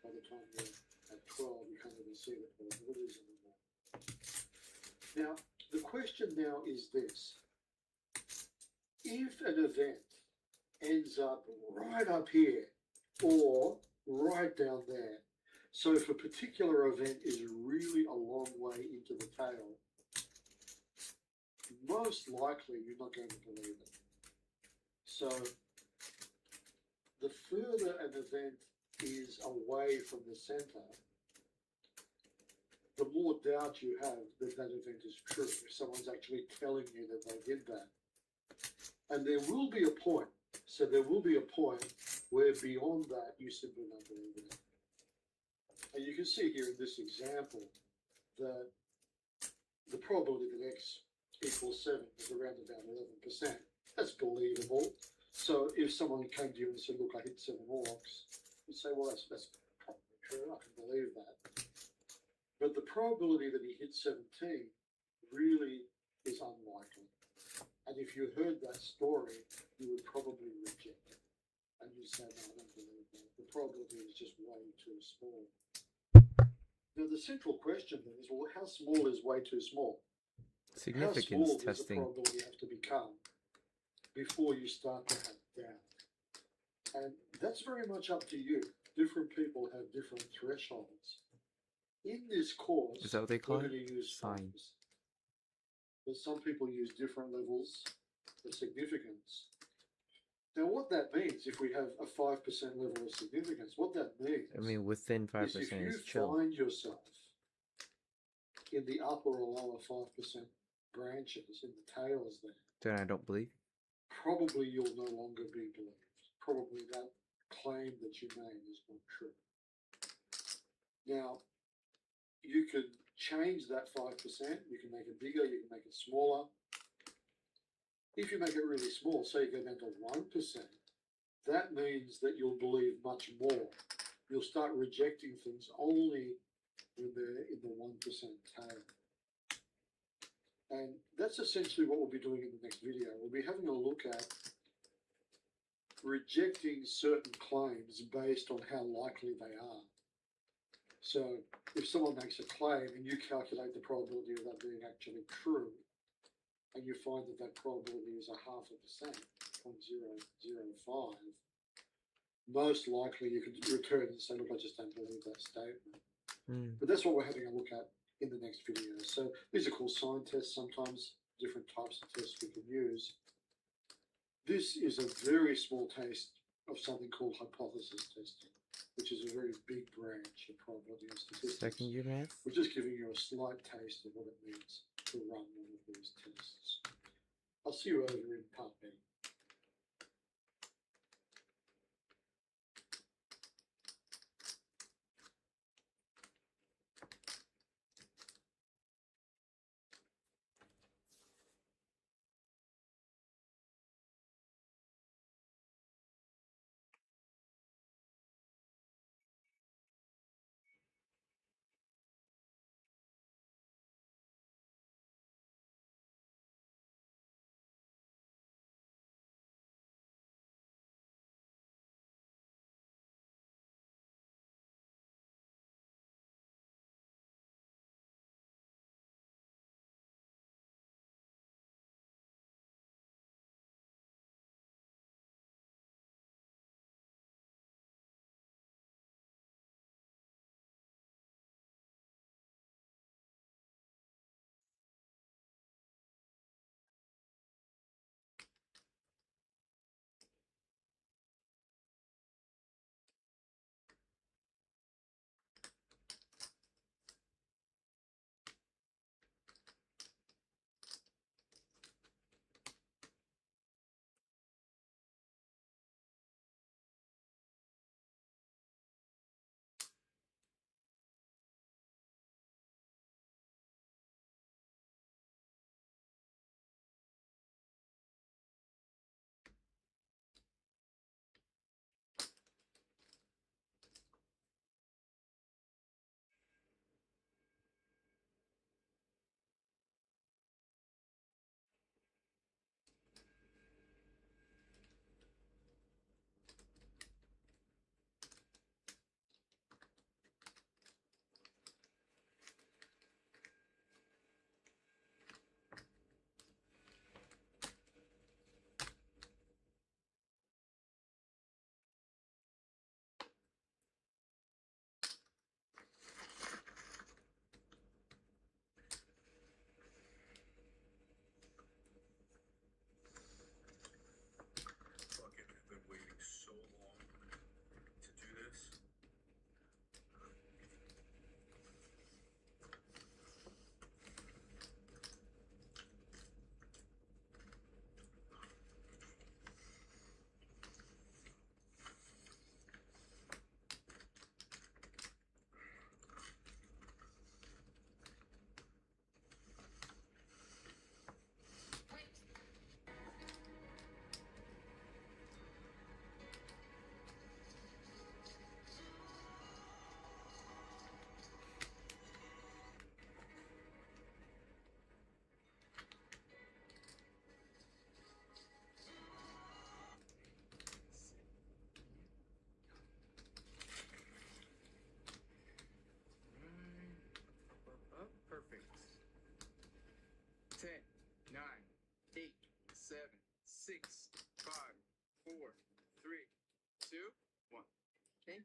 Speaker 2: By the time you're at 12, you can't even see the probabilities anymore. Now, the question now is this. If an event ends up right up here or right down there, so if a particular event is really a long way into the tail, most likely you're not going to believe it. So the further an event is away from the center, the more doubt you have that that event is true, if someone's actually telling you that they did that. And there will be a point, where beyond that you simply don't believe it. And you can see here in this example that the probability that x equals 7 is around about 11%. That's believable. So if someone came to you and said, look, I hit 7 orcs, you'd say, well, that's probably true, I can believe that. But the probability that he hit 17 really is unlikely. And if you heard that story, you would probably reject it. And you'd say, no, I don't believe that. The probability is just way too small. Now, the central question then is, well, how small is way too small?
Speaker 1: Significance
Speaker 2: how small
Speaker 1: testing.
Speaker 2: Does the probability have to become before you start to have doubt? And that's very much up to you. Different people have different thresholds. In this course,
Speaker 1: Is that what they call
Speaker 2: we're
Speaker 1: it?
Speaker 2: going to use
Speaker 1: Fine.
Speaker 2: fives. But some people use different levels of significance. Now, what that means, if we have a 5% level of significance, what that means
Speaker 1: I mean, within 5%
Speaker 2: is if you
Speaker 1: is chill.
Speaker 2: find yourself in the upper or lower 5% branches, in the tails there,
Speaker 1: Then I don't believe.
Speaker 2: probably you'll no longer be believed. Probably that claim that you made is not true. Now, you can change that 5%, you can make it bigger, you can make it smaller. If you make it really small, say you go down to 1%, that means that you'll believe much more. You'll start rejecting things only when they're in the 1% tail. And that's essentially what we'll be doing in the next video. We'll be having a look at rejecting certain claims based on how likely they are. So if someone makes a claim and you calculate the probability of that being actually true, and you find that that probability is 0.5%, 0.005, most likely you could return and say, look, I just don't believe that statement. But that's what we're having a look at in the next video. So these are called sign tests sometimes, different types of tests we can use. This is a very small taste of something called hypothesis testing, which is a very big branch of probability and statistics.
Speaker 1: Second year math?
Speaker 2: We're just giving you a slight taste of what it means to run one of these tests. I'll see you over in part B.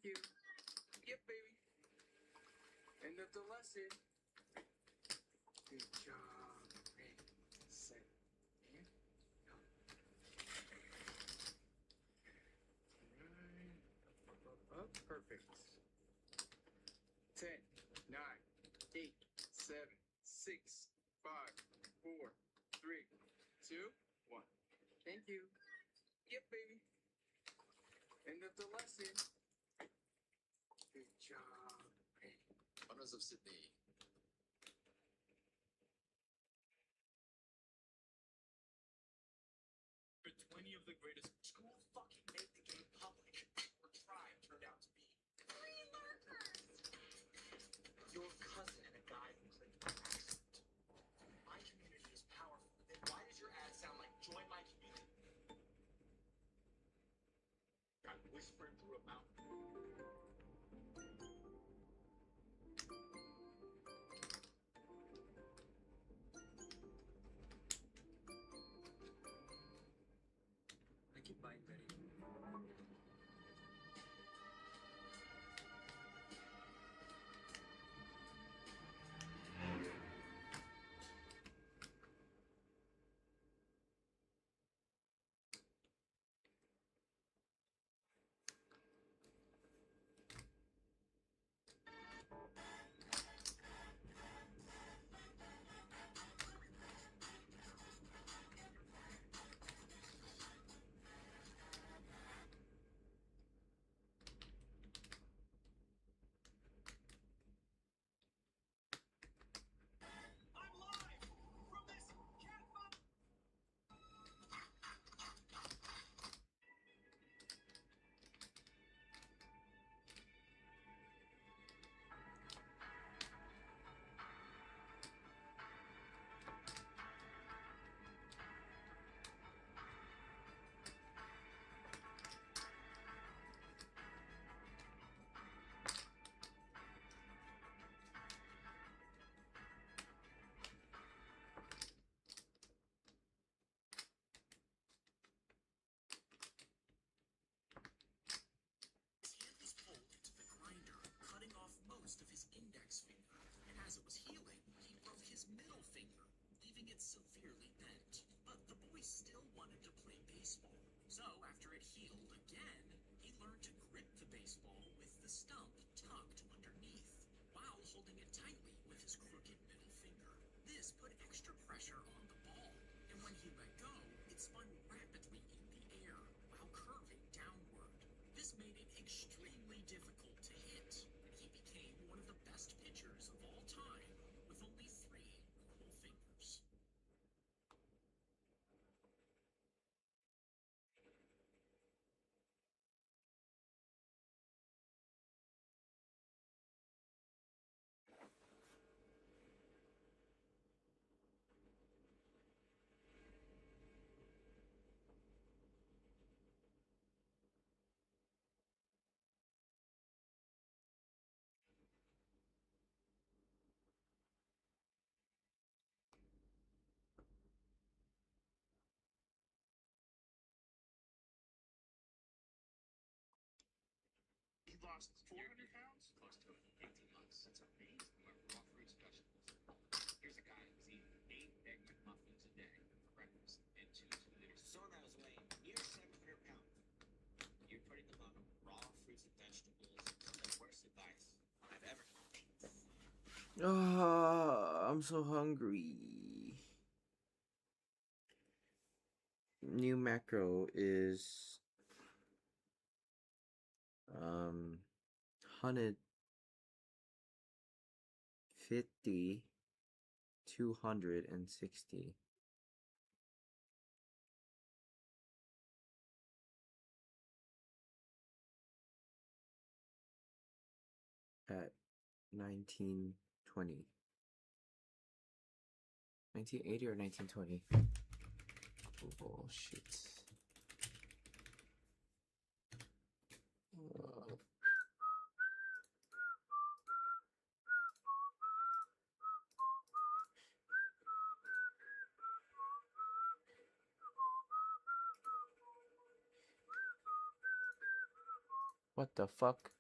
Speaker 4: you. Yep, baby. End of the lesson. Good job. Ready, set, and go. Right. Up. Perfect. 10, 9, 8, 7, 6, 5, 4, 3, 2, 1. Thank you. Yep, baby. End of the lesson. Good job. Ready. Honors of Sydney. For 20 of the greatest school fucking made the game public, or tribe turned out to be.
Speaker 3: Free lurkers!
Speaker 4: Your cousin and a guy who clicked by accident. My community is powerful. Then why does your ad sound like join my community? Got whispering through a mountain. I keep buying Betty. I'm live from this cat fuck. His hand was pulled into the grinder, cutting off most of his index finger. And as it was healing, he broke his middle finger, leaving it severely bent. But the boy still wanted to play baseball. So after it healed again, he learned to grip the baseball with the stump tucked underneath, while holding it tightly with his crooked middle finger. This put extra pressure on the ball, and when he let go, it spun rapidly in the air while curving downward. This made it extremely difficult to hit, and he became one of the best pitchers of all time with only 3 normal fingers. He lost 400 pounds? Close to it. 18 months. That's amazing. Went raw fruits and vegetables. Here's a guy who's eating 8 egg McMuffins a day for breakfast and 2 liters. Someone that was weighing near 700 pounds. You're putting them on raw fruits and vegetables. The worst advice I've ever had.
Speaker 1: I'm so hungry. New macro is 150, 260. At 1920. 1980 or 1920? Oh shit. What the fuck?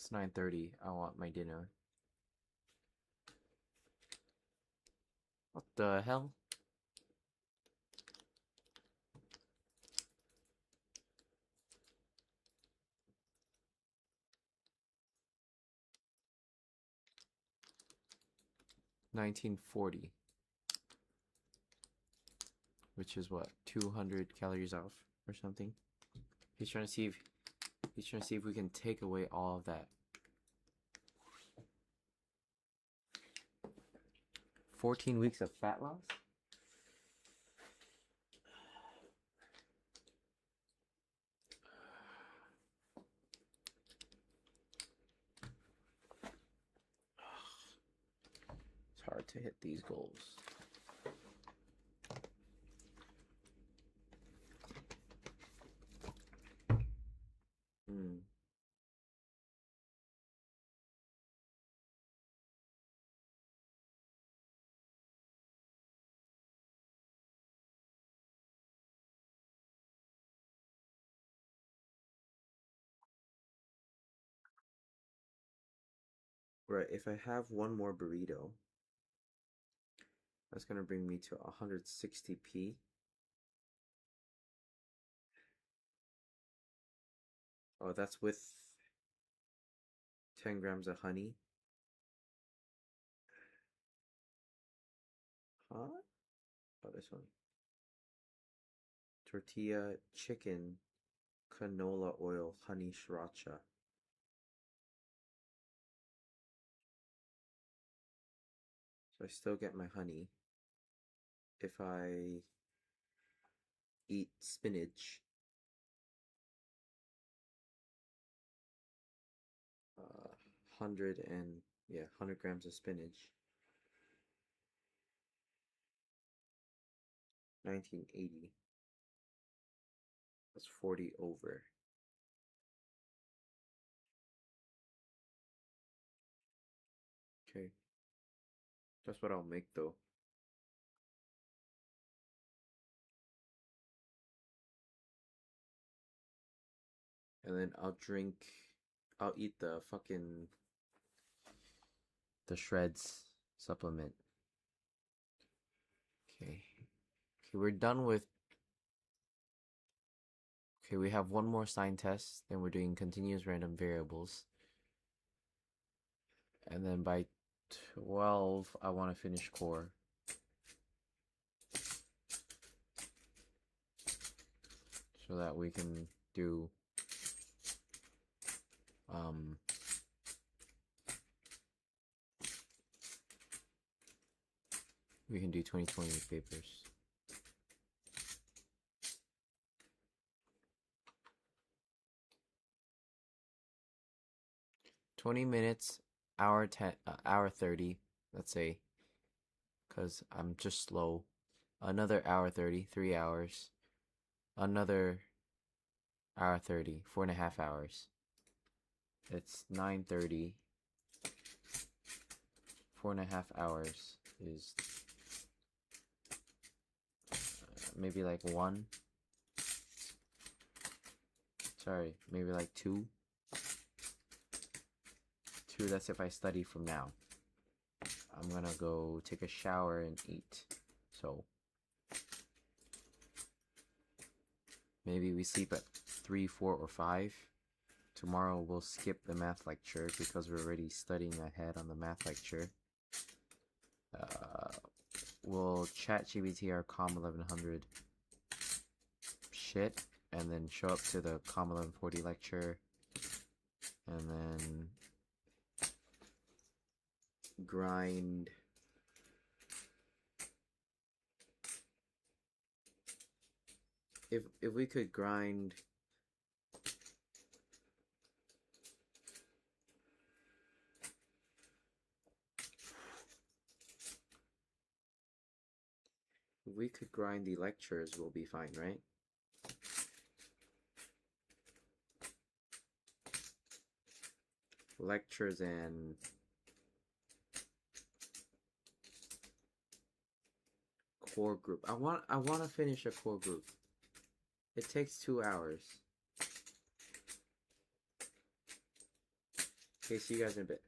Speaker 1: It's 9:30. I want my dinner. What the hell? $19.40, which is what, 200 calories off or something. He's trying to see if we can take away all of that. 14 weeks of fat loss? It's hard to hit these goals. Right, if I have one more burrito, that's gonna bring me to 160p. Oh, that's with 10 grams of honey. Huh? Oh, this one. Tortilla, chicken, canola oil, honey sriracha. So I still get my honey. If I eat spinach, 100 grams of spinach, 1980. That's 40 over. Okay, that's what I'll make though. And then I'll eat the shreds supplement. Okay, we're done with. Okay, we have one more sign test, then we're doing continuous random variables. And then by 12, I want to finish core. So that we can do we can do 2020 papers. $20, hour 10, hour 30, let's say, because I'm just slow. Another hour 30, 3 hours. Another hour 30, 4.5 hours. It's 9:30. 4.5 hours is maybe like 1. Sorry, maybe like 2. 2, that's if I study from now. I'm gonna go take a shower and eat. So maybe we sleep at 3, 4, or 5. Tomorrow we'll skip the math lecture because we're already studying ahead on the math lecture. We'll chat GBT our COM 1100 shit and then show up to the COM 1140 lecture and then grind if we could grind the lectures, we'll be fine, right? Lectures and core group. I want to finish a core group. It takes 2 hours. Okay, see you guys in a bit.